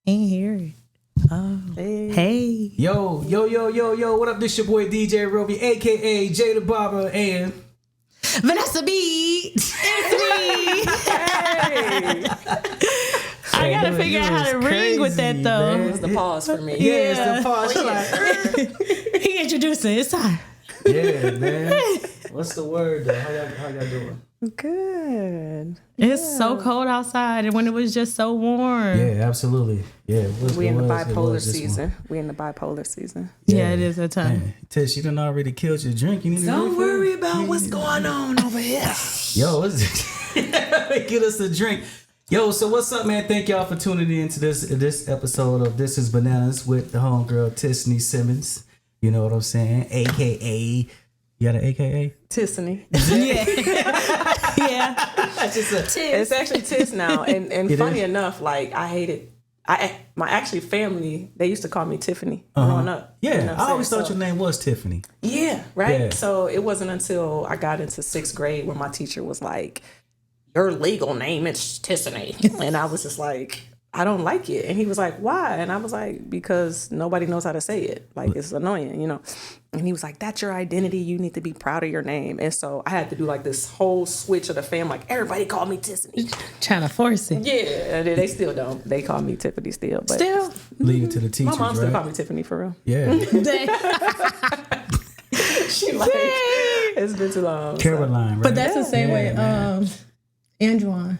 Ain't hear it. Oh. Hey. Yo. What up? This your boy DJ Roby, a.k.a. Jay the Barber, and Vanessa B. It's me. Hey. I gotta figure out how to ring with that, though. It was the pause for me. yeah, it's the pause. He introducing. It's time. Yeah, man. What's the word, though? How y'all doing? Good. It's so cold outside, and when it was just so warm. Yeah, absolutely. Yeah, We in the bipolar season. We in the bipolar season. Yeah, it is that time. Man, Tish, you done already killed your drink. You need to Don't refill? worry about what's going on over here. Yo, what's it? Get us a drink. Yo, so what's up, man? Thank y'all for tuning in to this episode of This is Bananas with the homegirl Tissanie Simmons. You know what I'm saying? AKA. You got an AKA? Tissanie. Yeah. Yeah. That's just a It's actually Tiss now. And funny enough, like I hated my actually family, they used to call me Tiffany growing up. Yeah, You know what I'm I always saying? thought your name was Tiffany. Yeah, right? Yeah. So it wasn't until I got into 6th grade where my teacher was like, your legal name is Tissanie. And I was just like, I don't like it. And he was like, why? And I was like, because nobody knows how to say it. Like, it's annoying, you know? And he was like, that's your identity. You need to be proud of your name. And so I had to do like this whole switch of the fam. Like, everybody called me Tissanie. Trying to force it. Yeah, and they still don't. They call me Tiffany still. But Still. Leave it to the teachers, my mom still right? call me Tiffany for real. Yeah. She like, it's been too long. Caroline, right? But that's the same way. man. Antoine.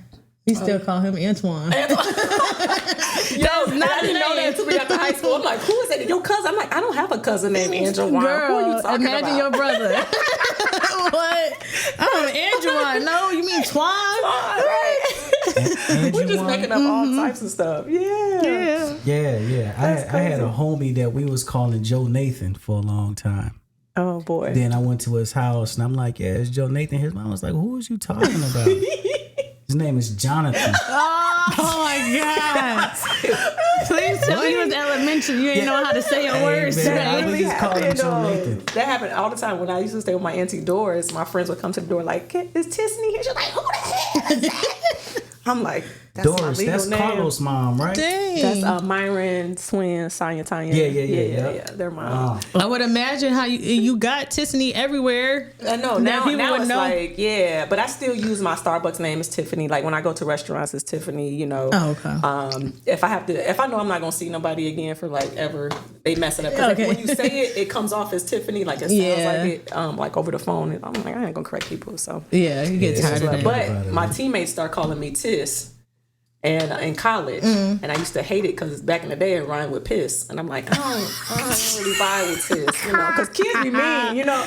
We still call him Antoine. Yo, I didn't know that until we got to high school. I'm like, who is that? Your cousin? I'm like, I don't have a cousin named Antoine. Who are you Girl, talking imagine about? your brother. What? Antoine. No, you mean Twan? Right. We're just making up all types of stuff. Yeah. Yeah. I had a homie that we was calling Joe Nathan for a long time. Oh boy. Then I went to his house and I'm like, yeah, it's Joe Nathan. His mom was like, who is you talking about? His name is Jonathan. Oh my God. Please tell me you was elementary. You didn't know how to say your words. man, That I really just call him happened. Joe Nathan. That happened all the time when I used to stay with my auntie Doris. My friends would come to the door like, "Is Tissanie here?" She's like, "Who the hell is that?" I'm like, "That's my Doris, legal that's name." Carlos' mom, right? Dang. That's Myron, Swin, Sonya, Tanya. Yeah. They're mine. I would imagine how you got Tissanie everywhere. I know Now now people would it's know. like, yeah, but I still use my Starbucks name as Tiffany. Like when I go to restaurants, it's Tiffany. You know. Oh, okay. If I know I'm not gonna see nobody again for like ever, they mess it up. 'Cause, Okay. like, when you say it, it comes off as Tiffany. Like it sounds Yeah. like it, like over the phone. I'm like, I ain't gonna correct people. So, Yeah, you get tired of that. but my teammates start calling me Tiss. And in college, and I used to hate it because back in the day it rhymed with piss, and I'm like, I don't really vibe with Tiss, you know, because kids be mean, you know.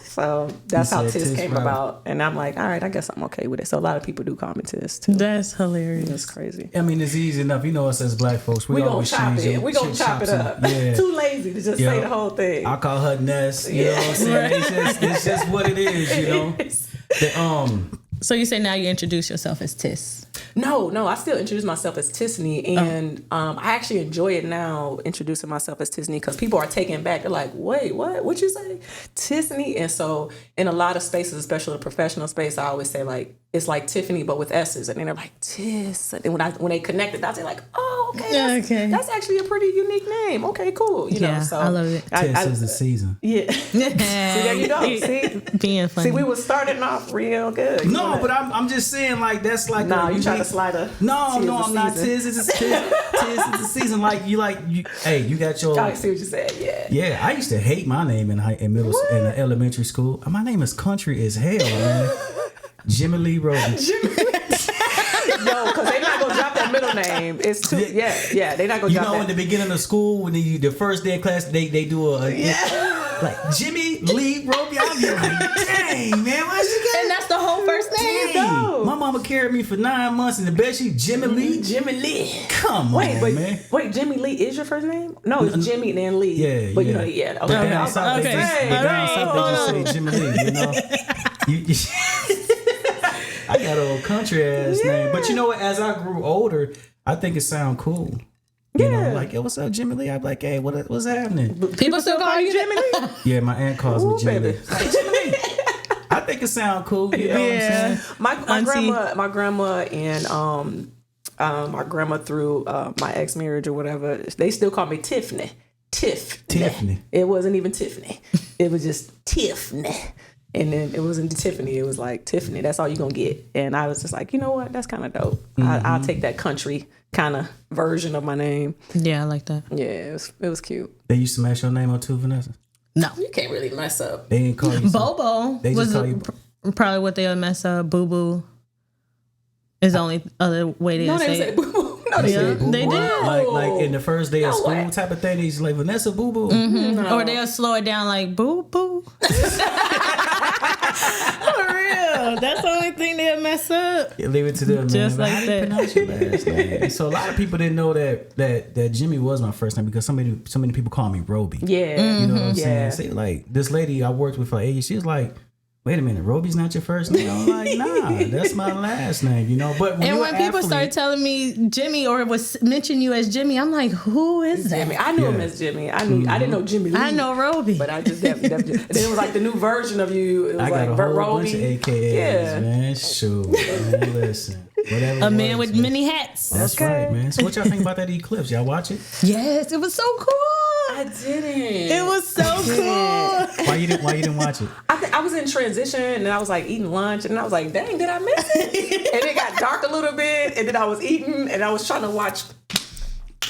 So that's how said Tiss Tiss, came right. about, and I'm like, all right, I guess I'm okay with it. So a lot of people do call me Tiss too. That's hilarious. It's crazy. I mean, it's easy enough. You know us as black folks. We gonna always chop change it. We gonna shit chop it chops up. Yeah. Too lazy to just say the whole thing. I call her Ness. You know what I'm saying? It's just what it is, you know. So you say now you introduce yourself as Tiss. No, I still introduce myself as Tissanie, and I actually enjoy it now, introducing myself as Tissanie, because people are taken back. They're like, wait, what you say? Tissanie? And so in a lot of spaces, especially the professional space, I always say like, it's like Tiffany, but with S's. And then they're like, Tiss. And when they connect the dots, they're like, oh, okay, that's actually a pretty unique name. Okay, cool. You know, so I love it. Tiss is the season. Yeah. See, there you go. See? Being funny. See, we were starting off real good. You know No, that? but I'm just saying like that's like No, a you trying to unique- slide a No, tis I'm the not. season. Tiz is the season. Hey, you got your. I see what you said. Yeah. Yeah, I used to hate my name in elementary school. My name is country as hell, man. Jimmy Lee Roby. Yo, because they're not gonna drop that middle name. It's too. Yeah. They're not gonna You drop know, that. in the beginning of school, when the first day of class, they do like Jimmy Lee Roby. I'll be like, dang, man, why she got? And that's the whole first name. Dang. My mama carried me for 9 months, and the best she Jimmy Lee. Jimmy Lee. Come on, man. Wait, Jimmy Lee is your first name? No, it's Jimmy and then Lee. Yeah, but yeah. you know, yeah. But Okay. down south, okay. down south, they just say Jimmy Lee. You know. I got an old country ass name, but you know what? As I grew older, I think it sound cool. You know, like, yo, what's up, Jimmy Lee? I'm like, hey, what's happening? People still call you Jimmy Lee? Yeah, my aunt calls me Jimmy baby. Lee. Like, Jimmy Lee. I think it sound cool. You know what I'm saying? My grandma and my grandma through my ex-marriage or whatever, they still call me Tiffany. Tiffany. It wasn't even Tiffany. It was just Tiffany. And then it wasn't Tiffany. It was like, Tiffany, that's all you're going to get. And I was just like, you know what? That's kind of dope. I'll take that country kind of version of my name. Yeah, I like that. Yeah, it was cute. They used to smash your name on too, Vanessa? No. You can't really mess up. They didn't call you Bobo They was just call you... probably what they would mess up. Boo Boo is the only other way they No, would they say say it. boo boo. No, they say Boo-boo. They did. Like in the first day of school way. type of thing, he's like, Vanessa Boo Boo. Mm-hmm. Or they'll slow it down like Boo Boo. For real. That's the only thing they'll mess up. Yeah, leave it to them, Just man. like How do you that. pronounce your last name? So a lot of people didn't know that Jimmy was my first name because so many people call me Roby. Yeah. You know what I'm saying? Yeah. See, like this lady I worked with for 8 years, she was like, wait a minute, Roby's not your first name? I'm like, nah, that's my last name, you know. But And when people start telling me Jimmy or was mention you as Jimmy, I'm like, who is that? Jimmy. I knew him as Jimmy. I didn't know Jimmy Lee. I know Roby. But I just then it was like the new version of you. It was I got like a whole Roby. bunch of AKAs, Yeah. man. Shoot, man. Listen. Whatever A it man was, with man. many hats. That's Okay. right, man. So what y'all think about that eclipse? Y'all watch it? Yes, it was so cool. I didn't. It was so cool. Why you didn't watch it? I was in transition and I was like eating lunch and I was like, dang, did I miss it? And it got dark a little bit and then I was eating and I was trying to watch,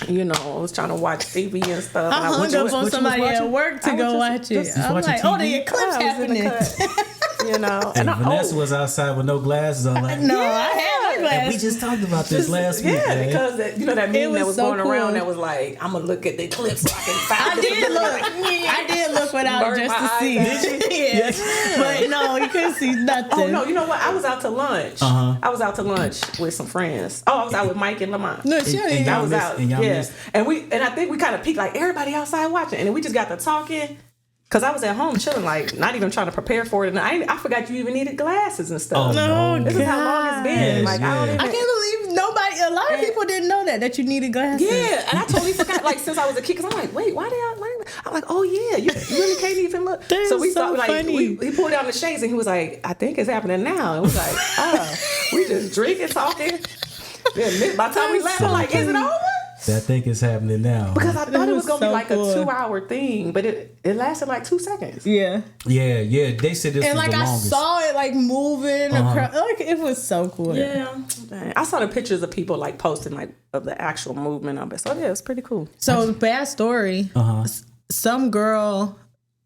I was trying to watch TV and stuff. I and hung up on what you somebody was at watching? work to I was go just- watch it. just I'm watching like, oh, the TV? eclipse I was in the happening. cut. And And Vanessa was outside with no glasses on. Like, No, I had my and glasses. we just talked about this last week. Yeah, man. because that meme was that was so going around cool. that was like, I'm gonna look at the eclipse so I can find I did look. I did look without Burnt just my to see. eyes out. Yeah. But no, you couldn't see nothing. Oh no, you know what? I was out to lunch. I was out to lunch with some friends. Oh, I was out with Mike and Lamont. No, she And didn't. y'all I was missed- out. and y'all Yeah. missed- And I think we kind of peaked like everybody outside watching. And then we just got to talking. Cause I was at home chilling, like not even trying to prepare for it. And I forgot you even needed glasses and stuff. Oh, no. This is how long it's been. Yes, like I don't yeah. even. I can't believe a lot of people didn't know that you needed glasses. Yeah, and I totally forgot. Like since I was a kid, because I'm like, wait, why did I? I'm like, oh yeah, you really can't even look. That So we is so thought like funny. he pulled down the shades and he was like, I think it's happening now. And we was like, we just drinking, talking. Then by the time we left, I'm like, is it over? I think it's happening now. Because I thought it was gonna so be like cool. a 2-hour thing, but it lasted like 2 seconds. Yeah. Yeah. They said this And was like the I longest. saw it like moving across. Like it was so cool. Yeah, I saw the pictures of people like posting like of the actual movement of it. So yeah, it's pretty cool. So bad story. Some girl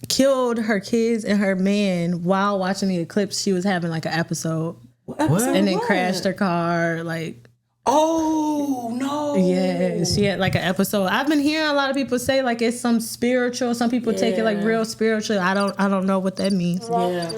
killed her kids and her man while watching the eclipse. She was having like an episode What? and then crashed her car. Like Oh no! yeah, she had like an episode. I've been hearing a lot of people say like it's some spiritual. Some people take it like real spiritual. I don't know what that means. Yeah.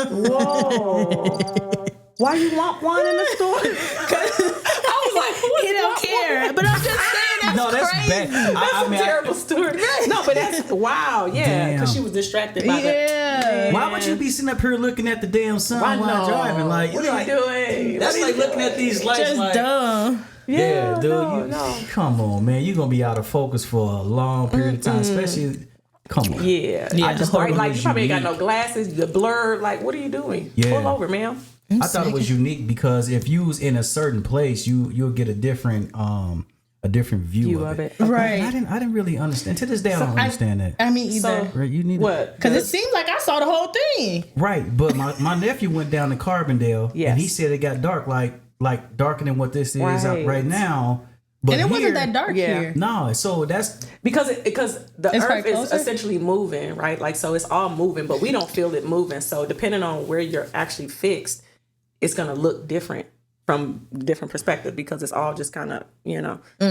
Whoa. Why you want one in the store? I was like, who He don't care. But I'm just saying that's No, that's crazy. bad. That's I a mean, terrible story. No, but that's wow. Yeah, because she was distracted by Yeah. why would you be sitting up here looking at the damn sun I while know. driving? Like, What you're are you like, doing? that's What are like you looking at doing? these lights. Just like, dumb. yeah, dude. no. Come on, man. You're gonna be out of focus for a long period of time, especially. Come on. Yeah, Yeah. I just thought thought it like was you probably ain't got unique. no glasses. You're blurred. Like, what are you doing? Yeah. Pull over, ma'am. I thought it was unique because if you was in a certain place, you'll get a different view of it. Right. I didn't really understand. To this day, I don't understand that. I mean, either. So Right? You need what? Because it seemed like I saw the whole thing. right, but my nephew went down to Carbondale, Yes. and he said it got dark, like darker than what this is Right. right now. But And it wasn't here- that dark Yeah. here. No, so that's Because the It's earth quite is closer? essentially moving, right? Like, so it's all moving, but we don't feel it moving. So depending on where you're actually fixed, it's going to look different from different perspective because it's all just kind of,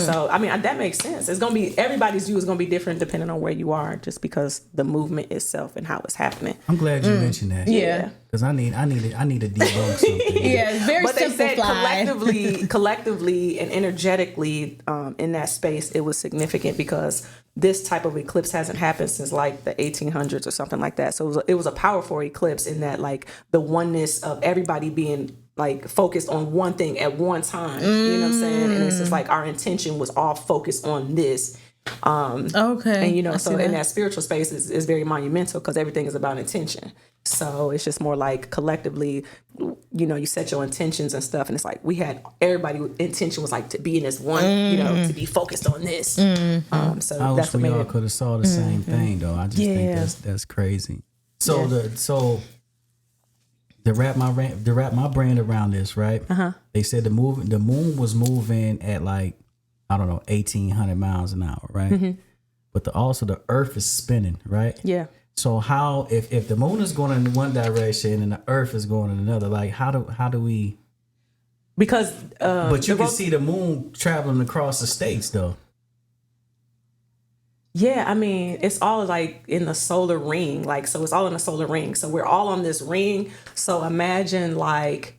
So, I mean, that makes sense. It's going to be, everybody's view is going to be different depending on where you are, just because the movement itself and how it's happening. I'm glad you mentioned that. Yeah. Because I need to debunk something. Yeah, it's very But they said simplified. collectively and energetically in that space, it was significant because this type of eclipse hasn't happened since like the 1800s or something like that. So it was a powerful eclipse in that like the oneness of everybody being like focused on one thing at one time. You know what I'm saying? And it's just like our intention was all focused on this. Okay. And I so see in that spiritual space is very monumental because everything is about intention. So it's just more like collectively, you set your intentions and stuff. And it's like everybody intention was like to be in this one, to be focused on this. So I that's wish we what all made it. could have saw the same thing though. I just think that's crazy. So to wrap my brain around this, right? They said the moon was moving at like, I don't know, 1,800 miles an hour, right? But also the Earth is spinning, right? Yeah. So how if the moon is going in one direction and the Earth is going in another, like how do we? Because but you can see the moon traveling across the states, though. Yeah, I mean, it's all like in the solar ring, like so it's all in the solar ring. So we're all on this ring. So imagine like,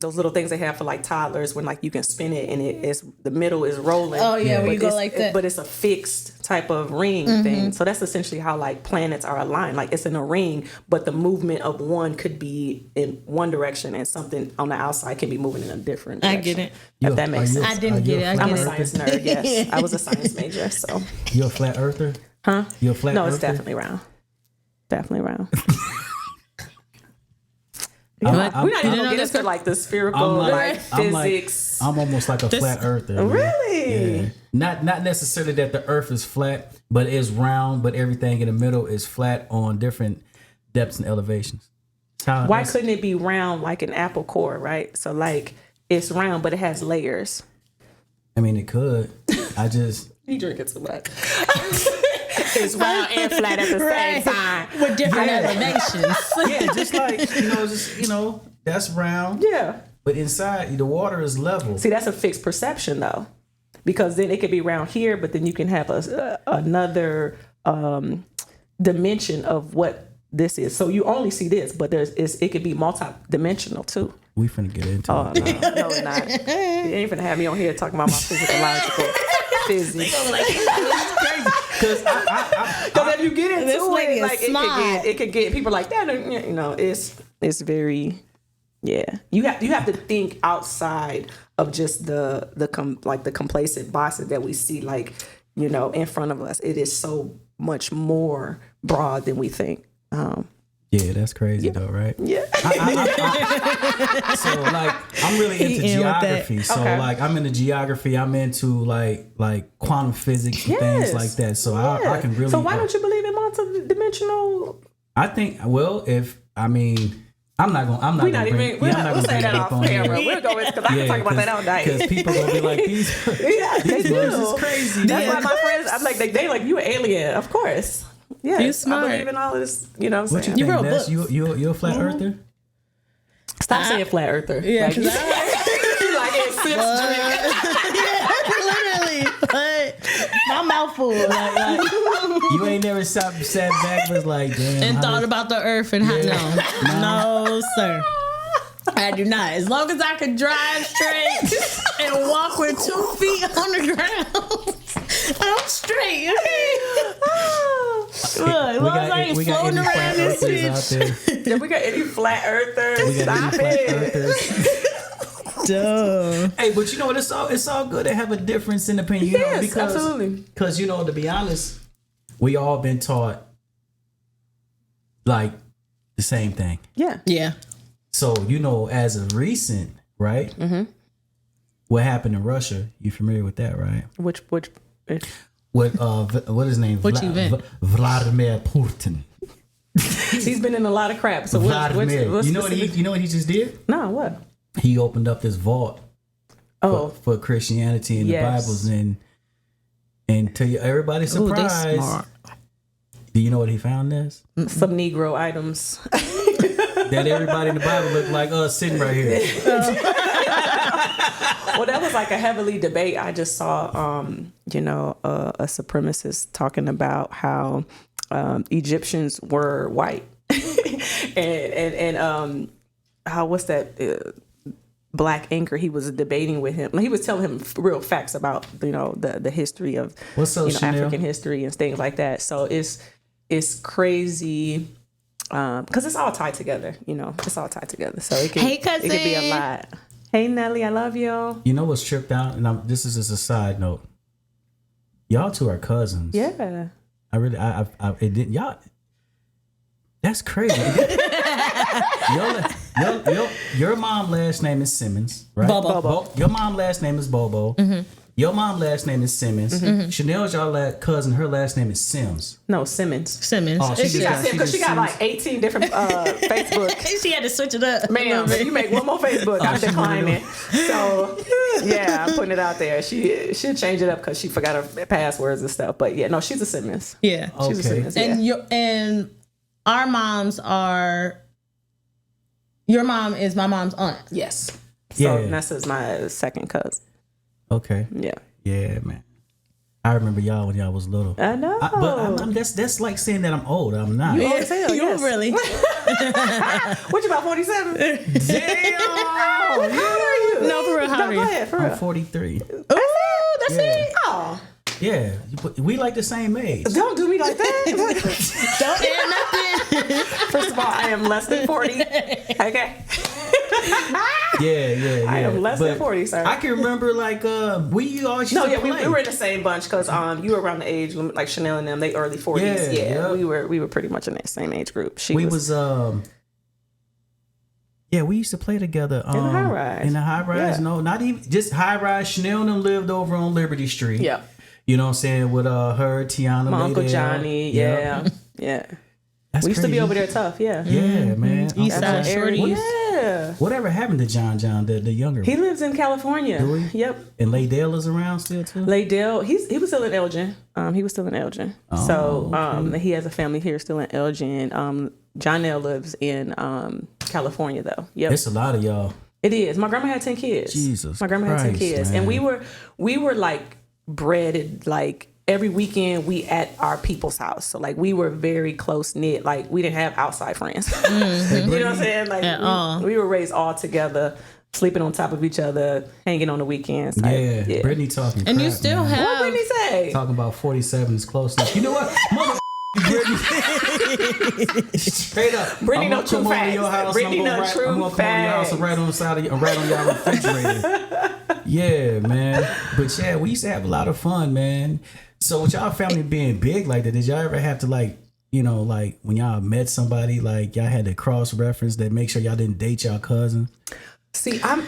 those little things they have for like toddlers when like you can spin it and the middle is rolling. Oh yeah, but we go like that. But it's a fixed type of ring thing. So that's essentially how like planets are aligned. Like it's in a ring, but the movement of one could be in one direction and something on the outside can be moving in a different direction. I get it. If that makes sense. I didn't get it. I'm a science nerd, yes. I was a science major, so. You're a flat earther? Huh? You're a flat earther? No, it's definitely round. Definitely round. We're not even gonna get into like the spherical, physics. I'm almost like a flat earther. Really? Yeah. Not necessarily that the Earth is flat, but it's round. But everything in the middle is flat on different depths and elevations. Why couldn't it be round like an apple core, right? So like it's round, but it has layers. I mean, it could. You drinking too much. It's round and flat at the same time. With different elevations. Yeah, just like, that's round. Yeah. But inside, the water is level. See, that's a fixed perception, though. Because then it could be round here, but then you can have another dimension of what this is. So you only see this, but it could be multi-dimensional, too. We finna get into it. No, we're not. You ain't finna have me on here talking about my physiological physics. Because if you get into it, like it could get people like that. It's very, yeah. You have to think outside of just the complacent boxes that we see, like in front of us. It is so much more broad than we think. Yeah, that's crazy though, right? Yeah. So like, I'm really into geography. So like, I'm into geography. I'm into like quantum physics and things like that. So I can really. So why don't you believe in multidimensional? I think. Well, I'm not gonna. We'll say that off camera. We'll go because I can talk about that all night. Because people gonna be like these. These words is crazy. That's why my friends. I'm like they like you an alien, of course. Yeah, you smart. I believe in all of this. You know what I'm saying? You wrote books. You're a flat earther? Stop saying flat earther. Yeah. Like, you like it sips drink. Literally. But my mouth full. Like, you ain't never sat back was like, damn. And thought about the earth and how, no, sir. I do not. As long as I can drive straight and walk with 2 feet on the ground, I'm straight. Look, as long as I ain't floating around this bitch. Yeah, we got any flat earthers. Stop it. Duh. Hey, but it's all good to have a difference in opinion. Yes, absolutely. Because to be honest, we all been taught like the same thing. Yeah. Yeah. So as of recent, right? Mm-hmm. What happened in Russia? You familiar with that, right? Which what his name? What event? Vladimir Putin. He's been in a lot of crap. So what's you know what he just did? No, what? He opened up this vault for Christianity and the Bibles and to everybody's surprise. Smart. Do you know what he found this? Some Negro items. That everybody in the Bible looked like us sitting right here. Well, that was like a heavily debate. I just saw, a supremacist talking about how Egyptians were white, and how what's that black anchor? He was debating with him. He was telling him real facts about the history of African history and things like that. So it's crazy. Because it's all tied together, it's all tied together. So it can be a lot. Hey Nelly, I love you. You know what's tripped out, and this is just a side note. Y'all two are cousins. Yeah. I really, it didn't y'all. That's crazy. Your mom last name is Simmons, right? Bobo. Your mom last name is Bobo. Mm-hmm. Your mom last name is Simmons. Mm-hmm. Chanel's y'all cousin. Her last name is Sims. No, Simmons. Simmons. Oh, She got Sims because she got like 18 different Facebook. She had to switch it up. Ma'am, if you make one more Facebook, I'm declining. So, yeah, I'm putting it out there. She'll change it up because she forgot her passwords and stuff. But yeah, no, she's a Simmons. Yeah. She's a Simmons. And our moms are. Your mom is my mom's aunt. Yes. So Yeah. Nessa's my second cousin. Okay. Yeah. Yeah, man. I remember y'all when y'all was little. I know. That's like saying that I'm old. I'm not. You old as hell, You yes. really. What you about 47? Damn. How old are you? No, for real. How No, old are go you? ahead, for I'm real. 43. Ooh, that's Yeah. it. Oh, Yeah, we like the same age. don't do me like that. Don't add nothing. First of all, I am less than 40. Okay. Yeah. I am less than But 40, sir. I can remember like we always used No, to yeah, play. we were in the same bunch because you were around the age when, like Chanel and them, they early 40s. Yeah. we were pretty much in that same age group. We was we used to play together the high rise. In the high rise, Yeah. no, not even just high rise. Chanel and them lived over on Liberty Street. Yeah. You know what I'm saying? With her, Tiana, My Uncle Laydell. Johnny, Yep. yeah. That's We used to be crazy. over there tough, yeah. Yeah, man. East Uncle Side John. Shorties. Yeah. Whatever happened to John, the younger He one? lives in California. Do he? Yep. And Laydell is around still too? Laydell, he was still in Elgin. He was still in Elgin. He has a family here still in Elgin. Jonelle lives in California though. Yep. It's a lot of y'all. It is. My grandma had 10 kids. Jesus My grandma had 10 Christ, kids. man. And we were like bred like every weekend we at our people's house. So like we were very close knit. Like we didn't have outside friends. You know what I'm saying? Like we were raised all together, sleeping on top of each other, hanging on the weekends. Like, Yeah, Brittany talking And crap, you still man. What have. Brittany say? Talking about 47 is close enough. You know what? Mother Brittany. Straight up. Brittany I'm know gonna true come over to your facts. house. Brittany know I'm true gonna come over to your house and facts. right on the side of right on your refrigerator. Yeah, man. But yeah, we used to have a lot of fun, man. So with y'all family being big like that, did y'all ever have to like, you know, like when y'all met somebody, like y'all had to cross reference that make sure y'all didn't date y'all cousin? See, I'm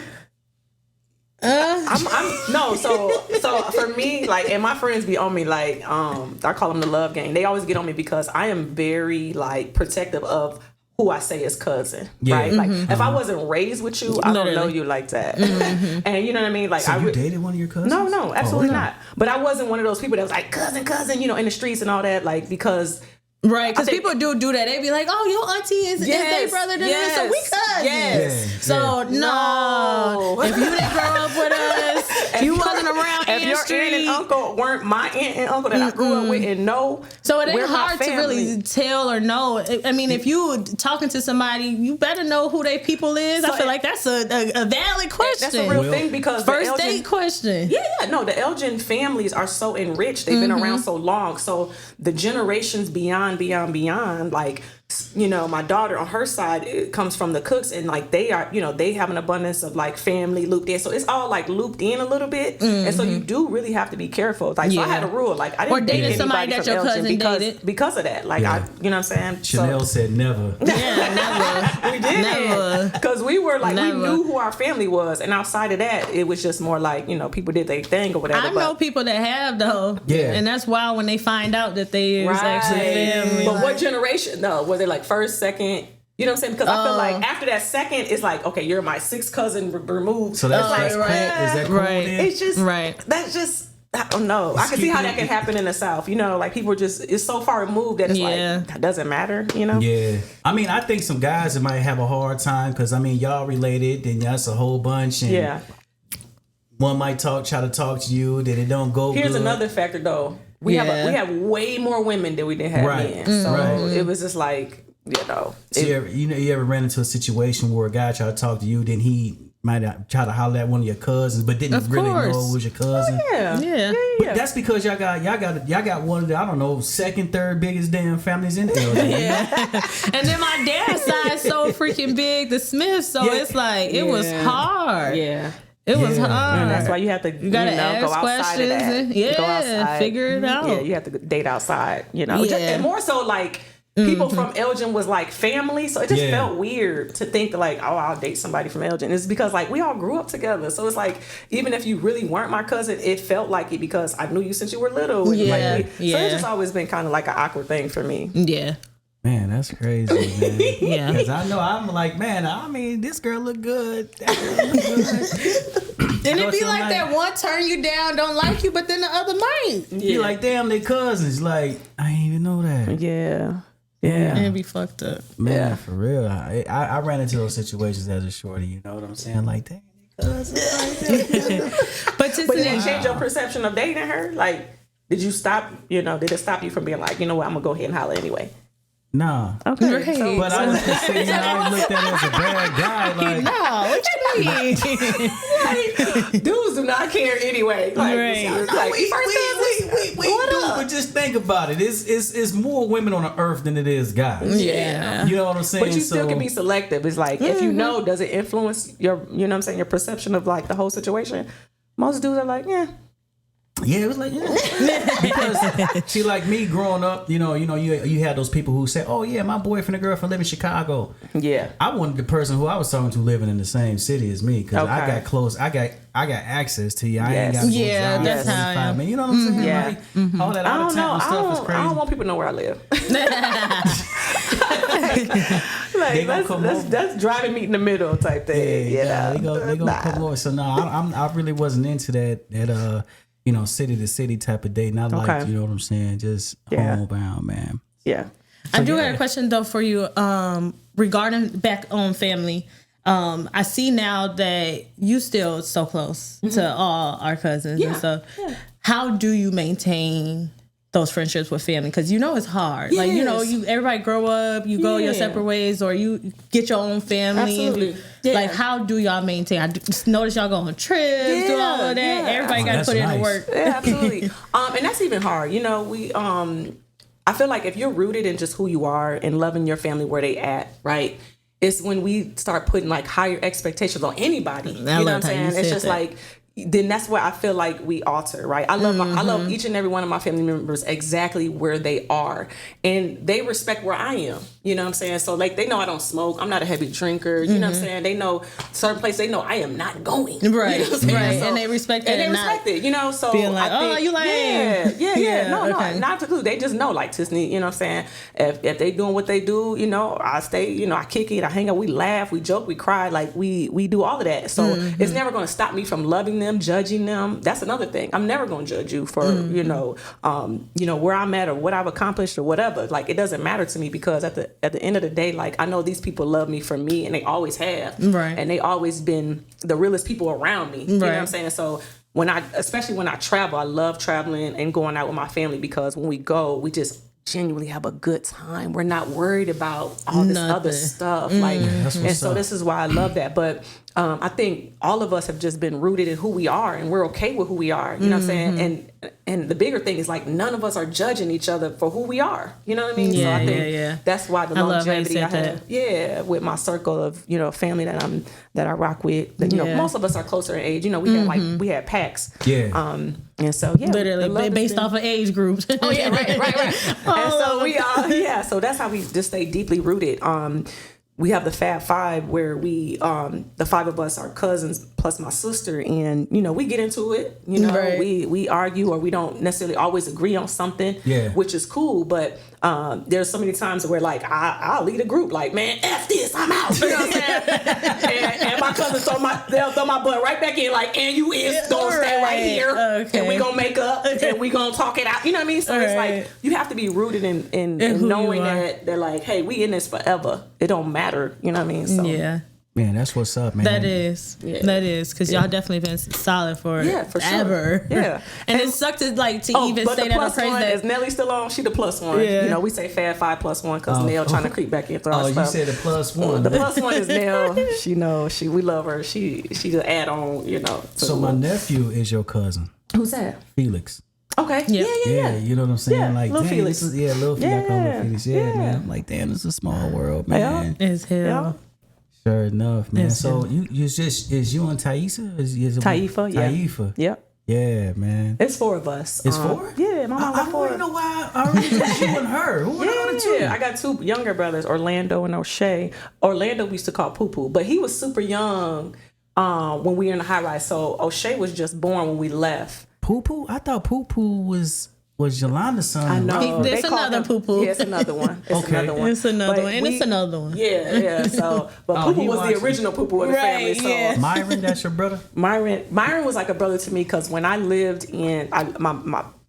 no, so for me, like, and my friends be on me, like, I call them the love gang. They always get on me because I am very like protective of who I say is cousin, Yeah. right? Like, if I wasn't raised with you, I don't know you like that. And you know what I mean? Like, So you dated one of your cousins? no, absolutely Oh, not. But I wasn't one of those people that was like cousin, you know, in the streets and all that, like because. Right, because I think- people do that. They be like, "Oh, your auntie is their brother, so we cousins." Yes. So no, if you didn't grow up with us, if you wasn't around If Ann your aunt Street, and uncle weren't my aunt and uncle that I grew up with and know, so it we're ain't my hard to really family. tell or know. I mean, if you talking to somebody, you better know who they people is. So I feel like that's a valid question. That's a real Well, thing because the First Elgin, date question. Yeah, no, the Elgin families are so enriched. They've been around so long. So the generations beyond, like, you know, my daughter on her side, it comes from the Cooks, and like they are, you know, they have an abundance of like family looped in. So it's all like looped in a little bit. And so you do really have to be careful. Like, so I had a rule. Like, I didn't Or date dated somebody anybody that from your Elgin cousin dated. because of that. Like, Yeah. you know what I'm saying? Chanel said never. Yeah, never. We did Never. because we were like Never. we knew who our family was, and outside of that, it was just more like, you know, people did their thing or whatever. I know people that have though. Yeah. And that's why when they find out that they is actually family. But what generation though? Were they like first, second? You know what I'm saying? Because I feel like after that second, it's like, okay, you're my sixth cousin removed. So that's, it's like, that's cool. Is that cool Right. then? it's just that's just. I don't know. I can see how that can happen in the South. You know, like people just, it's so far removed that it's like, that doesn't matter, you know? Yeah. I mean, I think some guys that might have a hard time because, I mean, y'all related, then that's a whole bunch. And Yeah. one might try to talk to you, then it don't go Here's good. another factor though. We have way more women than we did have Right. men. So Right. it was just like, you know. So you ever ran into a situation where a guy tried to talk to you, then he might try to holler at one of your cousins, but didn't Of really know course. it was your cousin? Yeah. But that's because y'all got one of the, I don't know, second, third biggest damn families in there. And then my dad's side so freaking big, the Smiths, so it's like it was hard. Yeah. It was hard. And that's why you have to, You gotta ask go outside questions of that. and Go outside. figure it out. Yeah, you have to date outside, you know. Yeah. And more so like people from Elgin was like family. So it just felt weird to think like, oh, I'll date somebody from Elgin. It's because like we all grew up together. So it's like, even if you really weren't my cousin, it felt like it because I knew you since you were little. So it's just always been kind of like an awkward thing for me. Yeah. Man, that's crazy, man. Yeah. Because I know I'm like, man, I mean, this girl look good. That girl look good. And it be like that one turn you down, don't like you, but then the other might. You like, damn, they cousins. Like, I ain't even know that. Yeah. And it be fucked up. Man, for real. I ran into those situations as a shorty, you know what I'm saying? Like, damn, they cousins. But did it change your perception of dating her? Like, did you stop, did it stop you from being like, you know what, I'm going to go ahead and holler anyway? Nah. Okay. Right. But I was considered, I was looked at as a bad guy. Like, No, what you mean? Like, dudes do not care anyway. Like, we do, but just think about it. It's more women on the earth than it is guys. Yeah. You know what I'm saying? But you still can be selective. It's like, if you know, does it influence your, your perception of like the whole situation? Most dudes are like, yeah. Yeah, it was like, because see, like me growing up, you had those people who say, "Oh yeah, my boyfriend and girlfriend live in Chicago." Yeah, I wanted the person who I was talking to living in the same city as me because I got close. I got access to you. I ain't got to go drive 45 minutes. You know what I'm saying? Yeah. Like, all that out of town stuff is crazy. I don't want people to know where I live. That's driving me in the middle type thing. Yeah, they gonna come over. So no, I really wasn't into that. City to city type of date. Not like, you know what I'm saying? Just homebound, man. Yeah. I do have a question though for you regarding back on family. I see now that you still so close to all our cousins and stuff. Yeah. How do you maintain those friendships with family? Because it's hard. Yes. Like, everybody grow up, you go your separate ways, or you get your own family. Absolutely. Like, how do y'all maintain? I just notice y'all go on trips, do all of that. Yeah. Everybody got to put in the work. Yeah, absolutely. And that's even hard. I feel like if you're rooted in just who you are and loving your family where they at, right? It's when we start putting like higher expectations on anybody. You know what I'm saying? It's just like, then that's where I feel like we alter, right? I love each and every one of my family members exactly where they are, and they respect where I am. You know what I'm saying? So like, they know I don't smoke. I'm not a heavy drinker. You know what I'm saying? They know certain places. They know I am not going. Right, you know what I'm saying? right. So, and they respect that. And they respect it. So being like, I think, you like, yeah. No, okay. not to clue. They just know, like, Tissanie. You know what I'm saying? If they doing what they do, I stay. I kick it. I hang out. We laugh. We joke. We cry. Like we do all of that. So it's never going to stop me from loving them, judging them. That's another thing. I'm never going to judge you for where I'm at or what I've accomplished or whatever. Like, it doesn't matter to me because at the end of the day, like, I know these people love me for me, and they always have, right? And they always been the realest people around me. You know what I'm saying? So especially when I travel, I love traveling and going out with my family because when we go, we just genuinely have a good time. We're not worried about all this other stuff. So this is why I love that. But I think all of us have just been rooted in who we are, and we're okay with who we are. You know what I'm saying? And the bigger thing is, like, none of us are judging each other for who we are. You know what I mean? Yeah, so I think that's why the longevity I have. With my circle of family that I rock with. Most of us are closer in age. We had packs. Yeah. And so literally based off of age groups. Oh yeah, right. And so we are so that's how we just stay deeply rooted. We have the Fab Five where we the five of us are cousins plus my sister, and we get into it. Right. We argue, or we don't necessarily always agree on something, which is cool. But there's so many times where, like, I'll lead a group, like, man, F this, I'm out. You know what I'm saying? and my cousins they'll throw my butt right back in, like, and you gonna stay right here, and we gonna make up, and we gonna talk it out. You know what I mean? So it's like, you have to be rooted in knowing that they're like, hey, we in this forever. It don't matter. You know what I mean? So man, that's what's up, man. That is because y'all definitely been solid for ever. Sure. Yeah, and it sucked to even say that. That is Nelly still on? She the plus one. Yeah. We say Fab 5 plus 1 because Nell trying to creep back into our stuff. You said the plus one. The plus one is Nell. We love her. She just add on. So my nephew is your cousin. Who's that? Felix. Okay. Yeah. You know what I'm saying? Yeah, like, Little Felix. Little Felix. I call him Felix. Yeah, man. I'm like, damn, this is a small world, man. It's hell. Yeah. Sure enough, man. So is you and Thaisa? Taifa, yeah. Taifa. Yep. Yeah, man. It's 4 of us. It's 4? Yeah, my mom got I 4. don't know why. I already just you and her. Who are the other 2? Yeah, I got 2 younger brothers, Orlando and O'Shea. Orlando we used to call Poo Poo, but he was super young when we were in the high rise. So O'Shea was just born when we left. Poo Poo? I thought Poo Poo was Yolanda's son. I know. There's another Poo Poo. Yeah, it's another one. It's Okay. another one. It's another But one, and it's another one. Yeah. So, but Poo Poo was the original Poo Poo of the family. So yeah. Myron, that's your brother? Myron was like a brother to me because when I lived in my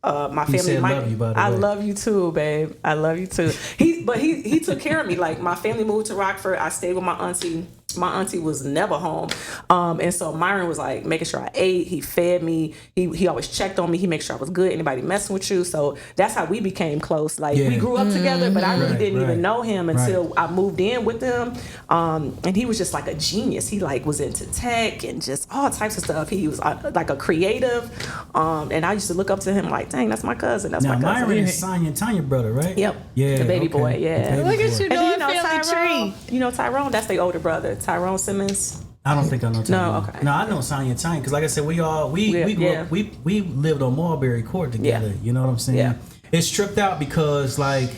family, said love you, by the I way. love you too, babe. I love you too. He took care of me. Like my family moved to Rockford. I stayed with my auntie. My auntie was never home, and so Myron was like making sure I ate. He fed me. He always checked on me. He made sure I was good. Anybody messing with you? So that's how we became close. Like we grew up together, but I really didn't even know him until I moved in with him. And he was just like a genius. He like was into tech and just all types of stuff. He was like a creative, and I used to look up to him like, dang, that's my cousin. That's Now, my cousin. Myron is Sonya and Tanya brother, right? Yep. Yeah. The baby okay. boy. Yeah. The baby Look at boy. you And then, doing family Tyrone, tree. Tyrone, that's their older brother, Tyrone Simmons. I don't think I know Tanya. No, okay. No, I know Sonya and Tanya because, like I said, we grew up, we lived on Mulberry Court together. Yeah. You know what I'm saying? Yeah. It's tripped out because, like,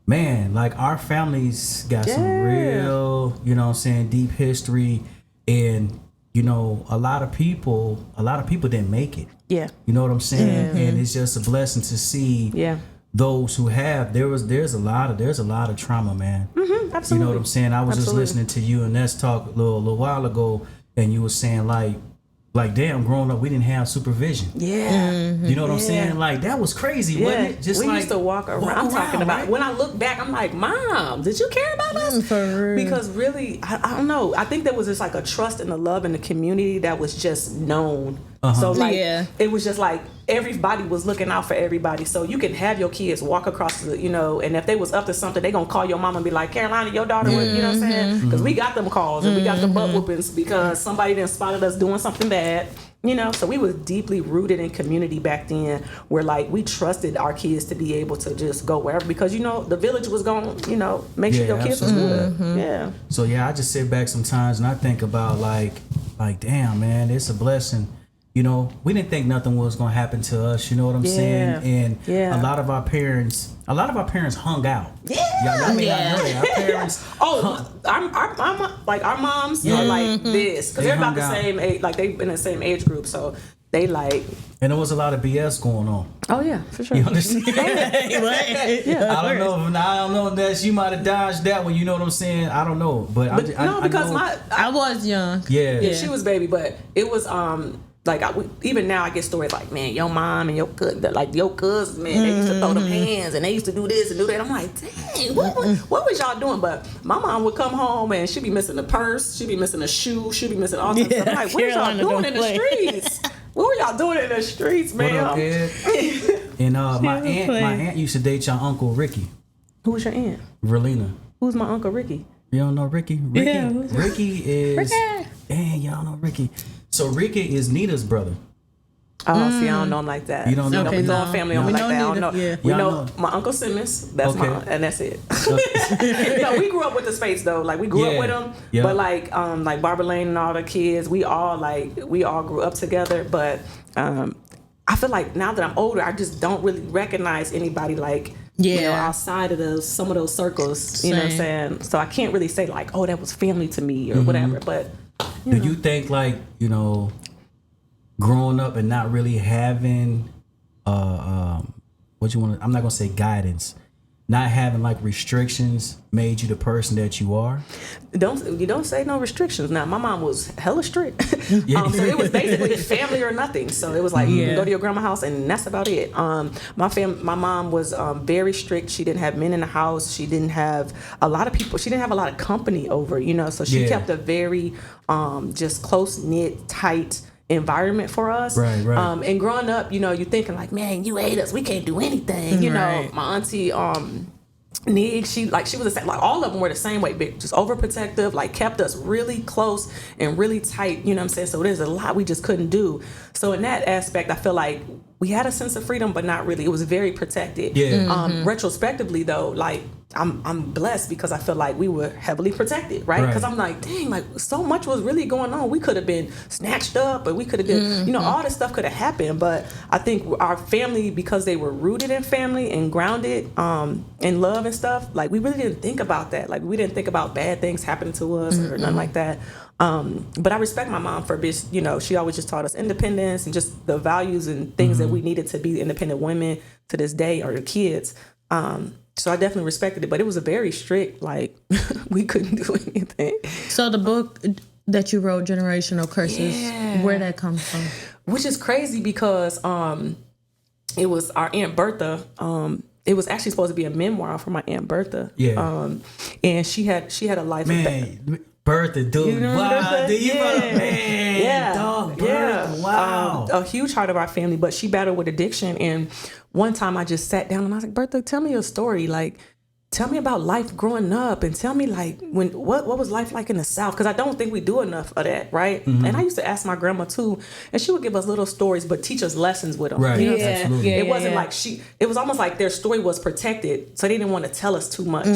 man, like our families got some real, you know what I'm saying, deep history, and you know, a lot of people didn't make it. Yeah. You know what I'm saying? And it's just a blessing to see those who have. There's a lot of trauma, man. Absolutely. You know what I'm saying? I was just listening to you and Ness talk a little while ago, and you were saying like damn, growing up we didn't have supervision. Yeah. You know what I'm saying? Like that was crazy, wasn't it? Just we like used to walk around. I'm talking about right? when I look back, I'm like, Mom, did you care about us? For real. Because really, I don't know. I think there was just like a trust and a love in the community that was just known. So like, it was just like everybody was looking out for everybody. So you can have your kids walk across the, and if they was up to something, they gonna call your mom and be like, Carolina, your daughter, you know what I'm saying? Because we got them calls and we got the butt whoopings because somebody didn't spotted us doing something bad. So we was deeply rooted in community back then where like we trusted our kids to be able to just go wherever because the village was going to make sure your kids was good. Yeah. So I just sit back sometimes and I think about like damn, man, it's a blessing. We didn't think nothing was gonna happen to us. You know what I'm saying? And a lot of our parents hung out. Y'all may not know that. Our parents. Our moms are like this because they're about the same age. Like they in the same age group, so they like. And there was a lot of BS going on. Oh yeah, for sure. You understand? Yeah. I don't know that you might have dodged that one. You know what I'm saying? I don't know, but I was young. Yeah, she was baby, but it was like even now I get stories like, man, your mom and your cousins, man, they used to throw them hands and they used to do this and do that. I'm like, dang, what was y'all doing? But my mom would come home and she'd be missing a purse, she'd be missing a shoe, she'd be missing all that stuff. I'm like, what y'all doing in the streets? What were y'all doing in the streets, man? What up, Ed? And my aunt used to date your Uncle Ricky. Who was your aunt? Verlina. Who's my Uncle Ricky? You don't know Ricky? Ricky is. Ricky. Dang, y'all know Ricky. So Ricky is Nita's brother. Oh, see, I don't know him like that. You don't know? We don't family on me like that. I don't know. Yeah. We Y'all know my Uncle Simmons. That's and that's it. Okay. No, we grew up with the Spates though. Like we grew up with them. Yeah. But like Barbara Lane and all the kids, we all grew up together. But I feel like now that I'm older, I just don't really recognize anybody like outside of some of those circles. You know what I'm saying? So I can't really say like, oh, that was family to me or whatever. But do you think like growing up and not really having what you want to, I'm not gonna say guidance, not having like restrictions made you the person that you are? You don't say no restrictions. Now my mom was hella strict, so it was basically family or nothing. So it was like you can go to your grandma's house and that's about it. My mom was very strict. She didn't have men in the house. She didn't have a lot of people. She didn't have a lot of company over. So she kept a very just close knit, tight environment for us. Right. And growing up, you thinking like, man, you hate us, we can't do anything. My auntie Nig, she was the same. Like all of them were the same way, just overprotective, like kept us really close and really tight. You know what I'm saying? So there's a lot we just couldn't do. So in that aspect, I feel like we had a sense of freedom, but not really. It was very protected. Yeah. Retrospectively though, like I'm blessed because I feel like we were heavily protected, right? Because I'm like, dang, like so much was really going on. We could have been snatched up, or we could have been, you know, all this stuff could have happened. But I think our family, because they were rooted in family and grounded in love and stuff, like we really didn't think about that. Like we didn't think about bad things happening to us or nothing like that. But I respect my mom for being, you know, she always just taught us independence and just the values and things that we needed to be independent women to this day, or the kids. So I definitely respected it, but it was a very strict, like, we couldn't do anything. So the book that you wrote, Generational Curses, where that comes from? Which is crazy because it was our Aunt Bertha. It was actually supposed to be a memoir for my Aunt Bertha. Yeah. And she had a life. Man, Bertha, dude. You know wow. Bertha? Do you man, yeah. Dog, Bertha. Yeah. Wow. A huge part of our family, but she battled with addiction. And one time I just sat down and I was like, Bertha, tell me your story. Like, tell me about life growing up, and tell me like what was life like in the South, because I don't think we do enough of that, right? And I used to ask my grandma too, and she would give us little stories but teach us lessons with them. Right. You know Yeah. Absolutely. It wasn't like it was almost like their story was protected, so they didn't want to tell us too much.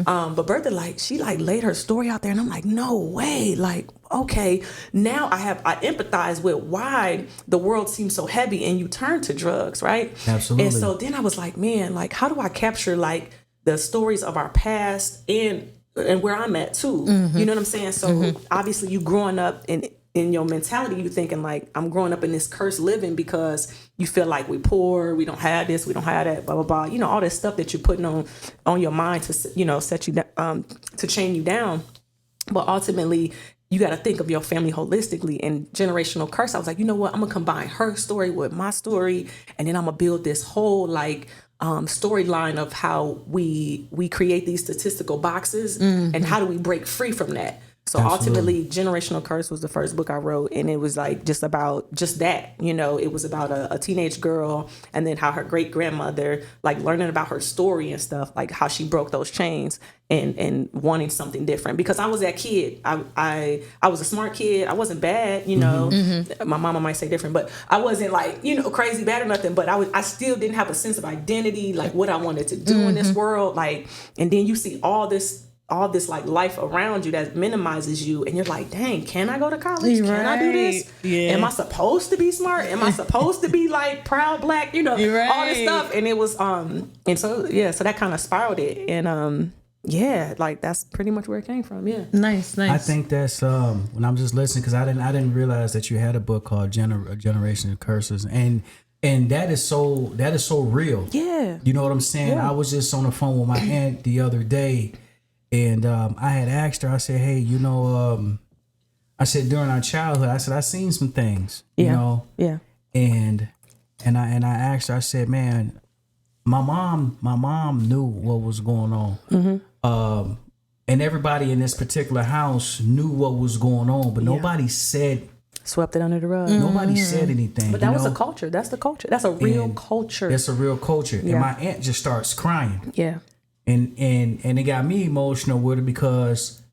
But Bertha, like, she like laid her story out there, and I'm like, no way. Like, okay, now I empathize with why the world seems so heavy and you turn to drugs, right? Absolutely. And so then I was like, man, like, how do I capture like the stories of our past and where I'm at too? You know what I'm saying? So obviously you growing up in your mentality, you thinking like, I'm growing up in this cursed living because you feel like we poor, we don't have this, we don't have that, blah, blah, blah. You know, all this stuff that you're putting on your mind to, you know, set you down, to chain you down. But ultimately, you got to think of your family holistically. And generational curse, I was like, you know what? I'm going to combine her story with my story. And then I'm going to build this whole like storyline of how we create these statistical boxes and how do we break free from that. So ultimately, Generational Curse was the first book I wrote, and it was like just about just that, you know, it was about a teenage girl, and then how her great grandmother, like learning about her story and stuff, like how she broke those chains and wanting something different. Because I was that kid, I was a smart kid, I wasn't bad, you know. My mama might say different, but I wasn't like, you know, crazy bad or nothing. But I still didn't have a sense of identity, like what I wanted to do in this world, like. And then you see all this like life around you that minimizes you, and you're like, dang, can I go to college? Can I do this? Yeah. Am I supposed to be smart? Am I supposed to be like proud Black? You know, all this stuff. And it was and so so that kind of spiraled it. And like that's pretty much where it came from. Yeah. Nice. I think that's when I'm just listening, because I didn't realize that you had a book called Generation of Curses, and that is so real. Yeah. You know what I'm saying? Yeah. I was just on the phone with my aunt the other day. And I had asked her, I said, hey, you know, I said during our childhood, I said, I seen some things, you know? Yeah. And I asked her, I said, man, my mom knew what was going on. And everybody in this particular house knew what was going on, but nobody swept it under the rug. Nobody said anything. But that was a culture. That's the culture. That's a real culture. That's a real culture. Yeah. And my aunt just starts crying. Yeah. And it got me emotional with it because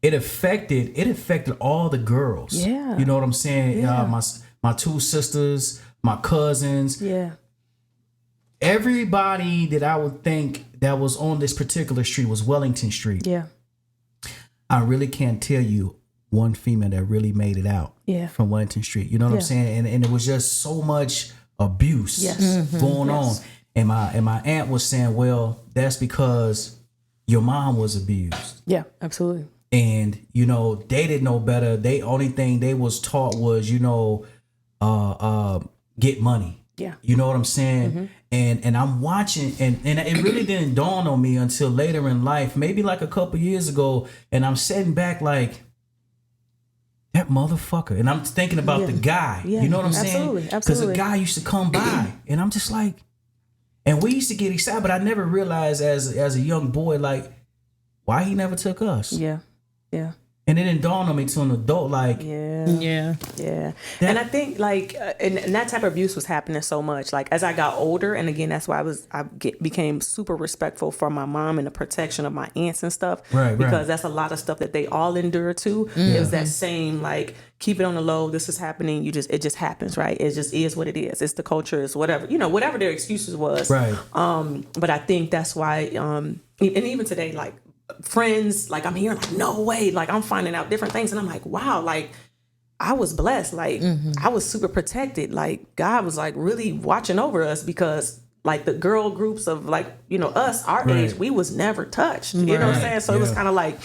it affected all the girls. Yeah. You know what I'm saying? Yeah. My two sisters, my cousins. Yeah. Everybody that I would think that was on this particular street was Wellington Street. Yeah. I really can't tell you one female that really made it out from Wellington Street. You know what I'm saying? And it was just so much abuse going on. And my aunt was saying, well, that's because your mom was abused. Yeah, absolutely. And, you know, they didn't know better. They only thing they was taught was, you know, get money. Yeah. You know what I'm saying? And I'm watching, and it really didn't dawn on me until later in life, maybe like a couple years ago. And I'm sitting back like, that motherfucker. And I'm thinking about the guy. Yeah. You know what I'm saying? Absolutely. Because the guy used to come by, and I'm just like, and we used to get excited, but I never realized as a young boy, like, why he never took us. Yeah. Yeah. And it didn't dawn on me till an adult, like, yeah. And I think like, and that type of abuse was happening so much. Like as I got older, and again, that's why became super respectful for my mom and the protection of my aunts and stuff. Right. Because that's a lot of stuff that they all endure too. It was that same like, keep it on the low. This is happening. It just happens, right? It just is what it is. It's the culture. It's whatever, you know, whatever their excuses was. Right. But I think that's why and even today, like friends, like I'm hearing like, no way, like I'm finding out different things. And I'm like, wow, like I was blessed. Like I was super protected. Like God was like really watching over us because like the girl groups of like, you know, us, our age, we was never touched. You know what I'm saying? So it was kind of like,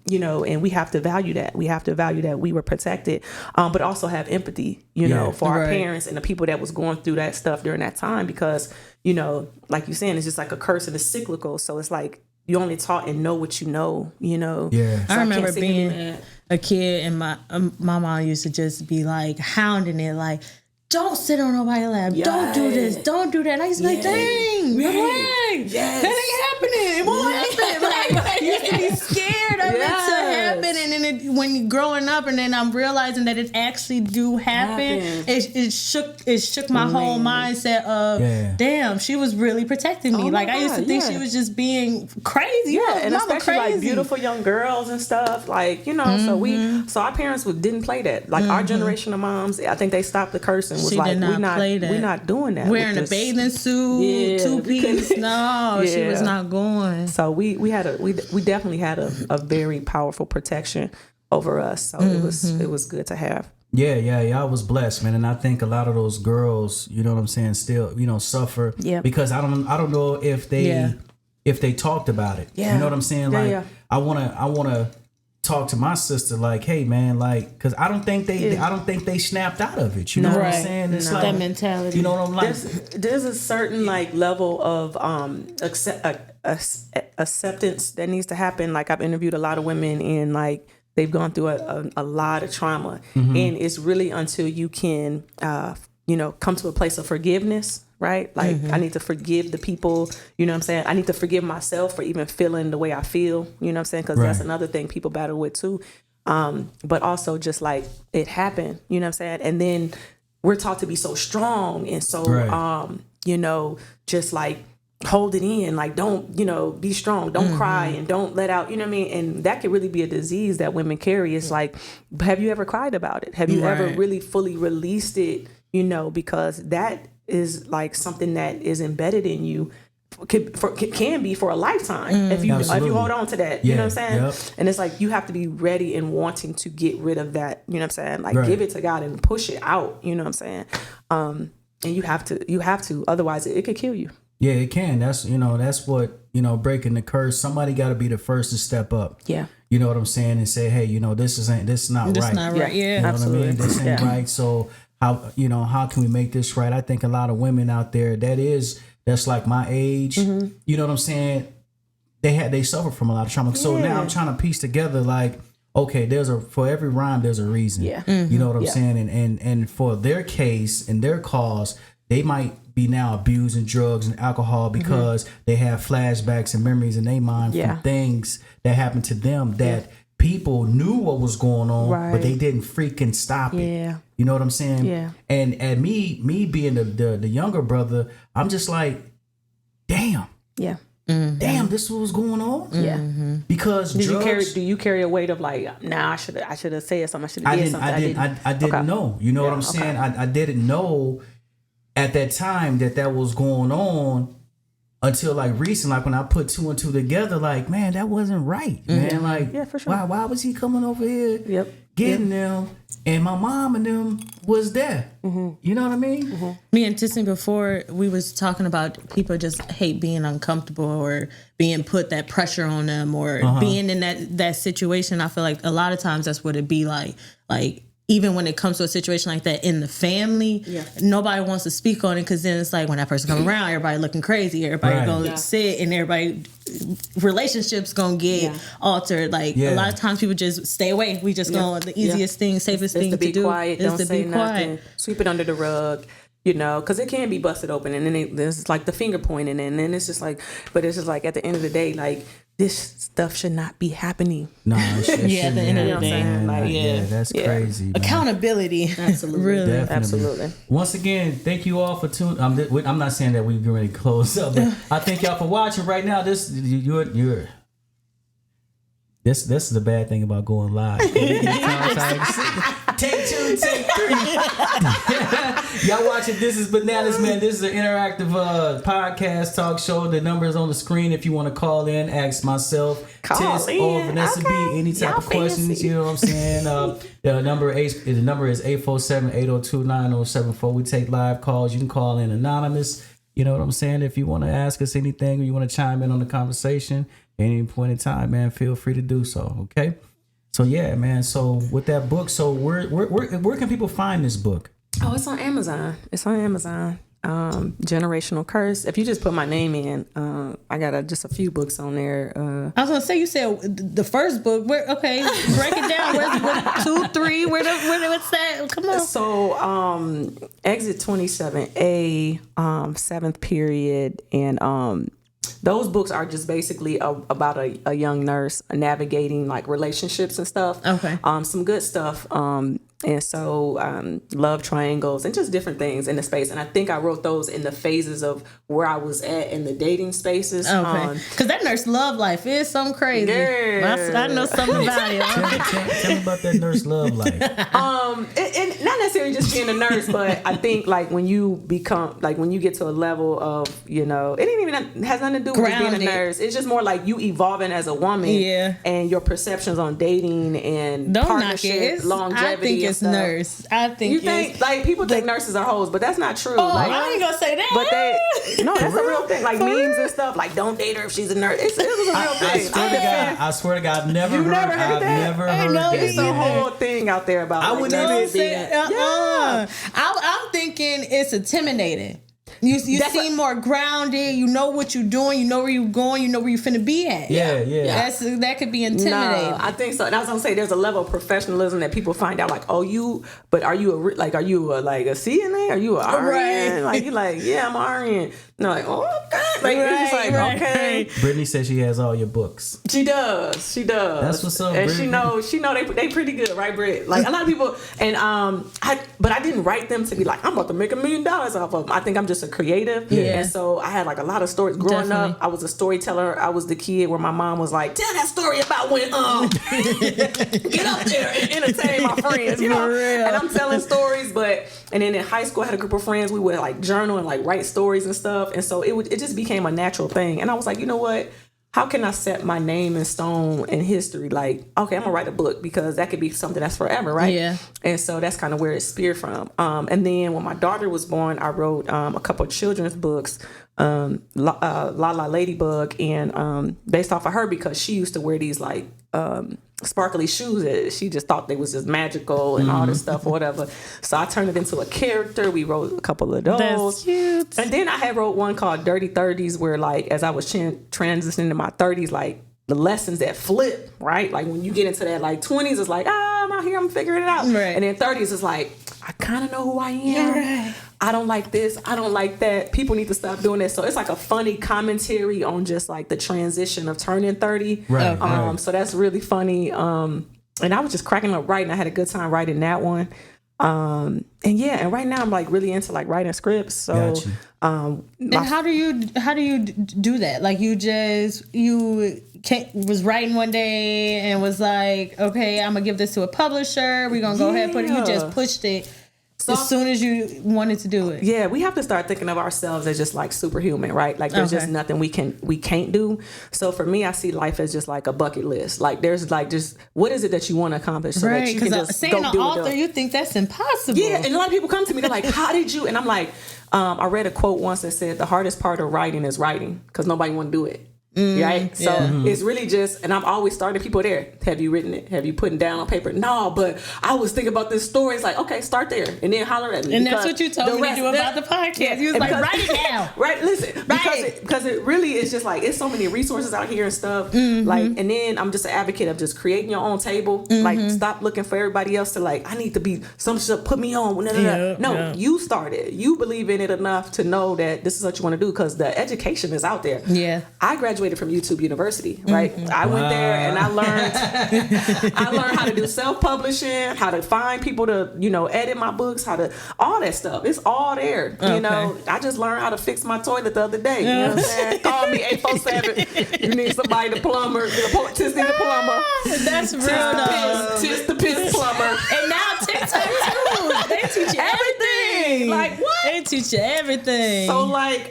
you know, and we have to value that. We have to value that we were protected, but also have empathy, you know, for our parents and the people that was going through that stuff during that time. Because, you know, like you're saying, it's just like a curse and it's cyclical. So it's like you only taught and know what you know, you know. Yeah. So I remember being a kid and my mom used to just be like hounding it, like, don't sit on nobody's lap. Yes. Don't do this. Don't do that. And I used to be like, dang, that ain't happening. It won't happen. Like, you used to be scared of it to happen. And then when you're growing up and then I'm realizing that it actually do happen, it shook my whole mindset of, damn, she was really protecting me. Like, I used to think she was just being crazy. Yeah, and especially like beautiful young girls and stuff. Like, you know, so our parents didn't play that. Like, our generation of moms, I think they stopped the cursing. Was she like, did not play that. We're not doing that. Wearing a bathing suit, two-piece. No, she was not going. So we definitely had a very powerful protection over us. So it was good to have. Yeah, I was blessed, man, and I think a lot of those girls, you know what I'm saying, still, you know, suffer because I don't know if they talked about it. You know what I'm saying? Like I wanna talk to my sister like, hey man, like, because I don't think they snapped out of it. You know what I'm saying? It's like that mentality. You know what I'm like? There's a certain like level of acceptance that needs to happen. Like I've interviewed a lot of women and like they've gone through a lot of trauma, and it's really until you can you know, come to a place of forgiveness. Right? Like I need to forgive the people, you know what I'm saying? I need to forgive myself for even feeling the way I feel, you know what I'm saying? Because that's another thing people battle with too. But also just like it happened, you know what I'm saying? And then we're taught to be so strong and so, you know, just like hold it in, like don't, you know, be strong, don't cry and don't let out, you know what I mean? And that could really be a disease that women carry. It's like, have you ever cried about it? Have you ever really fully released it, you know, because that is like something that is embedded in you can be for a lifetime if you hold on to that, you know what I'm saying? And it's like you have to be ready and wanting to get rid of that, you know what I'm saying? Like give it to God and push it out, you know what I'm saying? And you have to, otherwise it could kill you. Yeah, it can. That's, you know, that's what, you know, breaking the curse. Somebody got to be the first to step up. Yeah. You know what I'm saying? And say, hey, you know, this is not right. This not right. Yeah, you know absolutely. What I mean? This ain't right. So how can we make this right? I think a lot of women out there that's like my age, you know what I'm saying? They suffer from a lot of trauma. So now I'm trying to piece together like, okay, for every rhyme there's a reason. Yeah. You know what I'm saying? And for their case and their cause, they might be now abusing drugs and alcohol because they have flashbacks and memories in their mind from things that happened to them that people knew what was going on, but they didn't freaking stop it. You know what I'm saying? Yeah. And me being the younger brother, I'm just like, damn. Yeah. Damn, this is what was going on. Yeah. Because do you carry a weight of like, nah, I should have said something. I should have did something. I didn't know. You know what I'm saying? I didn't know at that time that was going on until like recent, like when I put two and two together, like, man, that wasn't right, man. Like, for sure. Why was he coming over here getting them? And my mom and them was there. You know what I mean? Me and Tissanie, before we was talking about people just hate being uncomfortable or being put that pressure on them or being in that situation. I feel like a lot of times that's what it be like. Like, even when it comes to a situation like that in the family, nobody wants to speak on it because then it's like when that person comes around, everybody looking crazy, everybody gonna sit and everybody relationships gonna get altered. Like a lot of times people just stay away. We just go the easiest thing, safest thing to be quiet. Is to be quiet. Sweep it under the rug. You know, because it can be busted open, and then there's like the finger pointing, and then it's just like, but it's just like at the end of the day, like this stuff should not be happening. No, it shouldn't. At the end of the day, like, that's crazy. Man. Accountability, absolutely, really, definitely. Absolutely. Once again, thank you all for tuning. I'm not saying that we're going to close up, but I thank y'all for watching. Right now, this is the bad thing about going live. Take 2, take 3. Y'all watching This is Bananas, man. This is an interactive podcast talk show. The number is on the screen if you want to call in, ask myself, Tiss, or Vanessa B, any type of questions, you know what I'm saying? The number is 847-802-9074. We take live calls. You can call in anonymous. You know what I'm saying? If you want to ask us anything or you want to chime in on the conversation at any point in time, man, feel free to do so. Okay. So yeah, man. So with that book, so where can people find this book? Oh, it's on Amazon. Generational Curse. If you just put my name in, I got just a few books on there. I was gonna say, you said the first book. Break it down. Where's 2, 3? What's that? Come on. So, Exit 27A, 7th Period, and those books are just basically about a young nurse navigating like relationships and stuff. Okay. Some good stuff. And so love triangles and just different things in the space. And I think I wrote those in the phases of where I was at in the dating spaces. Okay. Because that nurse love life is something crazy. Yeah. I know something about it. Tell me about that nurse love life. And not necessarily just being a nurse, but I think like when you become, like when you get to a level of, you know, it ain't even has nothing to do with just being a nurse. It's just more like you evolving as a woman. Yeah. And your perceptions on dating and Don't partnership, longevity. I think it's nurse. I think you think like people think nurses are hoes, but that's not true. Oh, like, I ain't gonna say that. But no, that's a real thing. Like memes and stuff. Like don't date her if she's a nurse. It was a real thing. I swear to God, I've never heard that. Never heard that. It's a whole thing out there about. I wouldn't even say. Yeah. I'm thinking it's intimidating. You seem more grounded. You know what you're doing. You know where you're going. You know where you're finna be at. Yeah. That could be intimidating. No, I think so. And I was gonna say, there's a level of professionalism that people find out. Like, are you a CNA? Are you a RN? Right. Like, you like, yeah, I'm RN. No, like, oh, okay. Like, it's just like, okay. Brittany says she has all your books. She does. That's what's up, and Brittany. she know they pretty good, right, Britt? Like a lot of people, and but I didn't write them to be like, I'm about to make $1 million off of them. I think I'm just a creative. Yeah. And so I had like a lot of stories growing up. I was a storyteller. I was the kid where my mom was like, tell that story about when get up there and entertain my friends, you know. And I'm telling stories, and then in high school I had a group of friends. We would like journal and like write stories and stuff. And so it just became a natural thing. And I was like, you know what? How can I set my name in stone in history? Like, okay, I'm gonna write a book because that could be something that's forever, right? Yeah. And so that's kind of where it speared from. And then when my daughter was born, I wrote a couple of children's books, La La Ladybug, and based off of her because she used to wear these like sparkly shoes that she just thought they was just magical and all this stuff or whatever. So I turned it into a character. We wrote a couple of those. That's cute. And then I had wrote one called Dirty 30s where like as I was transitioning to my 30s, like the lessons that flip, right? Like when you get into that like 20s, it's like, I'm out here, I'm figuring it out. Right. And then 30s is like, I kind of know who I am. Right. I don't like this. I don't like that. People need to stop doing this. So it's like a funny commentary on just like the transition of turning 30. Right. So that's really funny. And I was just cracking up writing. I had a good time writing that one. And right now I'm like really into like writing scripts. So, and how do you do that? Like you was writing one day and was like, okay, I'm gonna give this to a publisher. We're gonna go ahead and put it. You just pushed it. As soon as you wanted to do it. Yeah, we have to start thinking of ourselves as just like superhuman, right? Like there's just nothing we can't do. So for me, I see life as just like a bucket list. Like there's like just what is it that you want to accomplish so that you can just saying go an do author, it. You think that's impossible. Yeah, and a lot of people come to me, they're like, how did you? And I'm like, I read a quote once that said the hardest part of writing is writing because nobody want to do it. Right? So it's really just, and I'm always starting people there. Have you written it? Have you put it down on paper? No, but I was thinking about this story. It's like, okay, start there and then holler at me. And that's what you told me to do about the podcast. You was like, write it down. Right, listen. Because it really is just like, it's so many resources out here and stuff. Like, and then I'm just an advocate of just creating your own table. Like, stop looking for everybody else to like, I need to be, some shit put me on. No, you started. You believe in it enough to know that this is what you want to do because the education is out there. Yeah. I graduated from YouTube University, right? I went there and I learned how to do self-publishing, how to find people to, edit my books, all that stuff. It's all there. You know, I just learned how to fix my toilet the other day. You know what I'm saying? Call me 847. You need somebody to plumber, Tissanie the plumber. That's real. Tiss the piss plumber. And now TikTok too. They teach you everything. Like, what? They teach you everything. So like,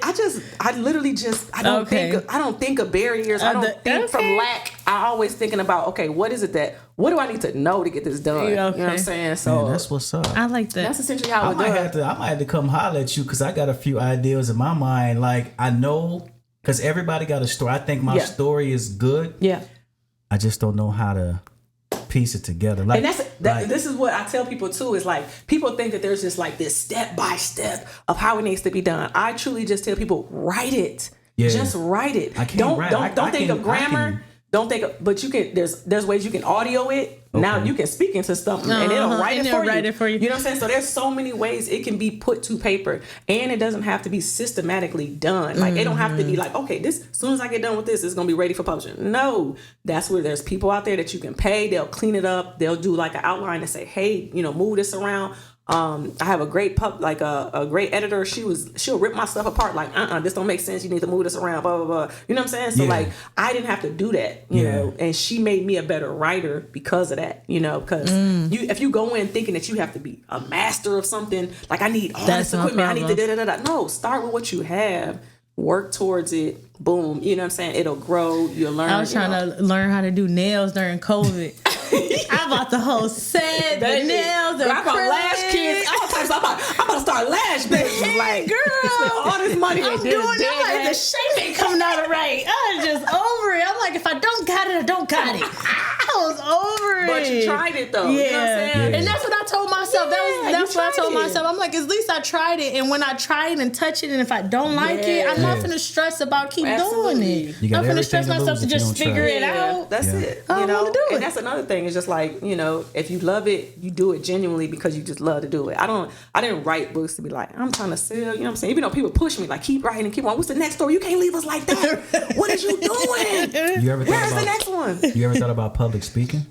I literally just, I don't think of barriers. I don't think from lack. I always thinking about, okay, what do I need to know to get this done? You know what I'm saying? So man, that's what's up. I like that. That's essentially how I might have to come holler at you because I got a few ideas in my mind. Like I know, because everybody got a story. I think my story is good. Yeah. I just don't know how to piece it together. Like, and this is what I tell people too, is like, people think that there's just like this step by step of how it needs to be done. I truly just tell people, write it. Yeah. Just write it. I can't Don't think of grammar. Don't think of, but you can, there's ways you can audio it. Okay. Now you can speak into something and it'll write it for you. You know what I'm saying? So there's so many ways it can be put to paper, and it doesn't have to be systematically done. Like it don't have to be like, okay, this, as soon as I get done with this, it's going to be ready for publishing. No, that's where there's people out there that you can pay. They'll clean it up. They'll do like an outline and say, hey, move this around. I have a great a great editor. She'll rip my stuff apart like, this don't make sense. You need to move this around, blah, blah, blah. You know what I'm saying? So like, I didn't have to do that, you know, and she made me a better writer because of that, because if you go in thinking that you have to be a master of something, like I need all this equipment, I need to da-da-da-da. No, start with what you have. Work towards it. Boom. You know what I'm saying? It'll grow. You'll learn. I was trying to learn how to do nails during COVID. I bought the whole set, the nails, the I bought lash kits. I'm about to start lash business. Like, girl, all this money. I'm doing it. Like, the shape ain't coming out right. I was just over it. I'm like, if I don't got it, I don't got it. I was over it. But you tried it though. Yeah. You know what I'm saying? And that's what I told myself. That's what I told myself. I'm like, at least I tried it. And when I try it and touch it, and if I don't like it, I'm not finna stress about doing it. I'm finna stress myself to just figure it out. That's it. I don't want to do it. And that's another thing. It's just like, if you love it, you do it genuinely because you just love to do it. I didn't write books to be like, I'm trying to sell, you know what I'm saying? Even though people push me, like, keep writing and keep on. What's the next story? You can't leave us like that. What is you doing? Where's the next one? You ever thought about public speaking?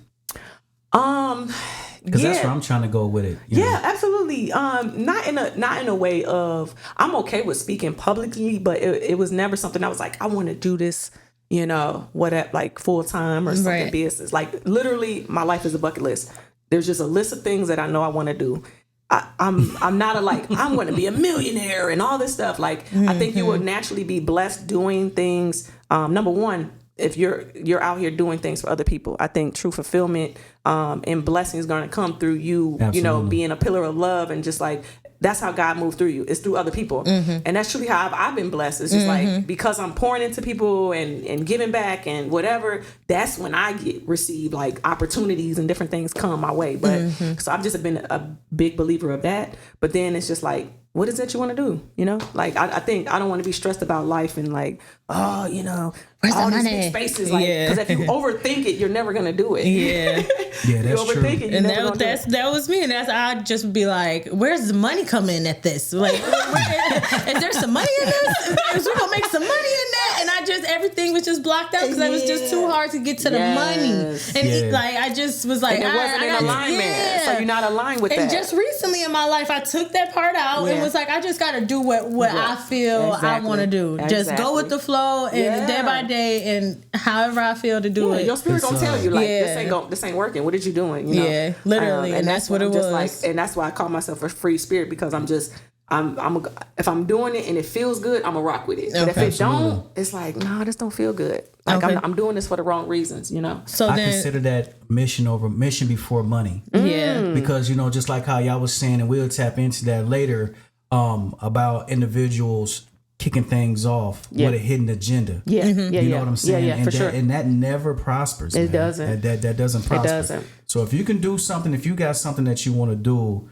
Because that's where I'm trying to go with it. Absolutely. Not in a way of, I'm okay with speaking publicly, but it was never something I was like, I want to do this, like full time or something business. Like literally, my life is a bucket list. There's just a list of things that I know I want to do. I'm not I'm going to be a millionaire and all this stuff. Like I think you will naturally be blessed doing things. Number one, if you're out here doing things for other people, I think true fulfillment and blessing is going to come through you. Absolutely. Being a pillar of love, and just like that's how God moved through you. It's through other people, and that's truly how I've been blessed. It's just like because I'm pouring into people and giving back and whatever. That's when I receive like opportunities and different things come my way. But so I've just been a big believer of that. But then it's just like, what is it you want to do? Like I think I don't want to be stressed about life and like, where's all the these money? Big spaces. Like, because if you overthink it, you're never gonna do it. Yeah, that's you overthink true. it, And that was me. And I'd just be like, where's the money coming in at this? Like, is there some money in this? Is we gonna make some money in that? And everything was just blocked out because it was just too hard to get to the money. And I just was like, and it wasn't in alignment. So you're not aligned with that. And just recently in my life, I took that part out and was like, I just got to do what I feel I want to do. Just go with the flow and day by day and however I feel to do it. Your spirit gonna tell you like this ain't working. What are you doing? Yeah, literally, and that's what it was. Like, and that's why I call myself a free spirit, because if I'm doing it and it feels good, I'm gonna rock with it. But if it don't, it's like, no, this don't feel good. Like I'm doing this for the wrong reasons, So I consider that mission before money. Yeah, because just like how y'all was saying, and we'll tap into that later, about individuals kicking things off with a hidden agenda. You know what I'm saying? Yeah, and for sure. And that never prospers. It doesn't. That doesn't prosper. It doesn't. So if you can do something, if you got something that you want to do,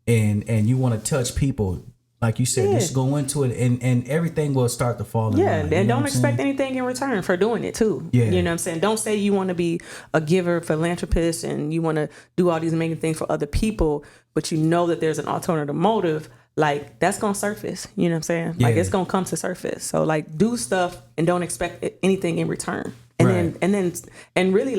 and you want to touch people, like you said, just go into it, and everything will start to fall in line. And don't expect anything in return for doing it too. Yeah. You know what I'm saying? Don't say you want to be a giver, philanthropist, and you want to do all these amazing things for other people, but you know that there's an alternative motive. Like, that's going to surface, you know what I'm saying? Like, it's going to come to surface. So, like, do stuff and don't expect anything in return. And really,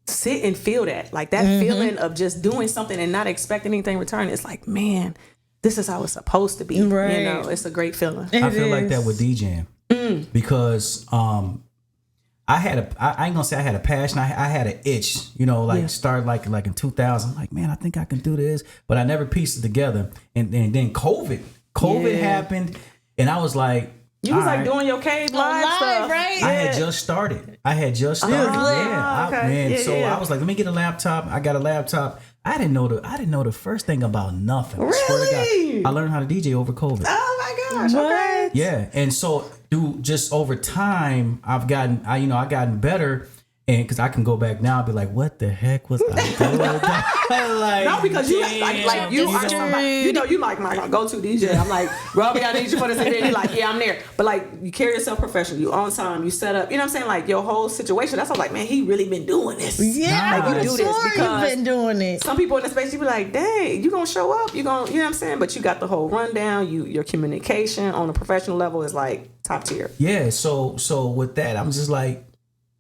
sit and feel that. Like, that feeling of just doing something and not expecting anything in return. It's like, man, this is how it's supposed to be. Right. It's a great feeling. I feel like that with DJing. Because I ain't gonna say I had a passion. I had an itch, you know, like start like in 2000. I'm like, man, I think I can do this, but I never pieced it together. And then COVID happened, and I was like, you was like doing your cave live stuff, right? I had just started. Okay. I was like, let me get a laptop. I got a laptop. I didn't know the first thing about nothing. Really? I swear to God, I learned how to DJ over COVID. Oh my gosh! What? Okay. Yeah, and so just over time, I gotten better, and because I can go back now and be like, what the heck was I doing? Like, no, because you like you are somebody, you know, you like my go-to DJ. I'm like, Robbie, I need you for this event. You're like, yeah, I'm there. But like, you carry yourself professional. You on time. You set up. You know what I'm saying? Like your whole situation. That's all. Like, man, he really been doing this. Yeah, like, you do this because you've been doing it. Some people in the space, you be like, dang, you gonna show up? You know what I'm saying? But you got the whole rundown. Your communication on a professional level is like top tier. Yeah. So with that, I'm just like,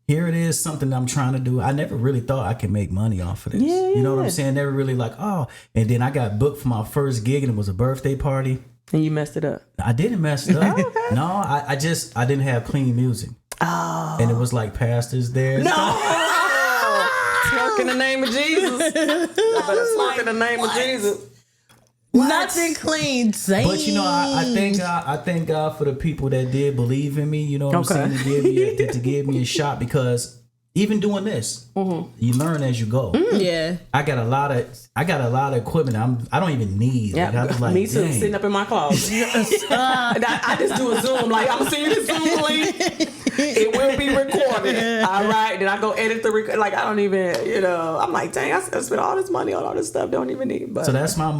here it is, something I'm trying to do. I never really thought I could make money off of this. Yeah, you know what I'm saying? Never really like, oh. And then I got booked for my first gig, and it was a birthday party. And you messed it up. I didn't mess it up. Okay. No, I didn't have clean music. Oh. And it was like pastors there. No. Twerk in the name of Jesus. Twerk in the name of Jesus. Nothing clean. But you know, I thank God for the people that did believe in me. You know what I'm saying? To give me a shot, because even doing this, you learn as you go. Yeah, I got a lot of equipment. I don't even need. Yeah, like, I was like, me too. dang. Sitting up in my closet. I just do a Zoom. Like, I'm gonna send you the Zoom link. It will be recorded. All right. Then I go edit the record. Like, I don't even. You know, I'm like, dang, I spent all this money on all this stuff. Don't even need. But so that's my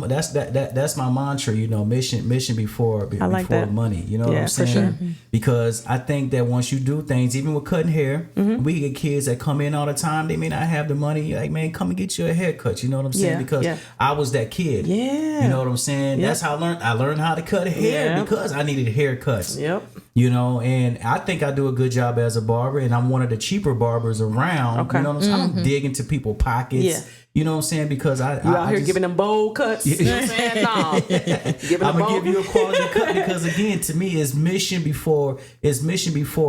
mantra. You know, mission before money. You know what I'm saying? For sure. Because I think that once you do things, even with cutting hair, we get kids that come in all the time. They may not have the money. Like, man, come and get you a haircut. You know what I'm saying? Because I was that kid. Yeah. You know what I'm saying? That's how I learned how to cut hair because I needed haircuts. Yep. You know, and I think I do a good job as a barber, and I'm one of the cheaper barbers around. Okay. You know what I'm saying? I don't dig into people's pockets. Yeah. You know what I'm saying? Because I out here giving them bold cuts. You know what I'm saying? No. I'm gonna give you a quality cut because, again, to me, it's mission before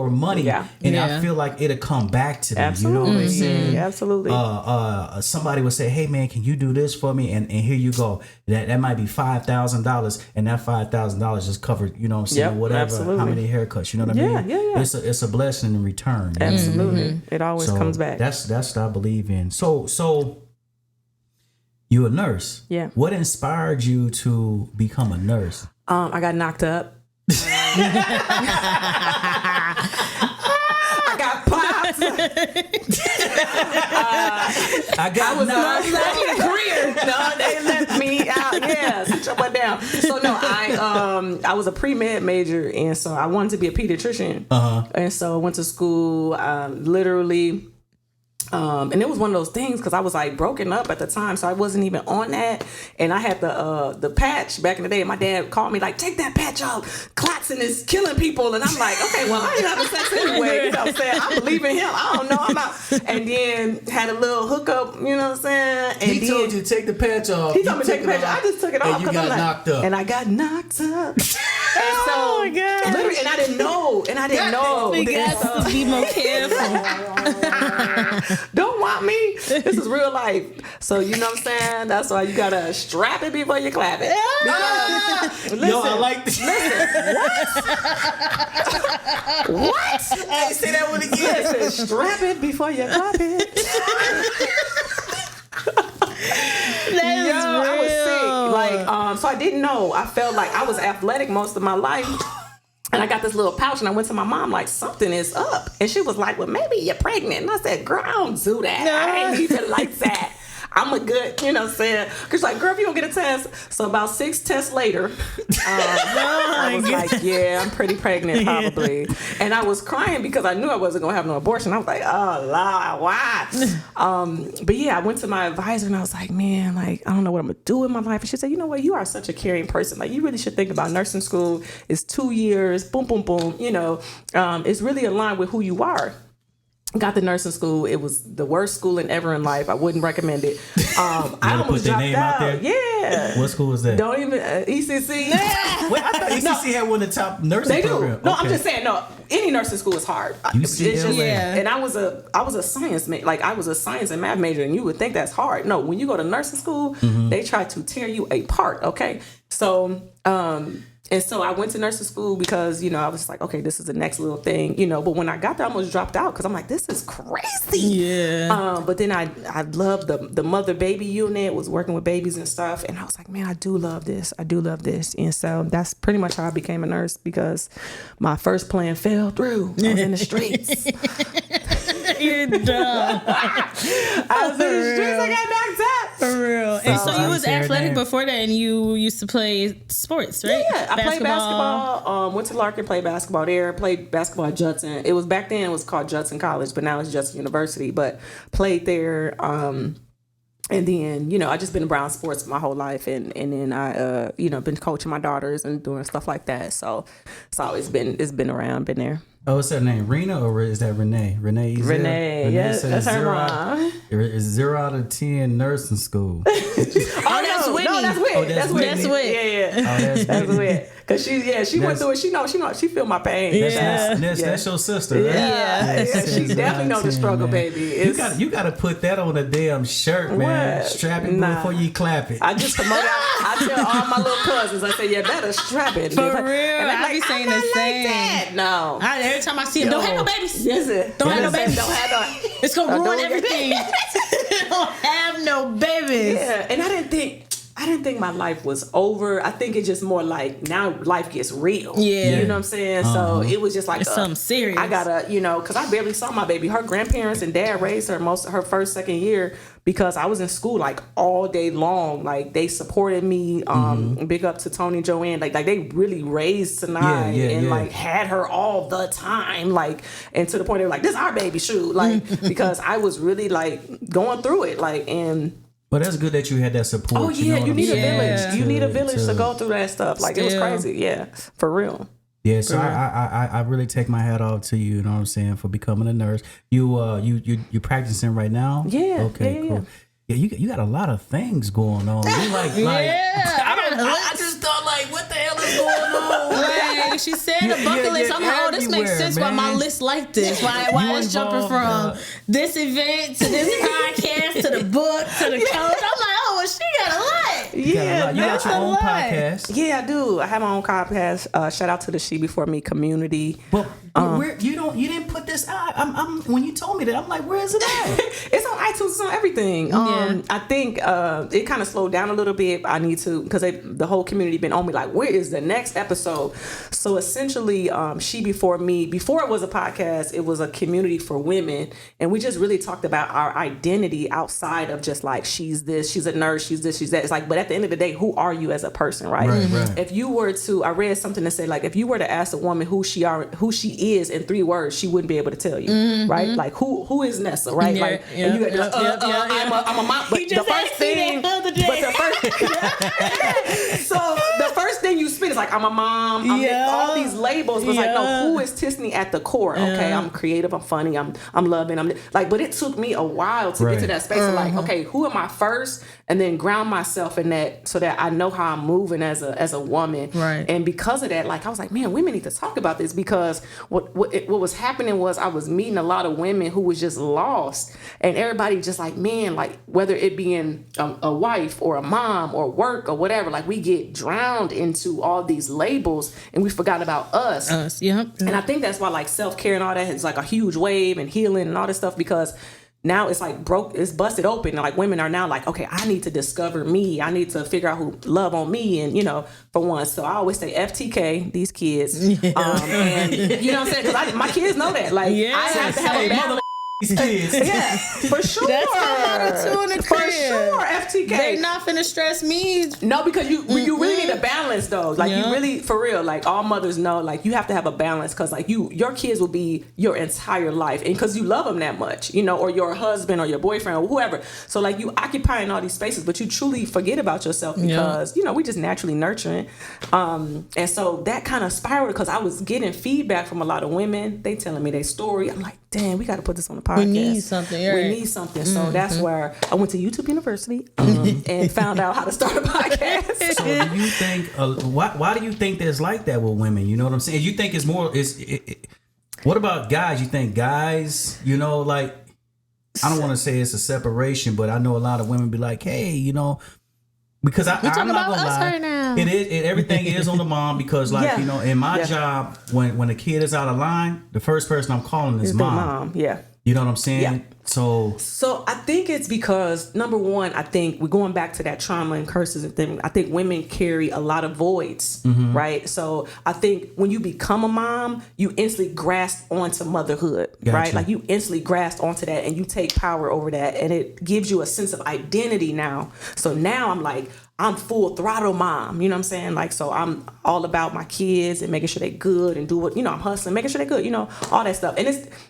money. Yeah. And I feel like it'll come back to me. Absolutely. You know what I'm saying? Absolutely. Somebody would say, hey man, can you do this for me? And here you go. That might be $5,000, and that $5,000 just covered, you know what I'm saying, whatever, absolutely. how many haircuts, you know what I mean? Yeah. It's a blessing in return. Absolutely. It always comes back. That's what I believe in. So you're a nurse. Yeah. What inspired you to become a nurse? I got knocked up. I got popped. I was not a career. No, they left me out. Yeah, sit your butt down. So no, I was a pre-med major, and so I wanted to be a pediatrician. And so I went to school, literally. And it was one of those things because I was like broken up at the time, so I wasn't even on that. And I had the patch back in the day. And my dad called me like, "Take that patch off. Claxon is killing people." And I'm like, "Okay, well, I ain't having sex anyway." You know what I'm saying? I believe in him. I don't know. I'm out. And then had a little hookup. You know what I'm saying? And he told you to take the patch off. He told me to take the patch off. I just took it off. And you got knocked up. And I got knocked up. And so, oh my God. literally, and I didn't know. We got to be more careful. Don't want me. This is real life. So you know what I'm saying? That's why you gotta strap it before you clap it. Listen, yo, I like this. Listen, what? Hey, say that one again. Listen, strap it before you clap it. I was sick. Like, so I didn't know. I felt like I was athletic most of my life. And I got this little pouch, and I went to my mom like, something is up. And she was like, well, maybe you're pregnant. And I said, girl, I don't do that. No. I ain't even like that. I'm a good, you know what I'm saying? Because like, girl, if you don't get a test. So about 6 tests later, I was like, yeah, I'm pretty pregnant probably. Yeah. And I was crying because I knew I wasn't going to have no abortion. I was like, oh, Lord, why? But yeah, I went to my advisor and I was like, man, like, I don't know what I'm going to do with my life. And she said, you know what? You are such a caring person. Like, you really should think about nursing school. It's 2 years, boom, boom, boom. You know, it's really aligned with who you are. Got the nursing school. It was the worst schooling ever in life. I wouldn't recommend it. I almost dropped out. Yeah, Yeah. What school was that? Don't even ECC. Wait, I thought ECC had one of the top nursing They do. programs. No, I'm just saying. No, any nursing school is hard. It's just, Yeah. And I was a science like I was a science and math major, and you would think that's hard. No, when you go to nursing school, they try to tear you apart. Okay, so and so I went to nursing school because, I was like, okay, this is the next little thing, but when I got there, I almost dropped out because I'm like, this is crazy. Yeah. But then I loved the mother baby unit, was working with babies and stuff. And I was like, man, I do love this. I do love this. And so that's pretty much how I became a nurse, because my first plan fell through. I was in the streets. You're dumb. I was in the streets. I got knocked out. For real. And so you was athletic before that, and you used to play sports, right? Yeah, I played basketball. Went to Larkin, played basketball there. Played basketball at Judson. It was back then. It was called Judson College, but now it's Judson University. But played there. And then, I just been around sports my whole life, and then I, been coaching my daughters and doing stuff like that. So it's been around, been there. Oh, what's her name? Rena, or is that Renee? Renee. Yes, that's her mom. It's 0 out of 10 nursing school. That's Whitney. No, that's Whit. Oh, that's Whit. Yeah. That's Whit. Cause she went through it. She feel my pain. That's your sister, right? Yeah. She definitely know the struggle, man. Baby. You gotta put that on a damn shirt, man. Strap it before you clap it. I just promote it. I tell all my little cousins, I say, you better strap it. For real. I be saying the same. Like no. Every time I see it, don't have no babies. Yes, don't have no babies. Don't have no. It's gonna ruin everything. Don't have no babies. Yeah, and I didn't think my life was over. I think it's just more like now life gets real. Yeah. You know what I'm saying? So it was just like it's something serious. I gotta, because I barely saw my baby. Her grandparents and dad raised her most of her first, second year because I was in school like all day long. Like they supported me. Big up to Tony, Joanne. Like they really raised Tsanai and like had her all the time. Like, and to the point they were like, this is our baby, shoot. Like, because I was really like going through it. Like, and but that's good that you had that support. Oh yeah, you need a village. Yeah. You need a village to go through that stuff. Like it was crazy. Yeah, for real. Yeah, so I really take my hat off to you. You know what I'm saying, for becoming a nurse. You practicing right now? Yeah. Okay. Cool. Yeah, you got a lot of things going on. You like I just thought like, what the hell is going on? Like she said, a bucket list. I'm like, this makes sense why my list like this. Why it's jumping from this event to this podcast to the book to the coach. I'm like, well, she got a lot. You got your own podcast. Yeah, I do. I have my own podcast. Shout out to the She Before Me community. But you didn't put this out. I'm when you told me that, I'm like, where is it at? It's on iTunes. It's on everything. I think it kind of slowed down a little bit. I need to, because the whole community been on me like, where is the next episode? So essentially, She Before Me, before it was a podcast, it was a community for women, and we just really talked about our identity outside of just like she's this, she's a nurse, she's this, she's that. It's like, but at the end of the day, who are you as a person, right? Right. If you were to, I read something that said like, if you were to ask a woman who she is in 3 words, she wouldn't be able to tell you, right? Like who is Nessa, right? And you I'm a mom. But the first thing, so the first thing you spit is like, I'm a mom. All these labels was like, no, who is Tissanie at the core? Okay, I'm creative, I'm funny, I'm loving, I'm like, but it took me a while to get to that space of like, okay, who am I first? And then ground myself in that so that I know how I'm moving as a woman. Right. And because of that, like I was like, man, women need to talk about this, because what was happening was I was meeting a lot of women who was just lost, and everybody just like, man, like whether it being a wife or a mom or work or whatever, like we get drowned into all these labels and we forgot about us. And I think that's why like self-care and all that is like a huge wave, and healing and all this stuff, because now it's like it's busted open, and like women are now like, okay, I need to discover me. I need to figure out who love on me, and for one. So I always say FTK, these kids, and you know what I'm saying? Because my kids know that. Like I have to have a balance. These kids. Yeah, for sure. That's my motto too in the crib. For sure, FTK. They not finna stress me. No, because you really need a balance though. Like you really, for real, like all mothers know, like you have to have a balance, because like your kids will be your entire life, and because you love them that much, or your husband or your boyfriend or whoever. So like you occupying all these spaces, but you truly forget about yourself, because we just naturally nurturing. And so that kind of spiraled, because I was getting feedback from a lot of women. They telling me their story. I'm like, damn, we got to put this on the podcast. We need something. Right? We need something. So that's where I went to YouTube University and found out how to start a podcast. So do you think, why do you think there's like that with women? You know what I'm saying? You think it's more, what about guys? You think guys, you know, like, I don't want to say it's a separation, but I know a lot of women be like, hey, you know, because I'm not gonna lie, right now. Everything is on the mom because, like, you know, in my job, when a kid is out of line, the first person I'm calling is mom. Yeah. You know what I'm saying? Yeah. So I think it's because, number one, I think we're going back to that trauma and curses and thing. I think women carry a lot of voids, right? So I think when you become a mom, you instantly grasp onto motherhood, right? Like you instantly grasp onto that and you take power over that, and it gives you a sense of identity now. So now I'm like, I'm full throttle mom, you know what I'm saying? Like, so I'm all about my kids and making sure they're good and do what, you know, I'm hustling, making sure they're good, you know, all that stuff. And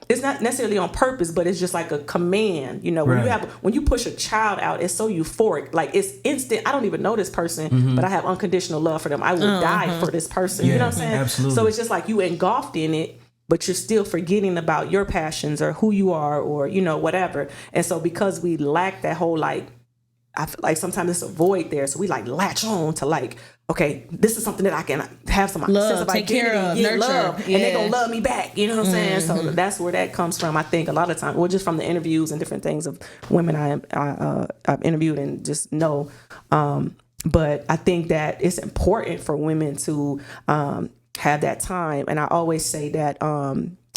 it's not necessarily on purpose, but it's just like a command, you know, when you push a child out, it's so euphoric. Like it's instant. I don't even know this person, but I have unconditional love for them. I will die for this person. You know what I'm saying? Absolutely. So it's just like you engulfed in it, but you're still forgetting about your passions or who you are or, you know, whatever. And so because we lack that whole, like, I feel like sometimes it's a void there. So we like latch on to like, okay, this is something that I can have some sense of take identity, care of, nurture, love, and they gonna love me back. You know what I'm saying? So that's where that comes from. I think a lot of times, well, just from the interviews and different things of women I've interviewed and just know. But I think that it's important for women to have that time. And I always say that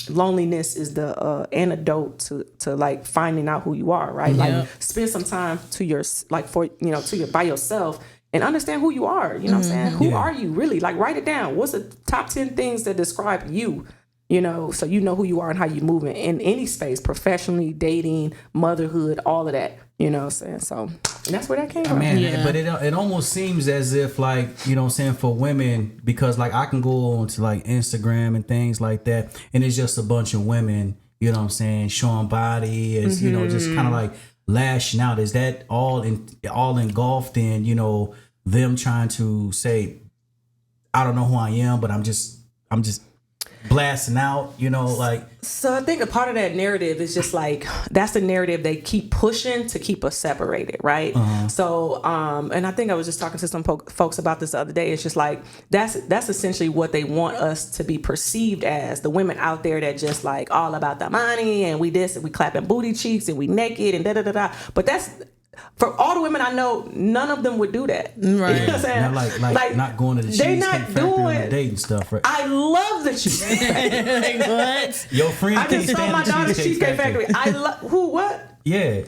loneliness is the antidote to like finding out who you are, right? Like spend some time by yourself and understand who you are. You know what I'm saying? Who are you really? Like write it down. What's the top 10 things that describe you? You know, so you know who you are and how you move in any space, professionally, dating, motherhood, all of that. You know what I'm saying? So that's where that came from. Man, but it almost seems as if, like, you know what I'm saying, for women, because like I can go on to like Instagram and things like that, and it's just a bunch of women, you know what I'm saying, showing body, as you know, just kind of like lashing out. Is that all engulfed in, you know, them trying to say, I don't know who I am, but I'm just blasting out, you know, like. So I think a part of that narrative is just like, that's the narrative they keep pushing to keep us separated, right? So, and I think I was just talking to some folks about this the other day. It's just like, that's essentially what they want us to be perceived as, the women out there that just like all about the money and we this and we clapping booty cheeks and we naked and da-da-da-da. But that's, for all the women I know, none of them would do that. Right. You know what I'm saying? Not like not going to the Cheesecake Factory on a date and stuff, right? I love the Cheesecake Factory. Like, what? Your friend I just saw my daughter's Cheesecake Factory. I love who? What? Yeah.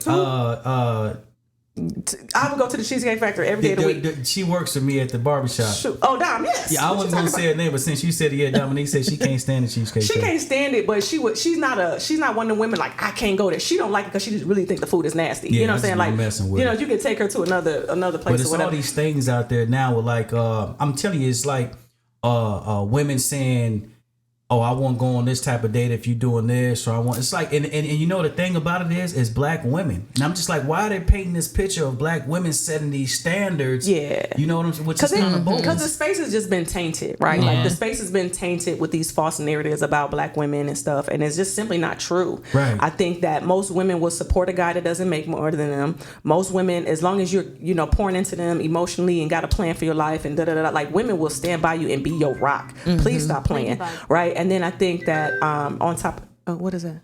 I would go to the Cheesecake Factory every day of the week. She works with me at the barbershop. Shoot. Oh, Dom, yes. Yeah, I wasn't gonna say her name, but since you said it, yeah, Dominique said she can't stand the Cheesecake Factory. She can't stand it, but she's not one of the women like, I can't go there. She don't like it because she just really think the food is nasty. Yeah, you know what I'm saying? Like, messing with you know, you can take her to another place. But it's or whatever. all these things out there now with like, I'm telling you, it's like women saying, oh, I won't go on this type of date if you're doing this, or I want. It's like, and you know the thing about it is black women, and I'm just like, why are they painting this picture of black women setting these standards? Yeah, you know what I'm saying? Which is kind of bold. Because the space has just been tainted, right? Like the space has been tainted with these false narratives about black women and stuff, and it's just simply not true. Right. I think that most women will support a guy that doesn't make more than them. Most women, as long as you're pouring into them emotionally and got a plan for your life and like women will stand by you and be your rock. Please stop playing, right? And then I think that on top, what is that?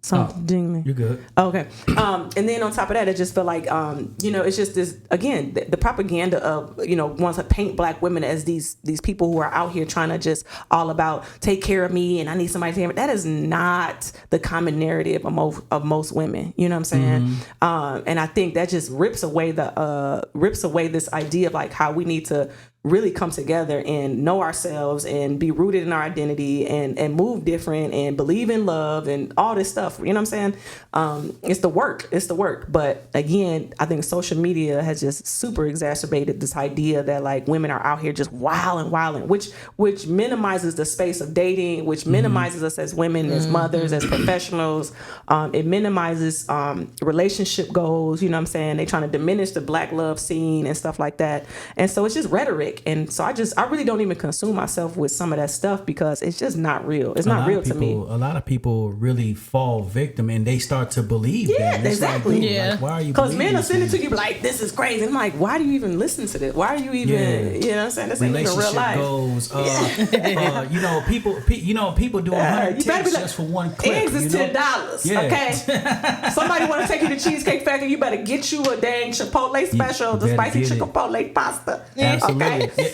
Something. You're good. Okay. And then on top of that, I just feel like, it's just this, again, the propaganda of, wants to paint black women as these people who are out here trying to just all about take care of me and I need somebody to take care of me. That is not the common narrative of most women. You know what I'm saying? And I think that just rips away this idea of like how we need to really come together and know ourselves and be rooted in our identity and move different and believe in love and all this stuff. You know what I'm saying? It's the work. But again, I think social media has just super exacerbated this idea that like women are out here just wilding, which minimizes the space of dating, which minimizes us as women, as mothers, as professionals. It minimizes relationship goals. You know what I'm saying? They trying to diminish the black love scene and stuff like that. And so it's just rhetoric. quick. And so I really don't even consume myself with some of that stuff because it's just not real. It's not real to me. A lot of people really fall victim and they start to believe that. It's exactly. Like, like, why are you? Because men are sending to you like, this is crazy. I'm like, why do you even listen to this? Why are you even? You know what I'm saying? This ain't even real life. Goals. People doing 100 ticks just for one clip. Eggs is $10. Okay. Somebody want to take you to Cheesecake Factory, you better get you a dang Chipotle special, the spicy Chipotle pasta. Absolutely. Okay.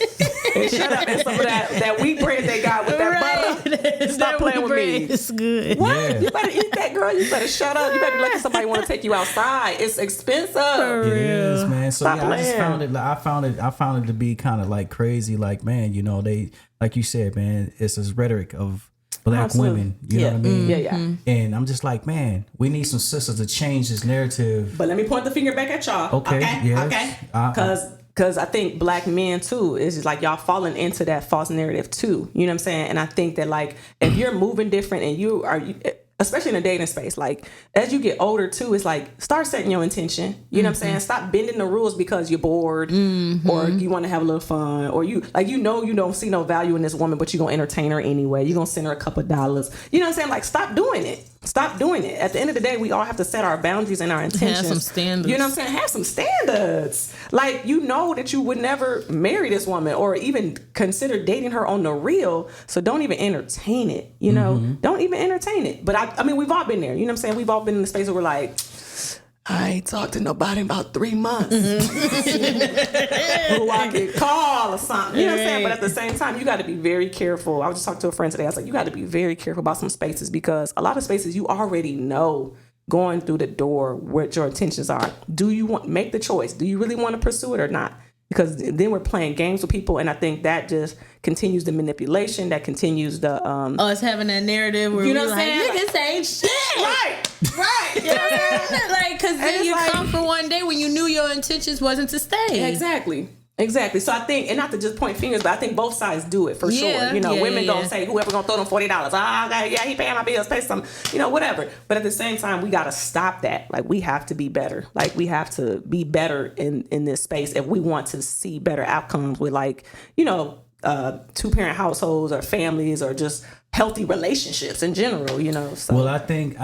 And shut up. And some of that wheat bread they got with that butter. Stop playing with me. It's good. What? Yeah. You better eat that, girl. You better shut up. You better be letting somebody want to take you outside. It's expensive. It is, man. So Stop I just playing. I found it to be kind of like crazy. Like, man, they, like you said, man, it's this rhetoric of Black women. You know what I mean? Yeah. And I'm just like, man, we need some sisters to change this narrative. But let me point the finger back at y'all. Okay. Yes. Okay. Because I think Black men too is just like y'all falling into that false narrative too. You know what I'm saying? And I think that like if you're moving different and you are, especially in the dating space, like as you get older too, it's like start setting your intention. You know what I'm saying? Stop bending the rules because you're bored or you want to have a little fun or you don't see no value in this woman, but you're going to entertain her anyway. You're going to send her a couple of dollars. You know what I'm saying? Like stop doing it. Stop doing it. At the end of the day, we all have to set our boundaries and our intentions. Have some standards. You know what I'm saying? Have some standards. Like, you know that you would never marry this woman or even consider dating her on the real. So don't even entertain it. You know, don't even entertain it. But I mean, we've all been there. You know what I'm saying? We've all been in the space where we're like, I ain't talked to nobody in about 3 months. Who I can call or something. You know what I'm saying? But at the same time, you got to be very careful. I was just talking to a friend today. I was like, you got to be very careful about some spaces because a lot of spaces you already know going through the door what your intentions are. Do you make the choice? Do you really want to pursue it or not? Because then we're playing games with people, and I think that just continues the manipulation. That continues the it's having that narrative where you know we're what I'm like, saying? niggas ain't shit. Right. You know what I'm saying? Like, because then you come for one day when you knew your intentions wasn't to stay. Exactly. So I think, and not to just point fingers, but I think both sides do it for sure. You know, women gonna say, whoever gonna throw them $40, he paying my bills, pay some, whatever. But at the same time, we gotta stop that. Like, we have to be better. Like, we have to be better in this space if we want to see better outcomes with, like, 2-parent households or families or just healthy relationships in general. So. Well, I think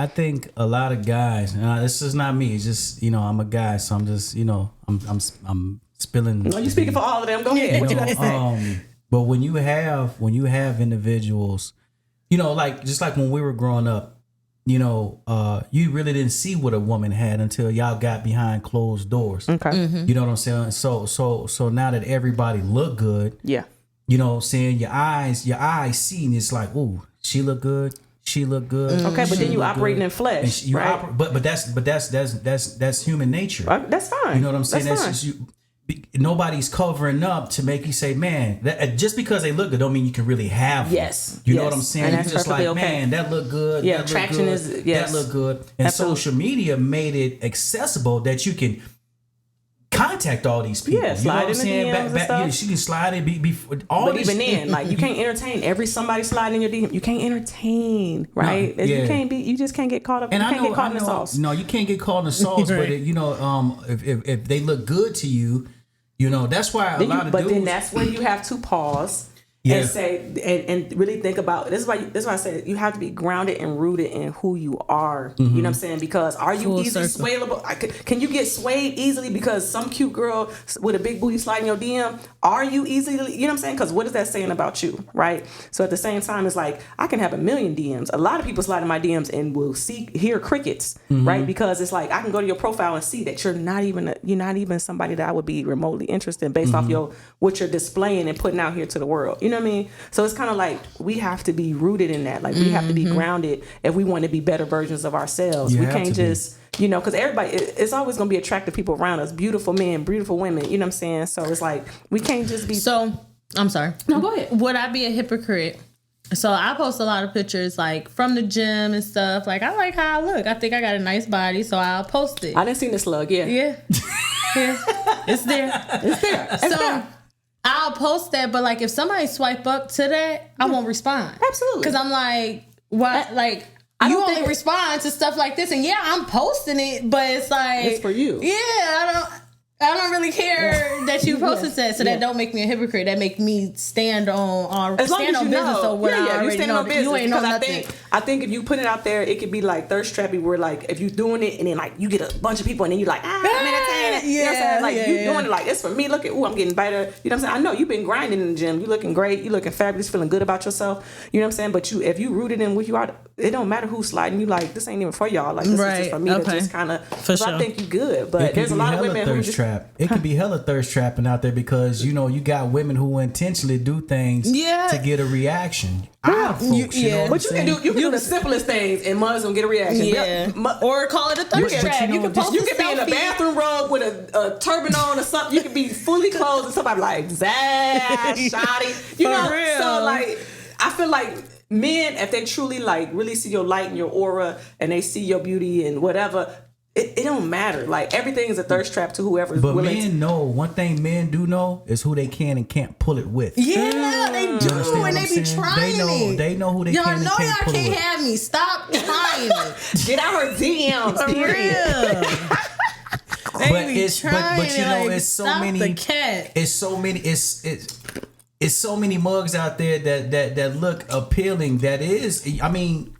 a lot of guys. This is not me. It's just I'm a guy, so I'm just I'm spilling. No, you speaking for all of them. Go ahead. What you got to say? But when you have individuals, like just like when we were growing up, you really didn't see what a woman had until y'all got behind closed doors. Okay. Mm-hmm. You know what I'm saying? So now that everybody look good, yeah. Saying your eyes see, and it's like, ooh, she look good. She look good. Okay, but then you operating in flesh, right? But that's human nature. That's fine. You know what I'm saying? That's just nobody's covering up to make you say, man, that, just because they look good don't mean you can really have them. Yes. You know what I'm saying? And You're that's just like, okay. man, that look good. Yeah, that attraction look good, is, yes. That look good. And Absolutely. social media made it accessible that you can contact all these people. Yeah, slide in the DMs and stuff. She can slide in all but this even then, like, you can't entertain somebody sliding in your DM. You can't entertain, right? No, yeah. You just can't get caught up. And you can't get caught in the sauce. No, you can't get caught in the sauce. Right. But if they look good to you, that's why a lot of dudes. But then that's where you have to pause and say and really think about. This is why I said you have to be grounded and rooted in who you are. You know what I'm saying? Because are you Full easily circle. swayable? Can you get swayed easily because some cute girl with a big booty sliding your DM? Are you easily? You know what I'm saying? Because what is that saying about you, right? So at the same time, it's like I can have 1 million DMs. A lot of people slide in my DMs and will hear crickets, right? Because it's like I can go to your profile and see that you're not even somebody that I would be remotely interested in based off what you're displaying and putting out here to the world. You know what I mean? So it's kind of like we have to be rooted in that. Like we have to be grounded if we want to be better versions of ourselves. We can't just, because everybody, it's always going to be attractive people around us. Beautiful men, beautiful women. You know what I'm saying? So it's like we can't just be. So, I'm sorry. No, go ahead. Would I be a hypocrite? So I post a lot of pictures like from the gym and stuff. Like I like how I look. I think I got a nice body, so I'll post it. I didn't see the slug. Yeah. Yeah. It's there. It's there. I'll post that, but like if somebody swipe up to that, I won't respond. Absolutely. Because I'm like, what? Like you only respond to stuff like this, and I'm posting it, but it's like It's for you. Yeah, I don't. I don't really care that you posted that, so that don't make me a hypocrite. That make me stand on business or what I already know. You ain't know nothing. I think if you put it out there, it could be like thirst trappy, where like if you doing it and then like you get a bunch of people and then you like I'm entertaining. You know what I'm saying? Like you doing it like it's for me. Look at I'm getting better. You know what I'm saying? I know you've been grinding in the gym. You looking great. You looking fabulous. Feeling good about yourself. You know what I'm saying? But if you rooted in what you are, it don't matter who's sliding. You like this ain't even for y'all. Like this is just for me to just kind of. So I think you good. But there's a lot of women who just it could be hella thirst trapping out there because you got women who intentionally do things to get a reaction. Folks, you know what you can do. You can do the simplest things and Muslim get a reaction. Yeah. Or call it a thirst trap. You can be in a bathroom rug with a turban on or something. You can be fully clothed and somebody like Zach, shoddy. You know, real. So like I feel like men, if they truly like really see your light and your aura and they see your beauty and whatever, it don't matter. Like everything is a thirst trap to whoever's willing. But men know one thing. Men do know is who they can and can't pull it with. Yeah, they do, and they be trying. They know who they can and can't pull it with. Y'all can't have me. Stop trying. Get out her DMs. For real. But you know, it's so many. The cat. It's so many. It's so many mugs out there that look appealing. That is, I mean,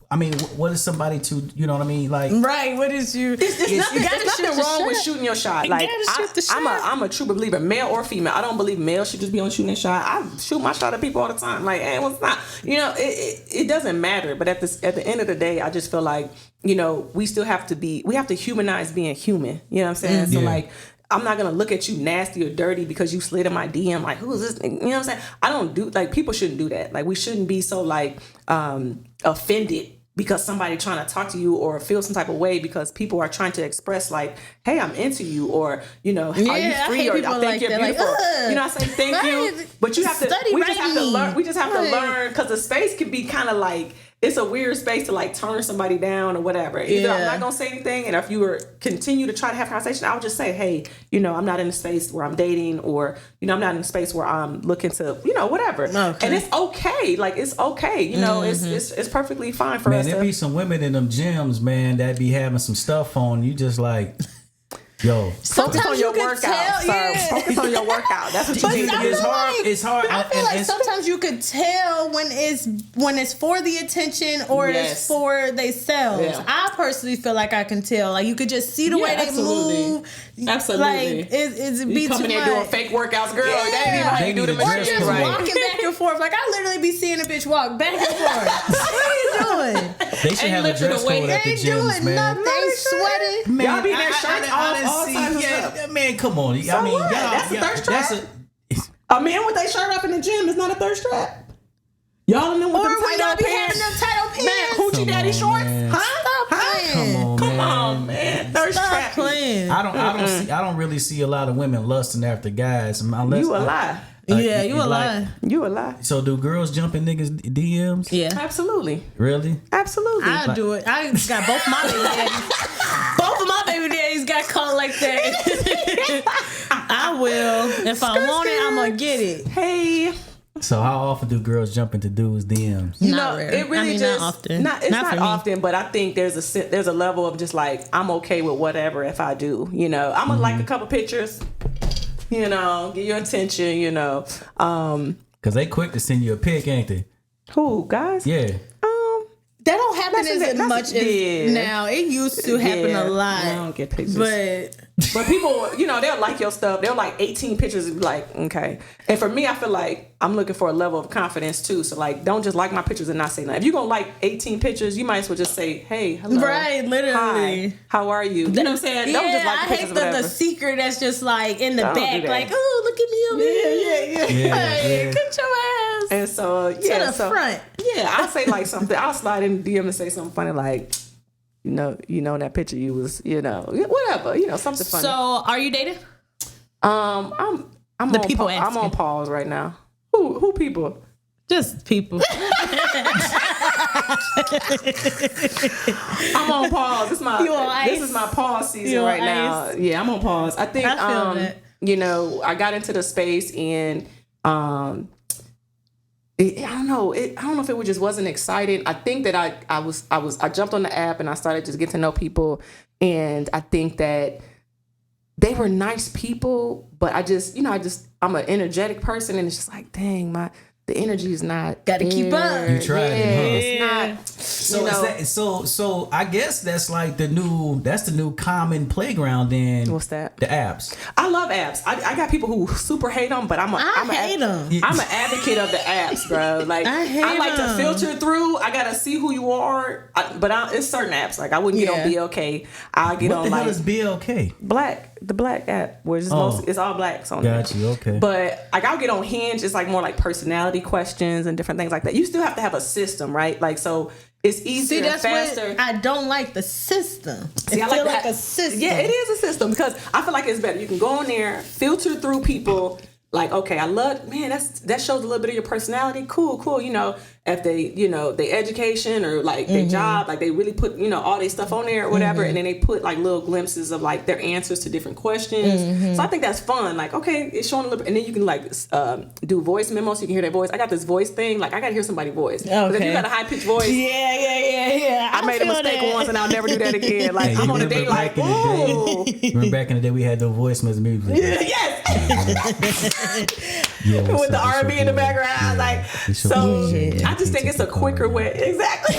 what is somebody to, you know what I mean? Like, right? What is you? There's nothing wrong with shooting your shot. Like, I'm a true believer, male or female. I don't believe males should just be on shooting a shot. I shoot my shot at people all the time. Like, hey, what's not? You know, it doesn't matter. But at the end of the day, I just feel like, you know, we have to humanize being human. You know what I'm saying? So like, I'm not going to look at you nasty or dirty because you slid in my DM. Like, who is this? You know what I'm saying? I don't do, like, people shouldn't do that. Like, we shouldn't be so, like, offended because somebody trying to talk to you or feel some type of way because people are trying to express, like, hey, I'm into you, or, you know, are you free, or I think you're beautiful. Like, you know, I say thank you. But you have to, we just have to learn. We just have to learn, because the space can be kind of like, it's a weird space to like turn somebody down or whatever. Either I'm not gonna say anything, and if you were continue to try to have a conversation, I would just say, hey, you know, I'm not in a space where I'm dating, or, you know, I'm not in a space where I'm looking to, you know, whatever. Okay. And it's okay. Like, it's okay. You know, it's perfectly fine for us. Man, there be some women in them gyms, man, that be having some stuff on. You just like, yo, focus on your workout. Focus on your workout. That's what you do. It's hard. I feel like sometimes you could tell when it's for the attention or it's for themselves. Yeah. I personally feel like I can tell. Like, you could just see the way they move. Absolutely. Like, it's be coming too in doing fake workouts, girl. Yeah. That ain't even how you do the machine. Or just walking back and forth. Like, I literally be seeing a bitch walk back and forth. What are you doing? They should have a dress code at the gyms, man. Nothing. They sweating. Man, y'all be in their shirts all types of stuff. Man, come on. So I mean, that's a thirst trap. A man with their shirt up in the gym is not a thirst trap. Y'all in them with them tight old pants. Them tight old pants. Man, hoochie daddy shorts. Man. Huh? Come on, man. Thirst trap. Playing. I don't really see a lot of women lusting after guys unless you a lie. Yeah, you a lie. You a lie. So do girls jump in niggas' DMs? Yeah, absolutely. Really? Absolutely. I do it. I got both my baby daddies. Both of my baby daddies got caught like that. I will. If I want it, I'm gonna get it. Hey. So how often do girls jump into dudes' DMs? You know, it really just not often. It's not often, but I think there's a level of just like, I'm okay with whatever if I do. You know, I'm gonna like a couple pictures. You know, get your attention, you know. Cause they quick to send you a pic, ain't they? Who, guys? Yeah. That don't happen as much as now. It used to happen a lot. I don't get pictures. But people, you know, they'll like your stuff. They'll like 18 pictures and be like, okay. And for me, I feel like I'm looking for a level of confidence too. So like, don't just like my pictures and not say nothing. If you're going to like 18 pictures, you might as well just say, hey, hello. Right, literally. Hi, how are you? You know what I'm saying? Don't just like the pictures. I hate the secret that's just like in the back. Like, oh, look at me over here. Yeah. Cut your ass. And so, to the front. Yeah, I'll say like something. I'll slide in the DM and say something funny like, you know, in that picture you was, you know, whatever, you know, something funny. So, are you dating? I'm the people asking. I'm on pause right now. Who people? Just people. I'm on pause. This is my pause season right now. Yeah, I'm on pause. I think you know, I got into the space and I don't know if it just wasn't exciting. I think that I jumped on the app and I started just getting to know people, and I think that they were nice people, but I'm an energetic person, and it's just like, dang, the energy is not. Gotta keep up. You tried it, huh? It's not. So I guess that's like the new common playground then. What's that? The apps. I love apps. I got people who super hate them, but I hate them. I'm an advocate of the apps, bro. Like I like to filter through. I gotta see who you are, but it's certain apps. Like I wouldn't get on BLK. I'll get on What the hell like is BLK? the black app, where it's all blacks on Got there. you, okay. But like I'll get on Hinge. It's like more like personality questions and different things like that. You still have to have a system, right? Like so. It's easier and faster. I don't like the system. See, I feel like a system. Yeah, it is a system because I feel like it's better. You can go on there, filter through people. Like, okay, that shows a little bit of your personality. Cool. You know, if they, their education or like their job, like they really put, all their stuff on there or whatever. And then they put like little glimpses of like their answers to different questions. So I think that's fun. Like, okay, it's showing a little, and then you can like do voice memos so you can hear their voice. I got this voice thing. Like I got to hear somebody's voice. Because if you got a high pitched voice. Yeah. I made a mistake once and I'll never do that again. Like I'm on a date like, ooh. Remember back in the day we had the voice message. Yes. Yeah, with the R&B in the background, I just think it's a quicker way. Exactly.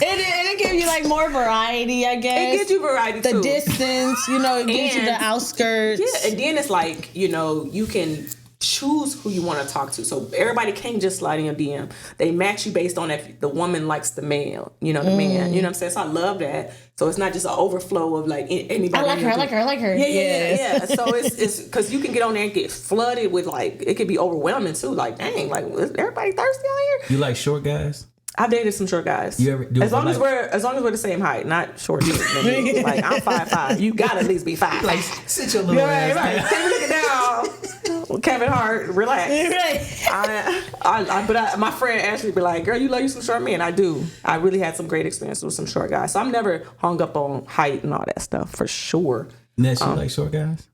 It gives you like more variety, I guess. It gives you variety the too. Distance, it gives you the outskirts. Yeah, and then it's like, you can choose who you want to talk to. So everybody can't just slide in your DM. They match you based on if the woman likes the male, the man. You know what I'm saying? So I love that. So it's not just an overflow of like anybody. I like her. Yeah. So it's because you can get on there and get flooded with like, it could be overwhelming too. Like, dang, like is everybody thirsty out here? You like short guys? I've dated some short guys. You ever do as long as we're the same height, not short dudes. Like I'm 5'5". You gotta at least be 5'5". Like sit your little ass right. down. Can't be looking down. Kevin Hart, relax. But my friend Ashley be like, girl, you love you some short men. I do. I really had some great experiences with some short guys. So I'm never hung up on height and all that stuff for sure. Ness, you like short guys?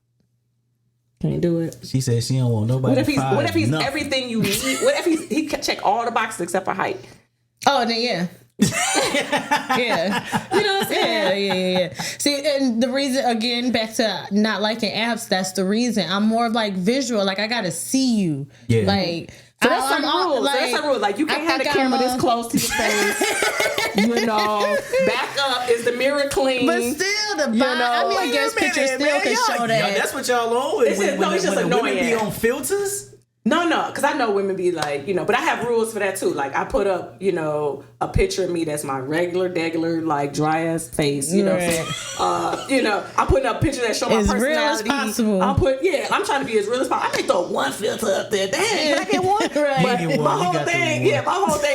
Can't do it. She said she don't want nobody. What if he's everything you need? What if he can check all the boxes except for height? Oh, then yeah. Yeah. You know what I'm saying? Yeah. See, and the reason, again, back to not liking apps, that's the reason. I'm more of like visual. Like, I got to see you. Yeah. Like, so that's some rules. Like, that's a rule. Like, you can't have the camera this close to your face. Back up. Is the mirror clean? But still, I guess pictures still can show that. That's what y'all always. It's just annoying. Women be on filters. No, because I know women be like, but I have rules for that too. Like I put up, a picture of me that's my regular, like dry ass face. You know what I'm saying? I'm putting up a picture that show my personality. As real as possible. I'm trying to be as real as possible. I may throw one filter up there. Dang, can I get one? Right. But my whole thing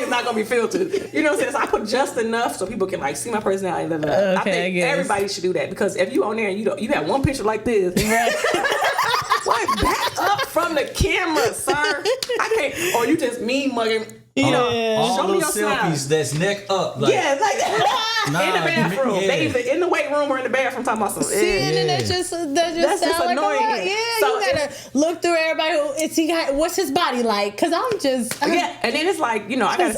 is not gonna be filtered. You know what I'm saying? So I put just enough so people can like see my personality. I think everybody should do that because if you on there and you have one picture like this. Like back up from the camera, sir. I can't. Or you just mean mugging. All show me those your selfies smile. That's neck up. Like, yeah, like that. In the bathroom. They either in the weight room or in the bathroom talking about something. See, and then that's just annoying. Like so you gotta look through everybody. What's his body like? Because I'm just and then it's like I gotta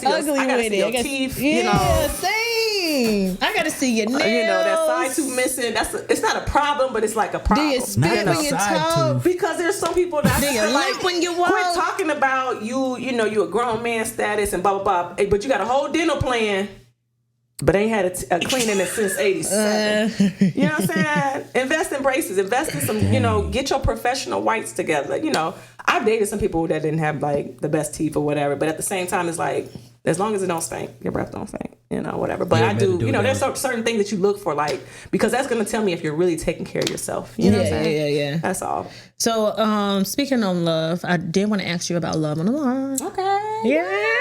see your teeth. Same. I gotta see your nails. That side tooth missing. It's not a problem, but it's like a problem. Do you spit when you talk? Because there's some people that feel like when you walk. Quit talking about you a grown man status and blah blah blah. But you got a whole dental plan. But ain't had a cleaning it since 87. You know what I'm saying? Invest in braces. Invest in some, get your professional whites together. I've dated some people that didn't have like the best teeth or whatever. But at the same time, it's like, as long as it don't stink, your breath don't stink, whatever. But I do, there's certain things that you look for, like, because that's going to tell me if you're really taking care of yourself. You know what I'm saying? Yeah. That's all. So, speaking on love, I did want to ask you about love on the line. Okay. Yes.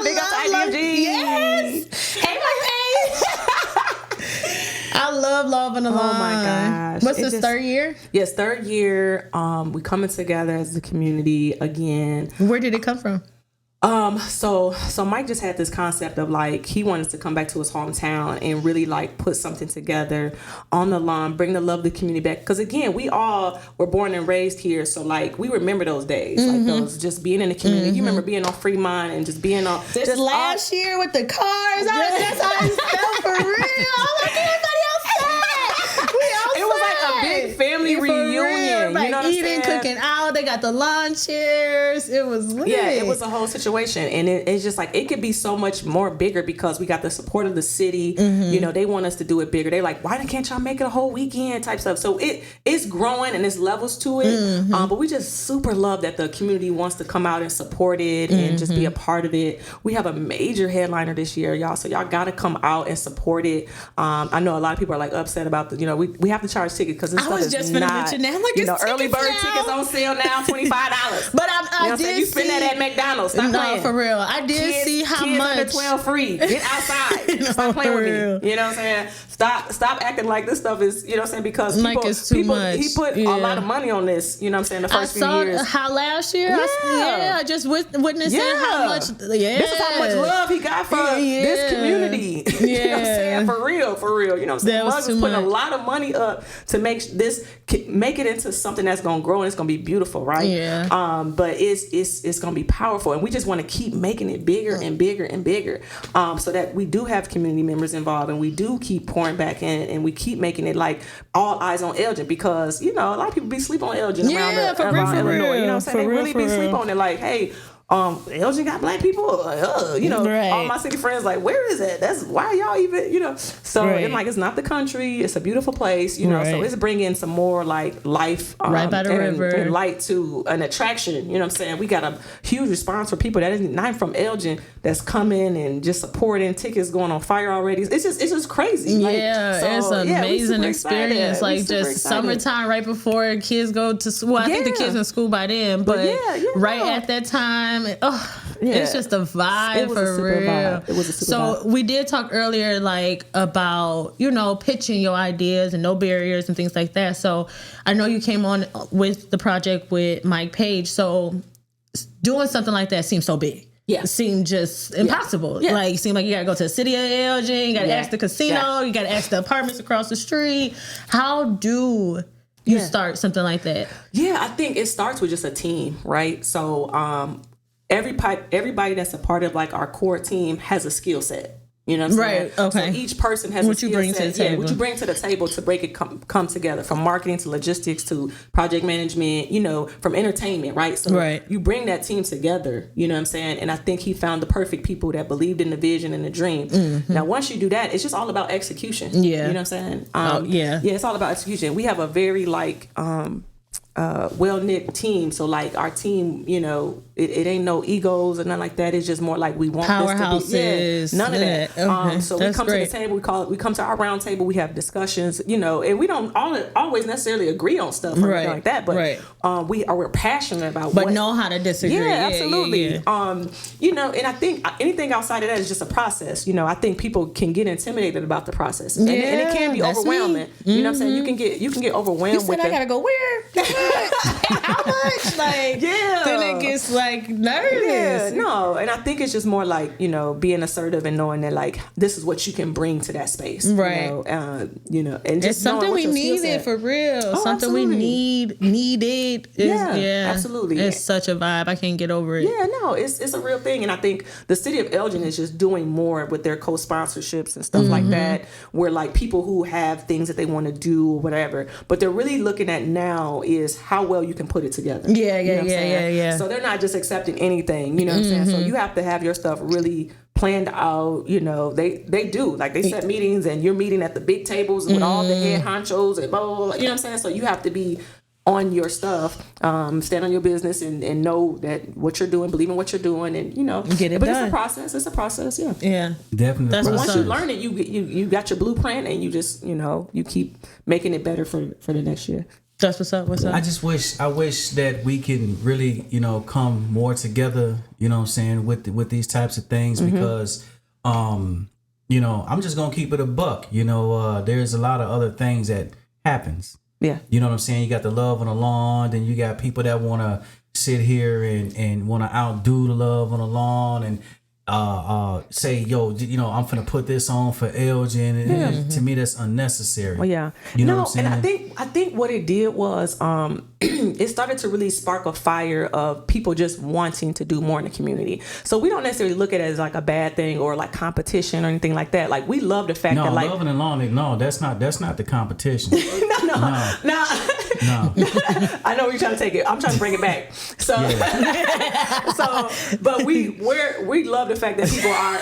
Big up IDMG. Yes. Hey, my I love Love on the Line. Oh my gosh. What's this, third year? Yes, third year. We coming together as a community again. Where did it come from? So Mike just had this concept of like, he wanted to come back to his hometown and really like put something together on the lawn, bring the love of the community back. Cause again, we all were born and raised here. So like, we remember those days, like those, just being in the community. You remember being on Fremont and just being on this last year with the cars. That's how I felt for real. I'm like, everybody outside. We outside. It was like a big family reunion. Like you know what eating, I'm saying? cooking out. They got the lawn chairs. It was lit. Yeah, it was a whole situation, and it's just like it could be so much more bigger because we got the support of the city. You know, they want us to do it bigger. They like, why can't y'all make it a whole weekend type stuff? So it's growing and there's levels to it. But we just super love that the community wants to come out and support it and just be a part of it. We have a major headliner this year, y'all. So y'all got to come out and support it. I know a lot of people are like upset about the, we have to charge tickets because this stuff is just not, mention that. Like, early bird now. tickets on sale now, $25. But I did you spend that at McDonald's. Stop playing. For real. I did see how kids much. Under 12 free. Get outside. Stop playing with me. You know what I'm saying? Stop acting like this stuff is, you know what I'm saying? Because people, it's too much. He put a lot of money on this, you know what I'm saying, the first few years. I saw how last year, I just witnessing how much, This is how much love he got for this community. You know what I'm saying? For real. You know what I'm saying? Muggs is putting a lot of money up to make it into something that's going to grow and it's going to be beautiful, right? Yeah. But it's going to be powerful, and we just want to keep making it bigger and bigger and bigger, so that we do have community members involved, and we do keep pouring back in, and we keep making it like all eyes on Elgin, because a lot of people be sleep on Elgin around Illinois. You know what I'm saying? They really be sleep on it. Like, hey, Elgin got black people. Right. All my city friends like, where is it? That's why y'all even, So Right. and like, it's not the country. It's a beautiful place, So it's bringing some more like life, right by the river, and light to an attraction. You know what I'm saying? We got a huge response for people that is not from Elgin that's coming and just supporting. Tickets going on fire already. It's just crazy. It's an amazing experience. Like just summertime, right before kids go to school. I think the kids in school by then, but right at that time. It's just a vibe for real. Vibe. It was a super vibe. We did talk earlier like about pitching your ideas and no barriers and things like that. So I know you came on with the project with Mike Page. So doing something like that seems so big. Yeah, it seemed just impossible. Yeah. Like, it seemed like you gotta go to the city of Elgin, you gotta ask the casino, you gotta ask the apartments across the street. How do you start something like that? Yeah, I think it starts with just a team, right? So everybody that's a part of like our core team has a skill set. You know what I'm saying? Right. Okay. So each person has a skill set. What you bring to the table to make it come together, from marketing to logistics to project management, from entertainment, right? So you bring that team together, you know what I'm saying? And I think he found the perfect people that believed in the vision and the dream. Mm-hmm. Now, once you do that, it's just all about execution. Yeah. You know what I'm saying? Yeah, it's all about execution. We have a very well-knit team. So like our team, it ain't no egos or nothing like that. It's just more like we want powerhouses. This to be, none of that. Okay. So we come to the table. We come to our round table. We have discussions, and we don't always necessarily agree on stuff or anything like that. But we're passionate about. But know how to disagree. Yeah, absolutely. Yeah. And I think anything outside of that is just a process. I think people can get intimidated about the process, and it can be overwhelming. Mm-hmm. You know what I'm saying? You can get overwhelmed. You said I gotta go where? How much? Then it gets nervous. Yeah, no, and I think it's just more like being assertive and knowing that like this is what you can bring to that space, right? And just it's something we needed for real. Something absolutely. we needed. Absolutely. It's such a vibe. I can't get over it. Yeah, no, it's a real thing, and I think the city of Elgin is just doing more with their co-sponsorships and stuff like that, where like people who have things that they want to do or whatever, but they're really looking at now is how well you can put it together. Yeah. So they're not just accepting anything, you know what I'm saying? So you have to have your stuff really planned out, they do. Like they set meetings and you're meeting at the big tables with all the head honchos and blah, blah, blah, you know what I'm saying? So you have to be on your stuff, stand on your business and know that what you're doing, believe in what you're doing, and get it but done. It's a process. Yeah, definitely. That's once you learn it, you got your blueprint, and you just you keep making it better for the next year. That's what's up. I wish that we can really, come more together, what I'm saying, with these types of things, because, I'm just going to keep it a buck. There's a lot of other things that happens. Yeah. You know what I'm saying? You got the love on the lawn, then you got people that want to sit here and want to outdo the love on the lawn. And say, yo, I'm finna put this on for Elgin, and to me that's unnecessary. Well, yeah, you know what I'm saying? And I think what it did was it started to really spark a fire of people just wanting to do more in the community. So we don't necessarily look at it as like a bad thing or like competition or anything like that. Like we love the fact that like loving and longing, that's not the competition. no. I know you're trying to take it. I'm trying to bring it back. So, but we love the fact that people are.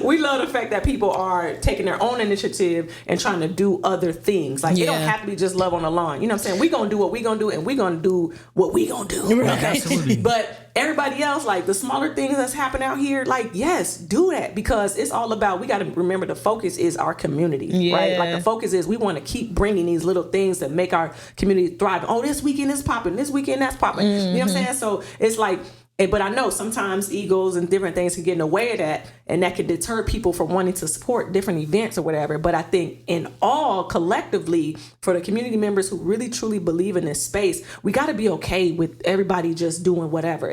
We love the fact that people are taking their own initiative and trying to do other things. Like it don't have to be just love on the lawn. You know what I'm saying? We're gonna do what we're gonna do, and we're gonna do what we're gonna do. Right. Okay? Absolutely. But everybody else, like the smaller things that's happening out here, like yes, do that, because it's all about. We got to remember the focus is our community, right? Like the focus is we want to keep bringing these little things that make our community thrive. Oh, this weekend is popping. This weekend that's popping. You know what I'm saying? So it's like. But I know sometimes egos and different things can get in the way of that, and that can deter people from wanting to support different events or whatever. But I think in all, collectively, for the community members who really truly believe in this space, we got to be okay with everybody just doing whatever.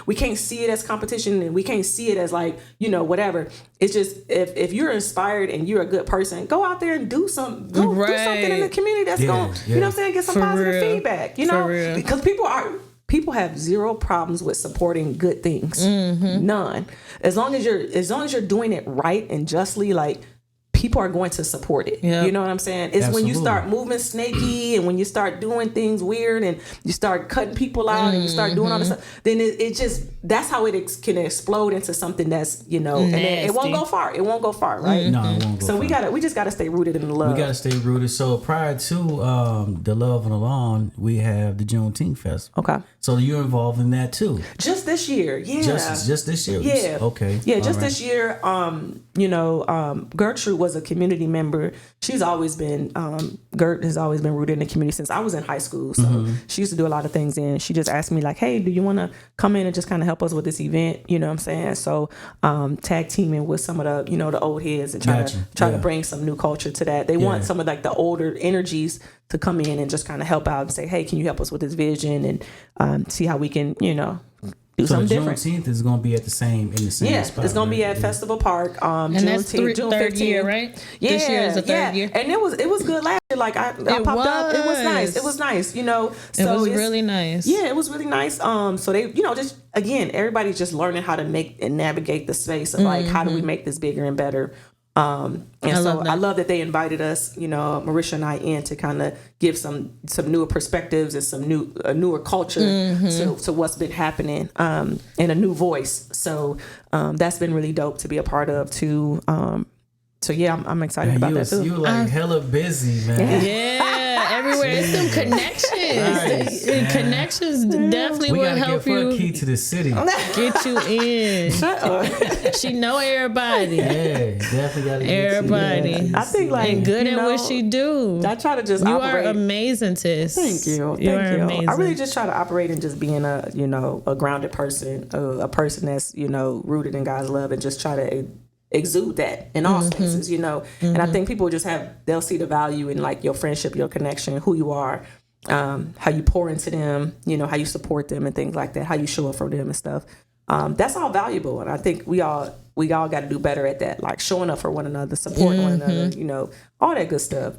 We can't see it as competition, and we can't see it as like, whatever. It's just if you're inspired and you're a good person, go out there and do something. Do something in the community that's going, you know what I'm saying, get some positive feedback, because people have zero problems with supporting good things. None. As long as you're doing it right and justly, like people are going to support it. You know what I'm saying? It's when you start moving snaky and when you start doing things weird and you start cutting people out and you start doing all this stuff, then it just, that's how it can explode into something that's, and then it won't go far. It won't go far, right? No, it won't go so far. we just got to stay rooted in the love. We got to stay rooted. So prior to the Love on the Lawn, we have the Juneteenth Festival. Okay. So you're involved in that too? Just this year, yeah. Just this year? Yeah. Okay. Yeah, just this year, Gertrude was a community member. She's always been, Gert has always been rooted in the community since I was in high school. So she used to do a lot of things, and she just asked me like, hey, do you want to come in and just kind of help us with this event? You know what I'm saying? So tag teaming with some of the, the old heads and try to bring some new culture to that. They want some of like the older energies to come in and just kind of help out and say, hey, can you help us with this vision and see how we can, do something different. Juneteenth is going to be in the same spot. It's going to be at Festival Park. And that's June 15th. Year, right? Yeah, this year is the third year. And it was good last year. Like I popped up. It was nice. It was nice. So it was really nice. Yeah, it was really nice. So they, just again, everybody's just learning how to make and navigate the space of like how do we make this bigger and better. I love that they invited us, Marisha and I, in to kind of give some newer perspectives and some newer culture to what's been happening, and a new voice. So that's been really dope to be a part of too. So yeah, I'm excited about that too. You like hella busy, man. Yeah, everywhere. It's some connections. Nice, connections definitely will help you. We gotta get her a key to the city. Get you in. Shut up. She know everybody. Yeah, definitely gotta get everybody. I think like and good at what she do. I try to just you operate. are amazing, Tiss. Thank you. You are amazing. I really just try to operate in just being a grounded person, a person that's rooted in God's love, and just try to exude that in all spaces, and I think people just they'll see the value in like your friendship, your connection, who you are, how you pour into them, how you support them and things like that, how you show up for them and stuff. That's all valuable, and I think we all got to do better at that, like showing up for one another, supporting one another, all that good stuff,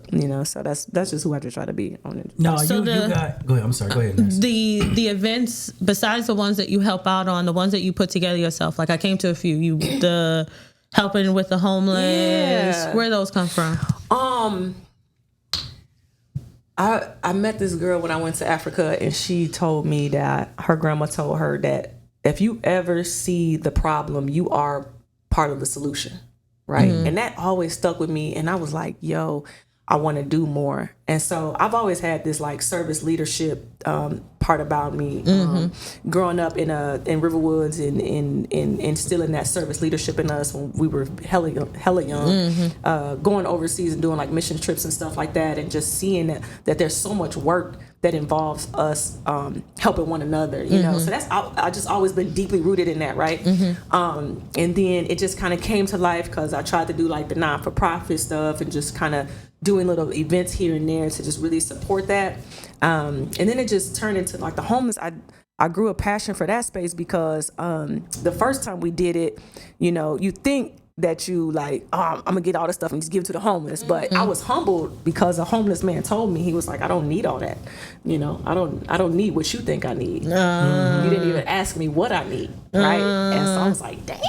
So that's just who I just try to be on it. No, you got. Go ahead. I'm sorry. Go ahead. Next. The events besides the ones that you help out on, the ones that you put together yourself. Like I came to a few. The helping with the homeless. Where those come from? I met this girl when I went to Africa, and she told me that her grandma told her that if you ever see the problem, you are part of the solution, right? And that always stuck with me, and I was like, yo, I want to do more. And so I've always had this like service leadership part about me, growing up in Riverwoods and instilling that service leadership in us when we were hella young, going overseas and doing like mission trips and stuff like that, and just seeing that there's so much work that involves us helping one another, So that's I just always been deeply rooted in that, right? And then it just kind of came to life because I tried to do like the non-for-profit stuff and just kind of doing little events here and there to just really support that. And then it just turned into like the homeless. I grew a passion for that space because the first time we did it, you know, you think that you like, oh, I'm gonna get all this stuff and just give it to the homeless. But I was humbled because a homeless man told me, he was like, I don't need all that. You know, I don't need what you think I need. You didn't even ask me what I need, right? And so I was like, dang,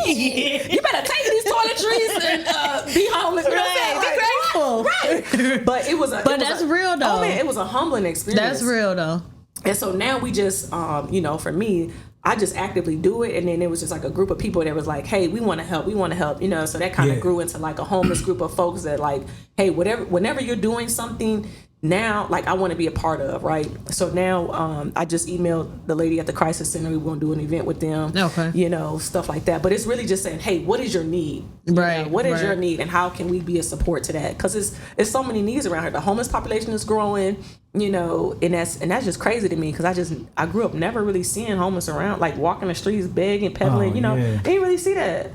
you better take these toiletries and be homeless. You know what I'm saying? Be grateful. Right. But it was that's real though. Oh man, it was a humbling experience. That's real though. And so now we just, you know, for me, I just actively do it. And then it was just like a group of people that was like, hey, we want to help, you know. So that kind of grew into like a homeless group of folks that like, hey, whenever you're doing something now, like I want to be a part of, right? So now I just emailed the lady at the crisis center. We want to do an event with them, you know, stuff like that. But it's really just saying, hey, what is your need? Right. You know, what is your need, and how can we be a support to that? Because it's so many needs around here. The homeless population is growing, you know, and that's just crazy to me because I grew up never really seeing homeless around, like walking the streets, begging, peddling, you know, I didn't really see that.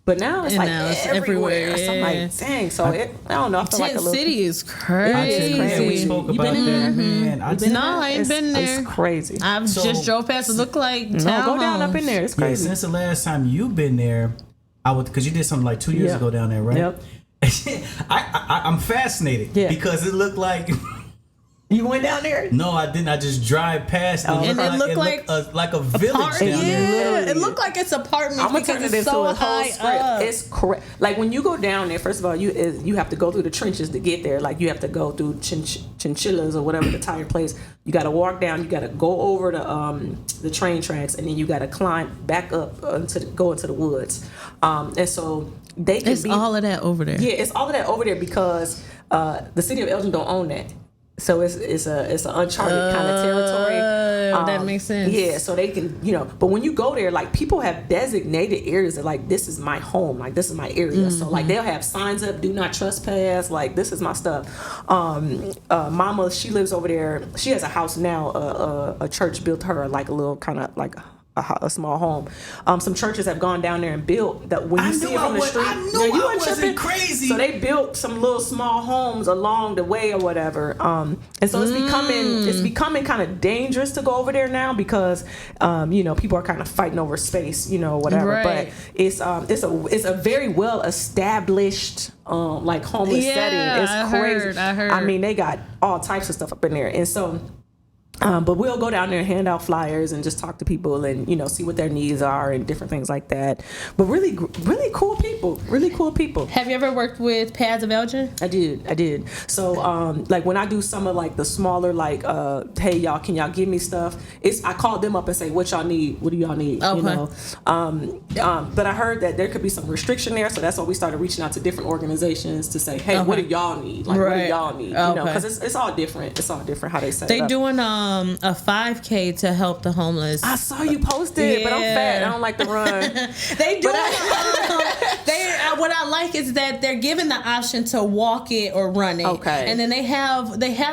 But now it's it's everywhere. So I'm like, dang. So I don't know. I feel like a little City is crazy. Yeah, we spoke about that, man. I ain't been there. It's crazy. I've just drove past. It look like go down up in there. It's crazy. Since the last time you've been there, because you did something like 2 years ago down there, right? Yep. I'm fascinated because it looked like. You went down there? No, I didn't. I just drive past it. And it looked like a village down there. It looked like it's apartments. I'm gonna turn it into a whole script. It's correct. Like when you go down there, first of all, you have to go through the trenches to get there. Like you have to go through chinchillas or whatever the tire place. You got to walk down. You got to go over the train tracks, and then you got to climb back up go into the woods. And so they can all of that over there. Yeah, it's all of that over there because the city of Elgin don't own that. So it's an uncharted kind of territory. That makes sense. Yeah, so they can, you know, but when you go there, like people have designated areas that like, this is my home, like this is my area. So like they'll have signs up, do not trespass, like this is my stuff. Mama, she lives over there. She has a house now. A church built her like a little kind of like a small home. Some churches have gone down there and built that when you see it from the street. I knew I wasn't crazy. So they built some little small homes along the way or whatever. And so it's becoming kind of dangerous to go over there now because you know, people are kind of fighting over space, you know, whatever. Right. But it's a very well established like homeless setting. It's crazy. I heard. I mean, they got all types of stuff up in there, and so. But we'll go down there and hand out flyers and just talk to people and, you know, see what their needs are and different things like that. But really cool people. Really cool people. Have you ever worked with Paths of Elgin? I did. So, like when I do some of like the smaller, like, hey y'all, can y'all give me stuff? I call them up and say, what y'all need? What do y'all need? Okay. You know? But I heard that there could be some restriction there. So that's why we started reaching out to different organizations to say, hey, what do y'all need? Like, what do y'all need? You know, because it's all different. It's all different how they set it up. They doing a 5K to help the homeless. I saw you posted, but I'm fat. I don't like to run. They do. What I like is that they're given the option to walk it or run it. Okay. And then they have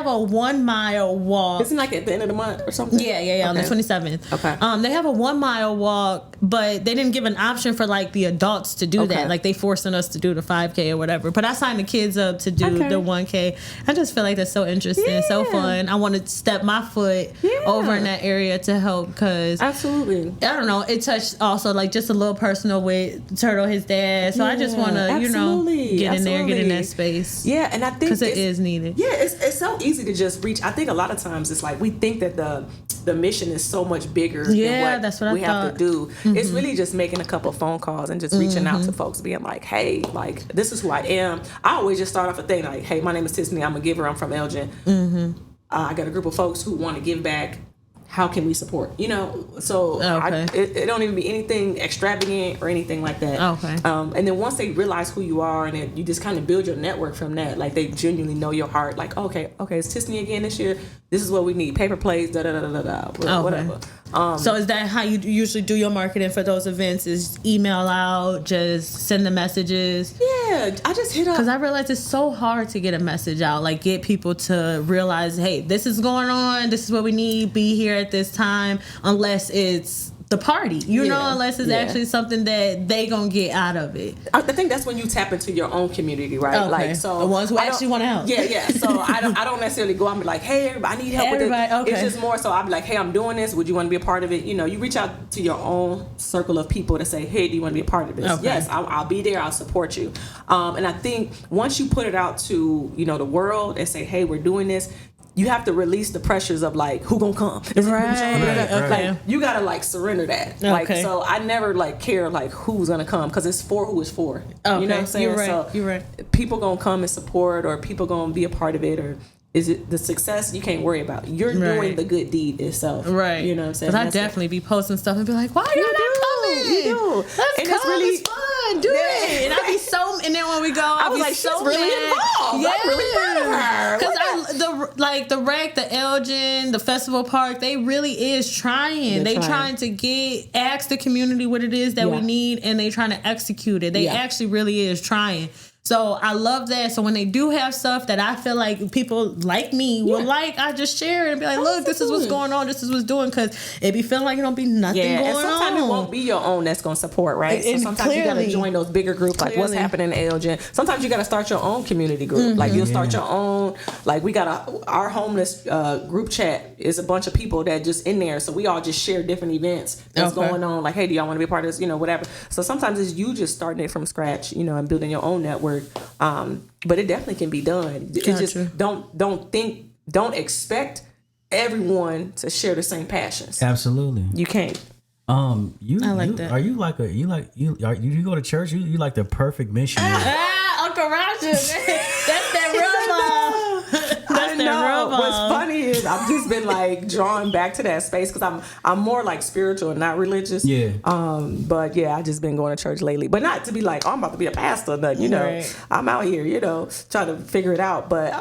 a 1 mile walk. Isn't it like at the end of the month or something? Yeah. Okay. On the 27th. Okay. They have a 1 mile walk, but they didn't give an option for like the adults to do that. Like they forcing us to do the 5K or whatever. But I signed the kids up to do the 1K. I just feel like that's so interesting, so fun. I want to step my foot over in that area to help because absolutely. I don't know. It touched also like just a little personal with Turtle, his dad. So I just want to, you know, get in there, get in that space. Yeah, and I think because it is needed. Yeah, it's so easy to just reach. I think a lot of times it's like we think that the mission is so much bigger than what that's what we have to do. It's really just making a couple phone calls and just reaching out to folks, being like, hey, like this is who I am. I always just start off a thing like, hey, my name is Tissanie. I'm a giver. I'm from Elgin. I got a group of folks who want to give back. How can we support? You know, so it don't even be anything extravagant or anything like that. Okay. And then once they realize who you are, and then you just kind of build your network from that. Like they genuinely know your heart. Like, okay, it's Tissanie again this year. This is what we need: paper plates, whatever. So is that how you usually do your marketing for those events? Is email out, just send the messages? Yeah, I just hit up because I realize it's so hard to get a message out, like get people to realize, hey, this is going on. This is what we need. Be here at this time, unless it's the party, you know, unless it's Yeah. actually something that they gonna get out of it. I think that's when you tap into your own community, right? Okay. Like, so The ones who I don't- actually wanna help. Yeah. So I don't necessarily go out and be like, hey, everybody, I need help with Everybody, this. okay. It's just more so I'll be like, hey, I'm doing this. Would you want to be a part of it? You know, you reach out to your own circle of people to say, hey, do you want to be a part of this? Okay. Yes, I'll be there. I'll support you. And I think once you put it out to, you know, the world and say, hey, we're doing this, you have to release the pressures of like, who gonna come? Is it gonna show up? Right, okay. Like, you gotta like surrender that. Like, Okay. so I never like care like who's gonna come because it's for who it's for. Okay. You know what I'm saying? You're right. So You're right. people gonna come and support, or people gonna be a part of it, or is it the success you can't worry about? You're doing Right. the good deed itself. Right. You know what I'm saying? Because I That's it. definitely be posting stuff and be like, why are you You not do. coming? You do. Let's And come. it's really- It's fun. Do Yeah. it. And I be so. And then when we go, I was be like, so she's really mad. involved. I'm really proud of her. Because the rec, the Elgin, the festival park, they really is trying. They're They trying. trying to ask the community what it is that we Yeah. need, and they trying to execute it. They Yeah. actually really is trying. So I love that. So when they do have stuff that I feel like people like me will like, I just share it and be like, look, this is what's going on. This is what's doing. Because it be feeling like it don't be nothing Yeah, going and sometimes on. it won't be your own that's going to support, right? So And sometimes you got to clearly- join those bigger groups, like what's Clearly. happening in Elgin. Sometimes you got to start your own community group. Like you'll start your own. Like we got our homeless group chat is a bunch of people that just in there. So we all just share different events that's Okay. going on. Like, hey, do y'all want to be a part of this? You know, whatever. So sometimes it's you just starting it from scratch, you know, and building your own network. But it definitely can be done. It Gotcha. just don't expect everyone to share the same passions. Absolutely. You can't. You I like you, that. Are you like a you go to church? You like the perfect missionary. Uncle Roger, that's that rubber. That's that No, rubber. what's funny is I've just been like drawn back to that space because I'm more like spiritual and not religious. Yeah. But yeah, I just been going to church lately, but not to be like, oh, I'm about to be a pastor. Nothing, you know. Right. I'm out here, you know, trying to figure it out. But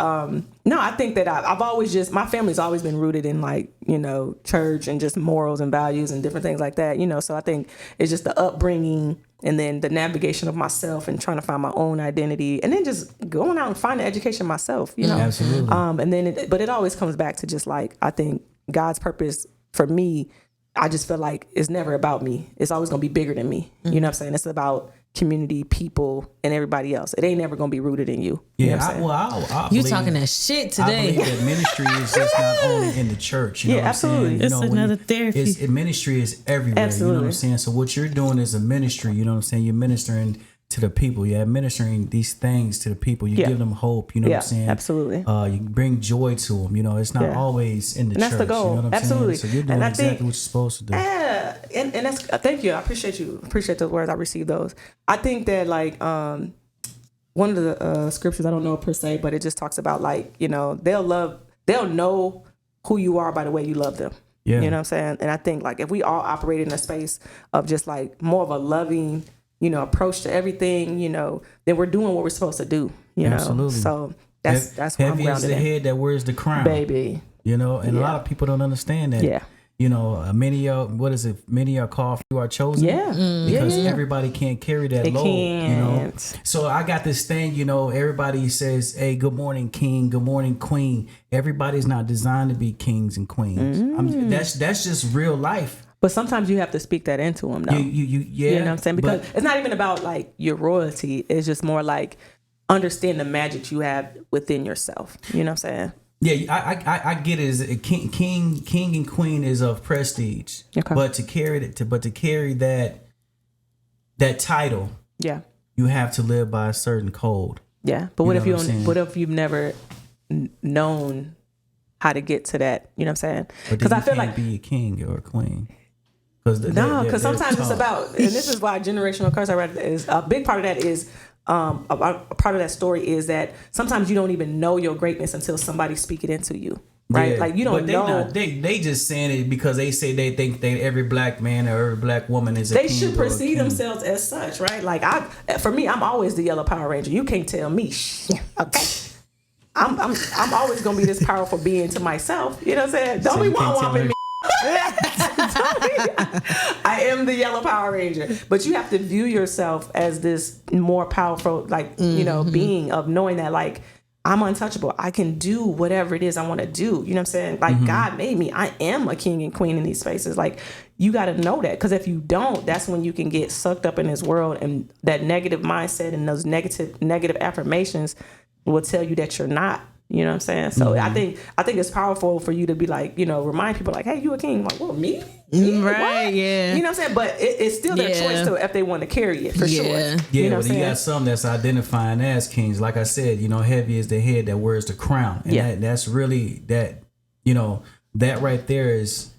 no, I think that I've always just my family's always been rooted in like, you know, church and just morals and values and different things like that. You know, so I think it's just the upbringing. And then the navigation of myself and trying to find my own identity, and then just going out and finding education myself, you know. Absolutely. And then, but it always comes back to just like I think God's purpose for me. I just feel like it's never about me. It's always gonna be bigger than me. You know what I'm saying? It's about community, people, and everybody else. It ain't never gonna be rooted in you. You know what I'm saying? I You believe- talking that shit I today. believe that ministry is just not only in the church. You know Yeah, what I'm absolutely. saying? It's when another therapy. Ministry is everywhere. You know what Absolutely. I'm saying? So what you're doing is a ministry. You know what I'm saying? You're ministering to the people. You're administering these things to the people. You Yeah. give them hope. You know Yeah, what I'm saying? absolutely. You bring joy to them. You know, it's not Yeah. always in the And that's church. the goal. You know what I'm Absolutely. saying? So you're doing And I exactly think- what you're supposed to do. Yeah, and that's thank you. I appreciate you. Appreciate those words. I received those. I think that like one of the scriptures, I don't know per se, but it just talks about like, you know, they'll know who you are by the way you love them. Yeah. You know what I'm saying? And I think like if we all operate in a space of just like more of a loving, you know, approach to everything, you know, then we're doing what we're supposed to do. You know, Absolutely. so that's what I'm Heavy is grounded the in, head that wears the crown. baby. You know, and a Yeah. lot of people don't understand that. Yeah. You know, many are called, few are chosen. Yeah. Because Yeah. everybody can't carry that They load. You know. can't. So I got this thing, you know, everybody says, hey, good morning, king, good morning, queen. Everybody's not designed to be kings and queens. That's just real life. But sometimes you have to speak that into them, though. Yeah. You know what I'm saying? Because but- it's not even about like your royalty. It's just more like understand the magic you have within yourself. You know what I'm saying? Yeah, I get it. As a king and queen is of prestige, Okay. but to carry that title, Yeah. you have to live by a certain code. Yeah. But what know if you what I'm saying? what if you've never known how to get to that? You know what I'm saying? But Because then I you feel can't like be a king or a queen. Because sometimes it's about, and this is why generational curse I read is a big part of that is. A part of that story is that sometimes you don't even know your greatness until somebody speak it into you, right? Yeah, Like you don't but know. They just saying it because they say they think that every black man or every black woman is a They king should or a perceive king. themselves as such, right? Like for me, I'm always the yellow Power Ranger. You can't tell me, okay? I'm always gonna be this powerful being to myself. You know what I'm saying? Don't So be you can't tell whopping her- me. I am the yellow Power Ranger, but you have to view yourself as this more powerful, like you know, being of knowing that like I'm untouchable. I can do whatever it is I want to do. You know what I'm saying? Like God made me. I am a king and queen in these spaces. Like you got to know that, because if you don't, that's when you can get sucked up in this world, and that negative mindset and those negative affirmations will tell you that you're not. You know what I'm saying? So I think it's powerful for you to be like, remind people like, hey, you a king. Like, well, me? Right, what? yeah. You know what I'm saying? But it's still their choice to if they want to carry it, for sure. Yeah, you know but you got some that's identifying as kings. Like I said, heavy is the head that wears the crown. And that's really that, that right there is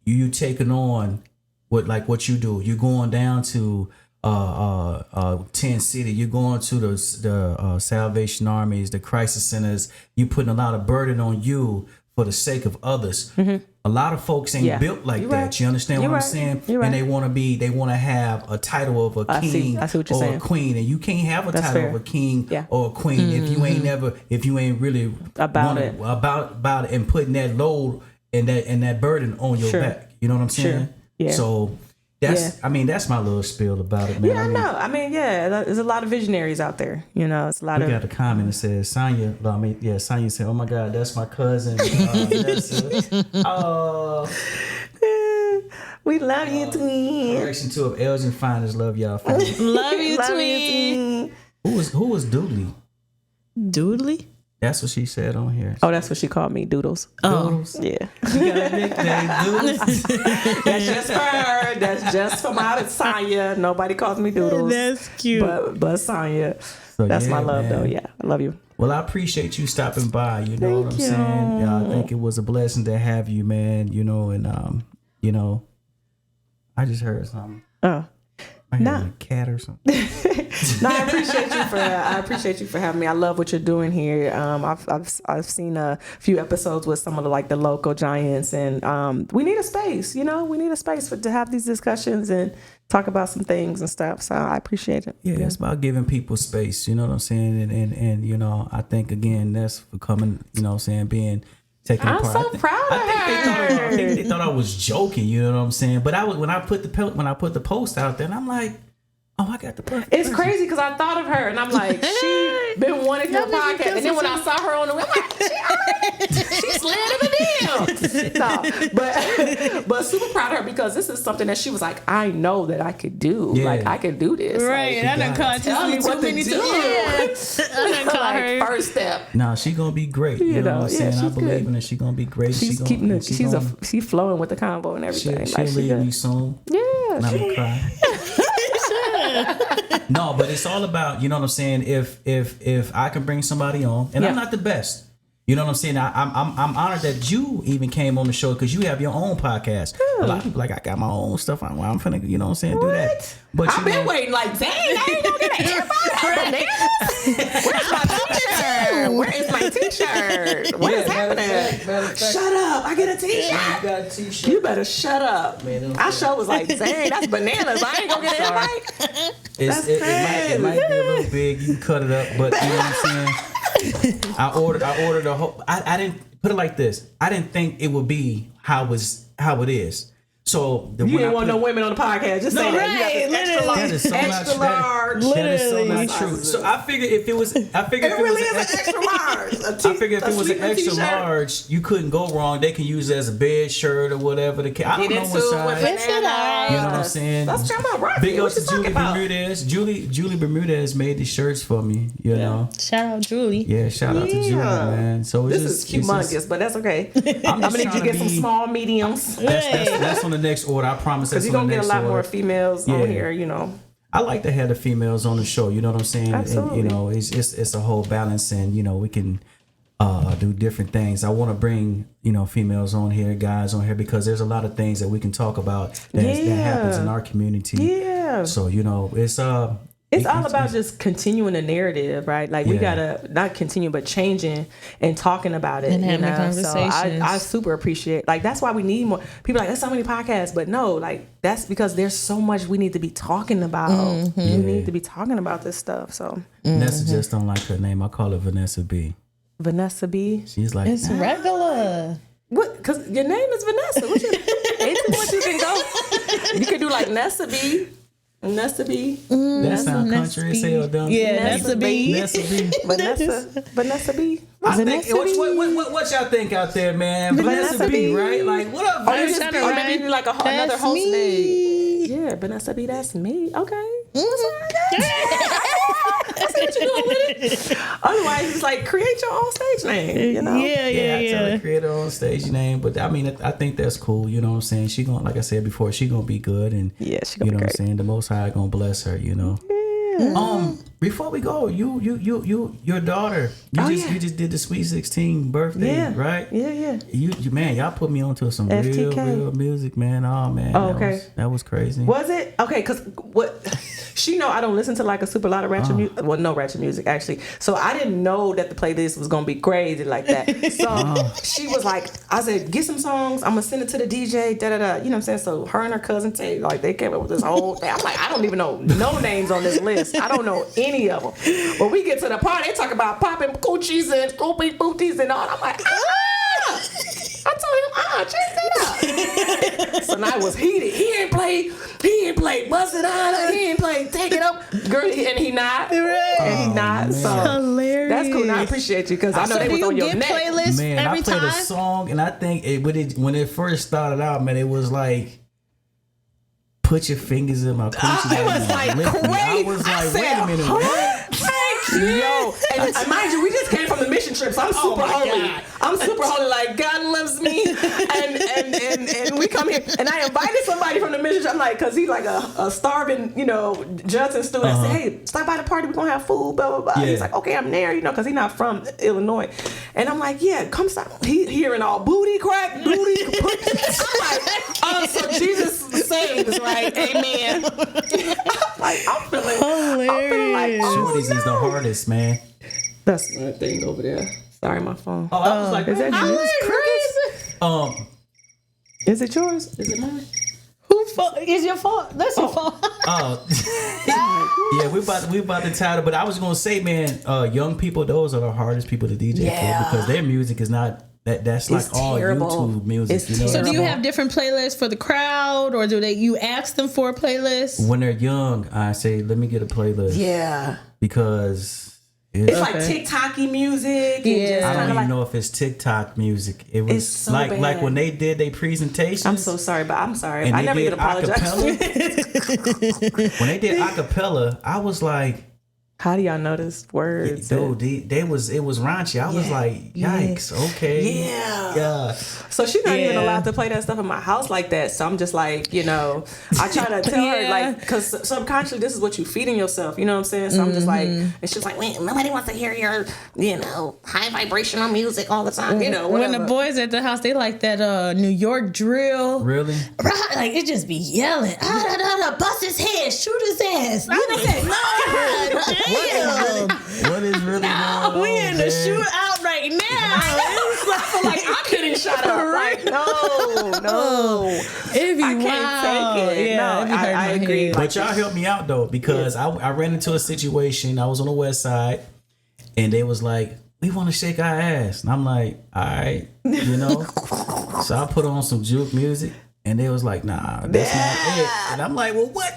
you taking on what you do. You're going down to 10 City, you're going to the Salvation Armies, the crisis centers. You're putting a lot of burden on you for the sake of others. A lot of folks ain't built like that. Right. You understand what I'm saying? And they want to have a title of a king I see what you're or saying. A queen, and you can't have a title of a king or a queen if you ain't really about it and putting that load and that burden on your back. You know what I'm saying? Yeah. So that's that's my little spiel about it, man. Yeah, I know. There's a lot of visionaries out there. It's a lot of. We got a comment that says Sonya. Sonya said, "Oh my God, that's my cousin." We love you, twin. Correction 2 of Elgin Finest. Love y'all. Family. Love you, twin. Who was Doodly? Doodly? That's what she said on here. Oh, that's what she called me, Doodles. Doodles? Yeah. You got a nickname, Doodles? That's just for her. That's just for my Sonya. Nobody calls me Doodles. That's cute. But Sonya. So, that's my love, though. Yeah, I love you. Well, I appreciate you stopping by. You know what I'm saying? I think it was a blessing to have you, man. And I just heard something. Oh. I heard a cat or something. No, I appreciate you for having me. I love what you're doing here. I've seen a few episodes with some of the local giants, and we need a space. We need a space to have these discussions and talk about some things and stuff. So I appreciate it. Yeah, it's about giving people space. You know what I'm saying? And I think again that's becoming, being taken apart. I'm so proud of her. I think they thought I was joking. You know what I'm saying? But when I put the post out there, and I'm like, oh, I got the perfect. It's crazy because I thought of her and I'm like, she been wanting your podcast, and then when I saw her on the web, I'm like, she slid in the deal. No, but super proud of her, because this is something that she was like, I know that I could do. Yeah. Like I could do this. Right. Like, I done called Tissanie too many times. I done called her. First step. Nah, she gonna be great. You know what I'm saying? I believe in her. She gonna be great. She's she's flowing with the convo and everything. She'll leave me soon. Yeah. And I'm gonna cry. No, but it's all about, you know what I'm saying, if I can bring somebody on, and I'm not the best, you know what I'm saying, I'm honored that you even came on the show, because you have your own podcast. A lot of people like, I got my own stuff, I'm finna, you know what I'm saying, do that. But I've been waiting like, dang, I ain't gonna get an earbud. Where's my t-shirt? What is happening? Shut up, I get a t-shirt. You got a t-shirt. You better shut up. Man, I sure was like, dang, that's bananas. I ain't gonna get an invite. It might be a little big. You can cut it up, but you know what I'm saying. I ordered a whole. I didn't put it like this. I didn't think it would be how it is. So you didn't want no women on the podcast. Just say that. Right, You got the extra large. That is so not true. So I figured if it was, an extra large. I figured if it was an extra large, you couldn't go wrong. They can use it as a bed shirt or whatever. I don't know what size. You know what I'm saying? That's right. Big up to Julie Bermudez. Julie Bermudez made the shirts for me. You know. Shout out Julie. Yeah, shout out to Julie, man. So this is humongous, but that's okay. I'm gonna need you to get some small mediums. That's on the next order. I promise. Because you're gonna get a lot more females on here. I like to have the females on the show. You know what I'm saying? Absolutely. And, it's a whole balance, and we can do different things. I want to bring females on here, guys on here, because there's a lot of things that we can talk about that happens in our community. Yeah. So it's all about just continuing the narrative, right? Like we gotta not continue, but changing and talking about it and having conversations. So I super appreciate. Like that's why we need more people. Like there's so many podcasts, but no, like that's because there's so much we need to be talking about. Mm-hmm. We need to be talking about this stuff. So Vanessa just don't like her name. I call her Vanessa B. Vanessa B. She's like, it's regular. What? Because your name is Vanessa. Ain't too much you can go. You can do like Nessa B. Vanessa B. That sound country as hell, don't it? Yeah, Vanessa B. Vanessa B. I think, what y'all think out there, man? Vanessa B, right? Like, what up, Vanessa B? Or maybe like another host me. name. Yeah, Vanessa B, that's me. Okay. I see what you're doing with it. Otherwise, it's like create your own stage name, you know? Yeah, tell her create her own stage name. But I mean, I think that's cool. You know what I'm saying? She gonna, like I said before, she gonna be good, and Yeah, she gonna you know be what I'm saying. The Most High gonna bless her. You know. Before we go, your daughter, you just did the Sweet 16 birthday, right? Yeah. You man, y'all put me onto some FTK. real music, man. Oh man, that was crazy. Was it? Okay, because what she know I don't listen to like a super lot of ratchet music. Well, no ratchet music actually. So I didn't know that the playlist was gonna be crazy like that. So she was like, I said, get some songs. I'm gonna send it to the DJ. Da da da. You know what I'm saying? So her and her cousin Tay, like they came up with this whole thing. I'm like, I don't even know no names on this list. I don't know any of them. But we get to the party, they talk about popping coochies and scooping booties and all. I'm like, I told him, check that out. So now I was heated. He ain't played Bust It Out. He ain't played Take It Up. Girl, and he not. Right. And he not. Man. So Hilarious. that's cool. And I appreciate you because I know So they do was you on your get neck. playlists Man, every I played time? a song, and I think when it first started out, man, it was like, put your fingers in my coochie. It was like crazy. I was like, wait a minute. What? Yo, and mind you, we just came from the mission trip, so I'm super holy. God. I'm super holy, like God loves me, and we come here, and I invited somebody from the mission trip. I'm like, cause he's like a starving, Judson student. I said, hey, stop by the party, we're gonna have food, blah blah blah. Yeah. He's like, okay, I'm there, cause he's not from Illinois, and I'm like, yeah, come stop. He hearing all booty crack, booty. I'm like, oh, so Jesus saves, right? Amen. I'm feeling like, Shorties is the hardest, man. That's my thing over there. Sorry, my phone. Oh, I was like, Is that yours? Is it yours? Is it mine? Who fault? Is your fault? That's your fault. Yeah, we about to title, but I was gonna say, man, young people, those are the hardest people to DJ for because their music is not that's like all terrible. YouTube music. It's So do you have different playlists for the crowd, or do you ask them for a playlist? When they're young, I say, let me get a playlist. Yeah. Because it's like TikTok-y music. Yeah. I don't even like, know if it's TikTok music. It was It's so like bad. when they did their presentations. I'm so sorry, but I'm sorry. And I they never did even apologize. acapella. When they did acapella, I was like, How do y'all know this words? dude, it was raunchy. I was like, yikes, okay. Yeah. So she's not even allowed to play that stuff in my house like that. So I'm just like, I try to tell her, like, because subconsciously this is what you feeding yourself. You know what I'm saying? So I'm just like, and she's like, wait, nobody wants to hear your, high vibrational music all the time. Whatever. When the boys at the house, they like that New York drill. Really? Right, like it just be yelling. Bust his head, shoot his ass. What is really going on? We in the shootout right now. like I'm getting shot up. Like no, It'd be I can't wild. take it. Yeah, No, it'd be hurting I my agree. head. But y'all helped me out though, because I ran into a situation. I was on the west side, and they was like, "We want to shake our ass," and I'm like, "All right, So I put on some juke music, and they was like, "Nah, that's not it." And I'm like, "Well, what?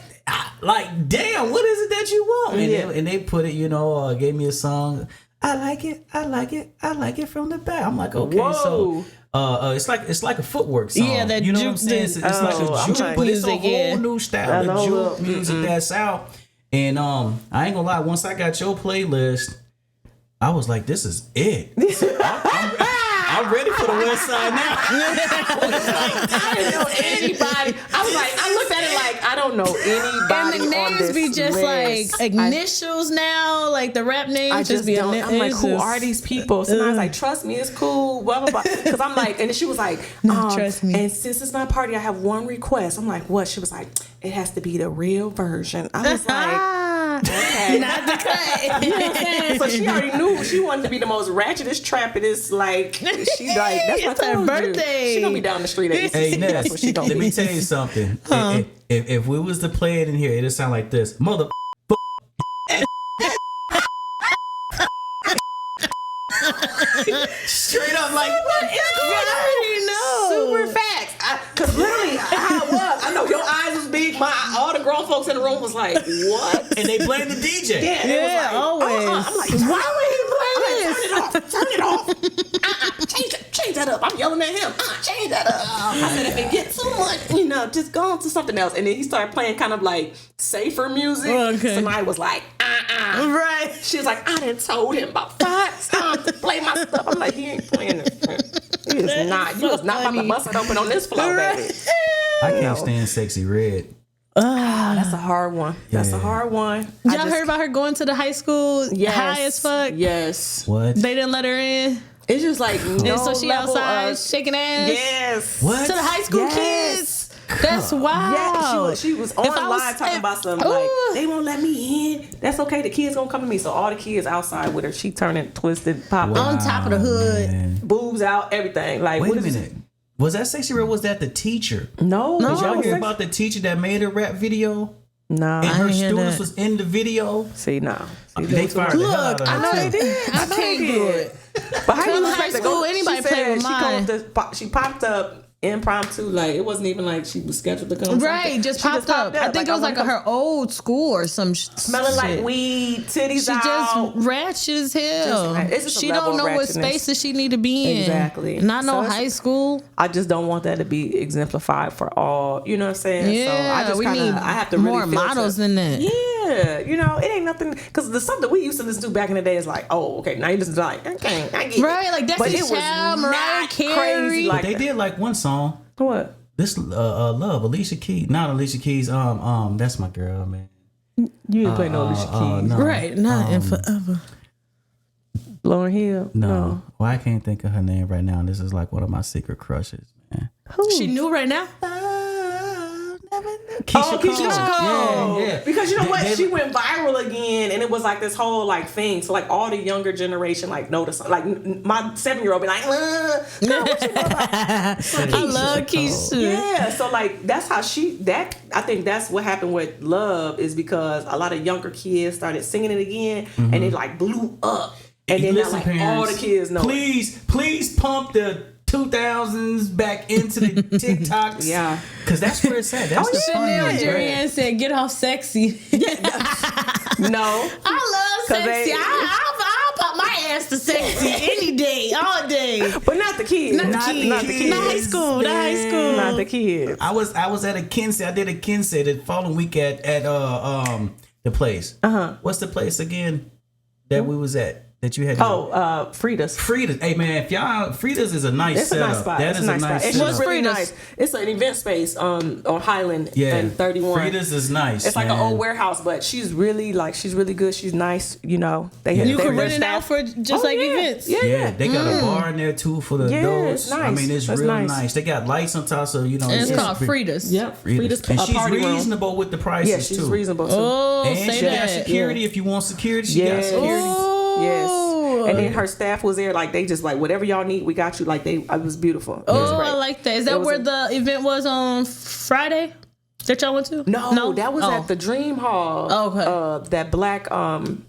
Like, damn, what is it that you want?" And they put it, gave me a song. I like it from the back. I'm like, okay, Whoa. so it's like a footwork song. Yeah, that you know what I'm juke saying? It's like a I'm juke, like- but it's a music, whole yeah. new style I of know, juke music that's out. And I ain't gonna lie, once I got your playlist, I was like, this is it. I'm ready for the West Side now. I didn't know anybody. I looked at it like I don't know anybody. And the on names this be just list. like initials now, like the rap names I just be don't. I'm like, who just- are these people? Sometimes like, trust me, it's cool. Blah blah blah. Because I'm like, and she was like, trust me. And since it's my party, I have one request. I'm like, what? She was like, it has to be the real version. I was like, okay. Not the cut. You know what I'm saying? So she already knew she wanted to be the most ratchetest, trappedest. Like she like that's It's what I her told birthday. You. She gonna be down the street at Hey, ECC. That's what she Ness, gonna let be. me tell you something. If we was to play it in here, it'd sound like this. Mother. Straight up, like, what is going on? Super facts. Because literally, I know your eyes was big, all the grown grown folks in the room was like, what? And they blame the DJ. Yeah, they was like, always. I'm like, why would he play that? Turn it off. Change that up. I'm yelling at him. Change that up. I said, if it gets too much, just go on to something else. And then he started playing kind of like safer music. Okay. Somebody was like, Right. She was like, I done told him about 5 times to play my stuff. I'm like, he ain't playing this. He is not. You was not about to bust it open on this floor, baby. I can't stand Sexy Red. That's a hard one. That's a hard one. Y'all heard about her going to the high school high as fuck? Yes. What? They didn't let her in. It's just like no And so she level outside of, shaking ass. Yes. What? To the high school kids. That's wild. Yeah, she was If I online was- talking about something like, they won't let me in. That's okay. The kids gonna come to me. So all the kids outside with her. She turning twisted, popping, On top of the hood. Man. boobs out, everything. Like, Wait what a is minute. Was that Sexy Red? Was that the teacher? No. Did y'all hear sex- about the teacher that made a rap video? Nah. And her didn't hear students that. was in the video. See, nah. See, They fired the hell out Look, of I her, know too. they did. I can't do it. But how Come you to expect high to go? school, anybody She play said with she mine. she popped up impromptu. Like, it wasn't even like she was scheduled to come. Right, just popped up. I think it was like her old school or some smelling shit. like weed, titties She out. just ratchet as hell. It's just a She level don't of know what ratchetness. spaces she need to be in. Exactly. Not no So it's- high school. I just don't want that to be exemplified for all. You know what I'm saying? Yeah, so I just we kinda, need I have to more really filter. models than that. Yeah, it ain't nothing because the stuff that we used to listen to back in the day is like, oh, okay, now you listen to like, okay, I get Right, like But it Destiny's was Child, Mariah not Carey. crazy like They did like one song. what? This Love, Alicia Keys. Not Alicia Keys. That's my girl, man. You didn't play no Alicia Keys, No. Right, not in forever. Lauryn Hill. No. Well, I can't think of her name right now. This is like one of my secret crushes, man. She new right now. Keisha Keisha Cole. Yeah. Because you know what? They- She went viral again, and it was like this whole like thing. So like all the younger generation like noticed. Like my 7-year-old be like, girl, what you know about I love Keisha. Yeah, so like that's how I think that's what happened with Love is because a lot of younger kids started singing it again and it like blew up. And then now, like all the kids know. Please pump the 2000s back into the TikToks. Yeah. Because that's where it's at. That's the fun Chanel of it. Joanne said, "Get off sexy." No. I love sexy. they- I'll pop my ass to sexy any day, all day. But not the kids. Not the Not the kids. kids. Not high school. Not high school. Not the kids. I was at a Kinsey. I did a Kinsey the following week at the place. What's the place again that we was at? That you had. Frida's. Frida's. Hey man, if y'all Frida's is a nice It's a setup. nice spot. That It's is a nice spot. It's setup. just really Frida's? nice. It's an event space on Highland Yeah, and 31. Frida's is nice. It's like man. an old warehouse, but she's really good. She's nice. You know, You they can their rent it out staff- for just like events. Yeah, they got a bar in there too for the Yeah, adults. it's nice. I mean, it's That's real nice. nice. They got lights on top, so you know. And it's just called Frida's. Yep, Frida's. Frida's And she's party room. reasonable with the prices Yeah, she's too. reasonable too. Oh, And say she got that. security if you want security. She got Yeah. security. Yes. And then her staff was there, like they just like whatever y'all need, we got you. Like it was beautiful. It was Oh, great. I like that. Is It that was where a- the event was on Friday? That y'all went to? No, that was at the Dream Hall. Okay. That Black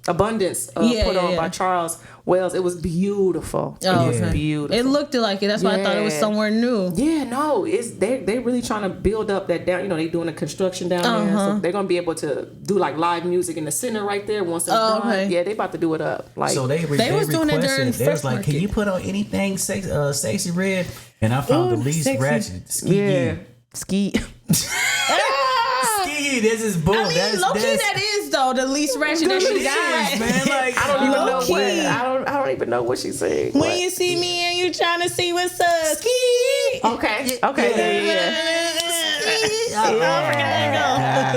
Abundance Yeah, put on yeah. by Charles Wells. It was beautiful. Oh, It was okay. beautiful. It looked like it. That's why I thought it was Yeah. somewhere new. Yeah, no, it's they really trying to build up that down. You know, they doing the construction down there, so they're gonna be able to do like live music in the center right there once it's done. okay. Yeah, they about to do it up. Like So they was doing it during requested. They was Fresh like, "Can Market. you put on anything sexy red?" And I found Ooh, the least sexy. ratchet. Ski. yeah, ski. Ski. This is bull. I mean, low key that is though the least ratchet that she got. man. Like I don't even know Low-key. what I don't even know what she said. When you see me and you trying to see what's up, ski. Okay, yeah.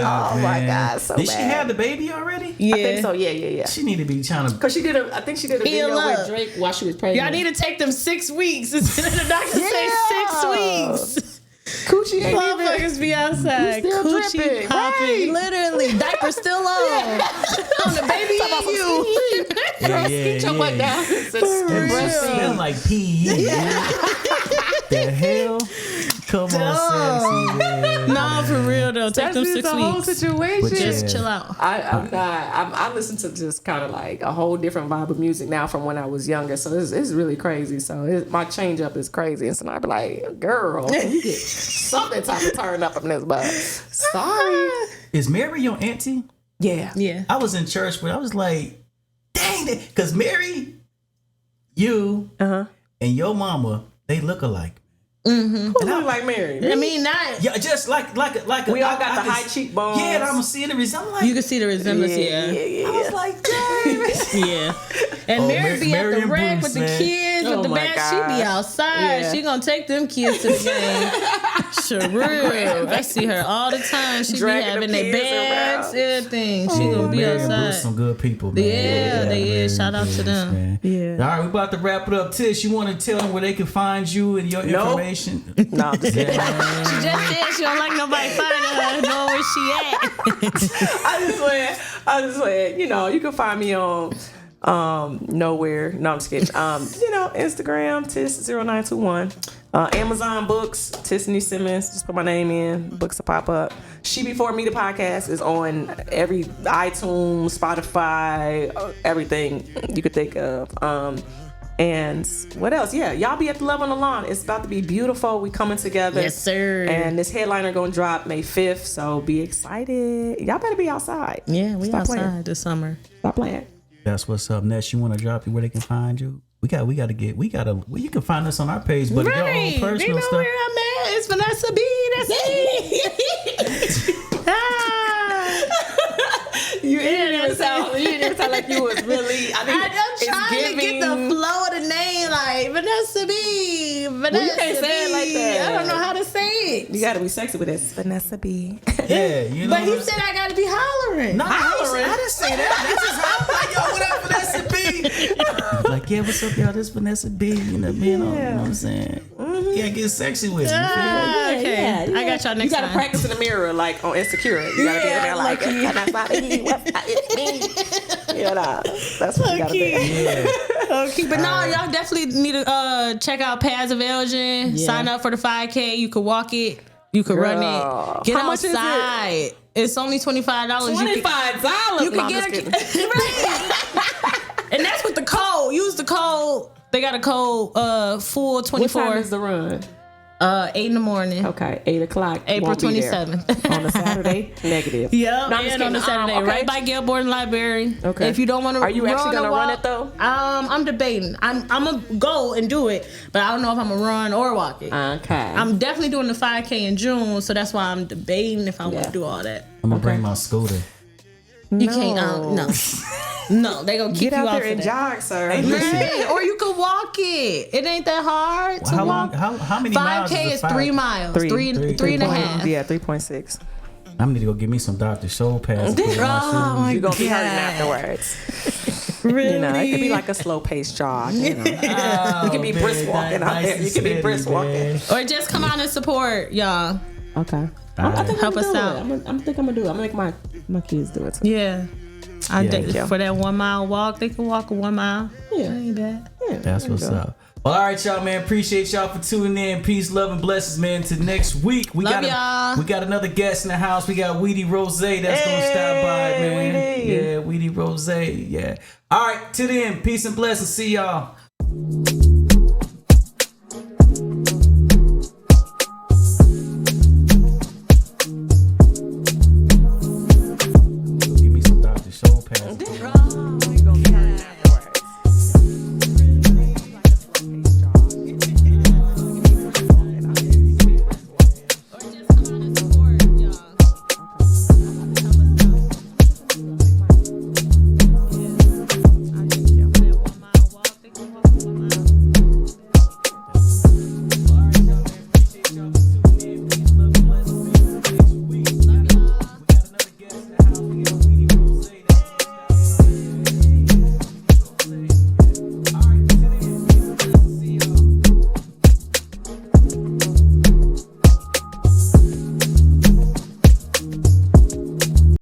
Oh my God, so Did she bad. have the baby already? Yeah. I think so. Yeah. She need to be trying to. Cause I think she did a Heal video up. with Drake while she was pregnant. Y'all need to take them 6 weeks. Instead of the doctor say 6 weeks. Coochie ain't even. Motherfuckers be outside. You still Coochie dripping, popping. right. Literally. Diaper still on. On the baby and you. Get your butt down. It smell like pee. The hell? Come on, sexy man. No, for real though. Take them 6 the whole weeks. situation. Just Yeah. chill out. I'm not. I listen to just kind of like a whole different vibe of music now from when I was younger. So it's really crazy. So my change up is crazy. And so I be like, girl, can you get something time to turn up in this butt? Sorry. Is Mary your auntie? Yeah. Yeah. I was in church, but I was like, dang it. Because Mary, you, and your mama, they look alike. Who look like Mary? I mean, not. Yeah, just like We all got the high cheekbones. Yeah, and I'm seeing the resemblance. I'm like, You can see the resemblance, yeah. I was like, dang. Yeah. And Mary be Mary at the and rec Bruce, with the man. kids, with the my band. She be gosh. outside. Yeah. She gonna take them kids to the game. Sure. I see her all the time. She Dragging be having the their kids bags, around. everything. She gonna be Mary and Bruce, outside. some good people, man. Yeah, they Mary is. Shout and out to Bruce, them. man. Yeah. All right, we about to wrap it up. Tish, you want to tell them where they can find you and your Nope. information? No, I'm just kidding. She just said she don't like nobody finding her, knowing where she at. I just went, you know, you can find me on nowhere. No, I'm just kidding. You know, Instagram, Tis0921. Amazon Books, Tissanie Simmons. Just put my name in. Books will pop up. She Before Me, the podcast, is on every iTunes, Spotify, everything you could think of. And what else? Yeah, y'all be at the Love on the Lawn. It's about to be beautiful. We coming together. Yes, sir. And this headliner gonna drop May 5th, so be excited. Y'all better be outside. Yeah, we Stop outside playing. this summer. Stop playing. That's what's up. Next, you want to drop you where they can find you? You can find us on our page, but your own Right. They personal know stuff. where I'm at. It's Vanessa B. That's me. You didn't even sound like you was really. I think I'm trying to get the flow of the name, like Vanessa B. Vanessa you can't say it like that. I don't know how to say it. You gotta be sexy with this. Vanessa B. Yeah, you know. But he said I gotta be hollering. No, I didn't say that. That's just how I'm like, yo, what up, Vanessa B? Like, yeah, what's up, y'all? This Vanessa B. You know, you know what I'm saying? Yeah, get sexy with me. Okay, I got y'all next You gotta time. practice in the mirror, like on Insecure. You gotta be in there like, Vanessa B. It's me. You know, that's what you gotta do. Yeah. Okay, but no, y'all definitely need to check out Paths of Elgin. Yeah. Sign up for the 5K. You could walk it. You could run Girl. it. Get How much is it? outside. It's only $25. $25. You can get a right. And that's with the code. Use the code. They got a code full 24. What time is the run? 8 in the morning. Okay, 8 o'clock. April Won't be there. 27th. On a Saturday, negative. Yep, No, I'm just and on kidding. a Saturday, Okay. right by Gail Borden Library. Okay. If you don't want to, Are you actually gonna run it, though? I'm debating. I'm gonna go and do it, but I don't know if I'm gonna run or walk it. Okay. I'm definitely doing the 5K in June, so that's why I'm debating if I want to do all that. I'm gonna bring my scooter. You can't. No, they gonna keep Get you out off there and of that. jog, sir. Hey, listen. Right. Or you could walk it. It ain't that hard to How long? walk. How many miles? 5K is 3 miles. Three and a half. Yeah, 3.6. I'm need to go get me some Dr. Soul pads. Oh my You're gonna be hurting God. afterwards. Really? You know, it could be like a slow paced jog. You know, Oh, you can be brisk walking out there. You can be brisk walking. Or just come out and support y'all. Okay. Alright. Help us out. I think I'm gonna do it. I'm gonna make my kids do it. Yeah. I think Thank you. for that 1 mile walk, they can walk a 1 mile. Yeah. That ain't bad. That's what's up. Well, all right, y'all, man. Appreciate y'all for tuning in. Peace, love, and blessings, man. Till next week. We Love y'all. We got another guest in the house. We got Weedy Rose that's gonna stop by, man. Weedy. Yeah, Weedy Rose. Yeah. All right. Till then, peace and blessings. See y'all.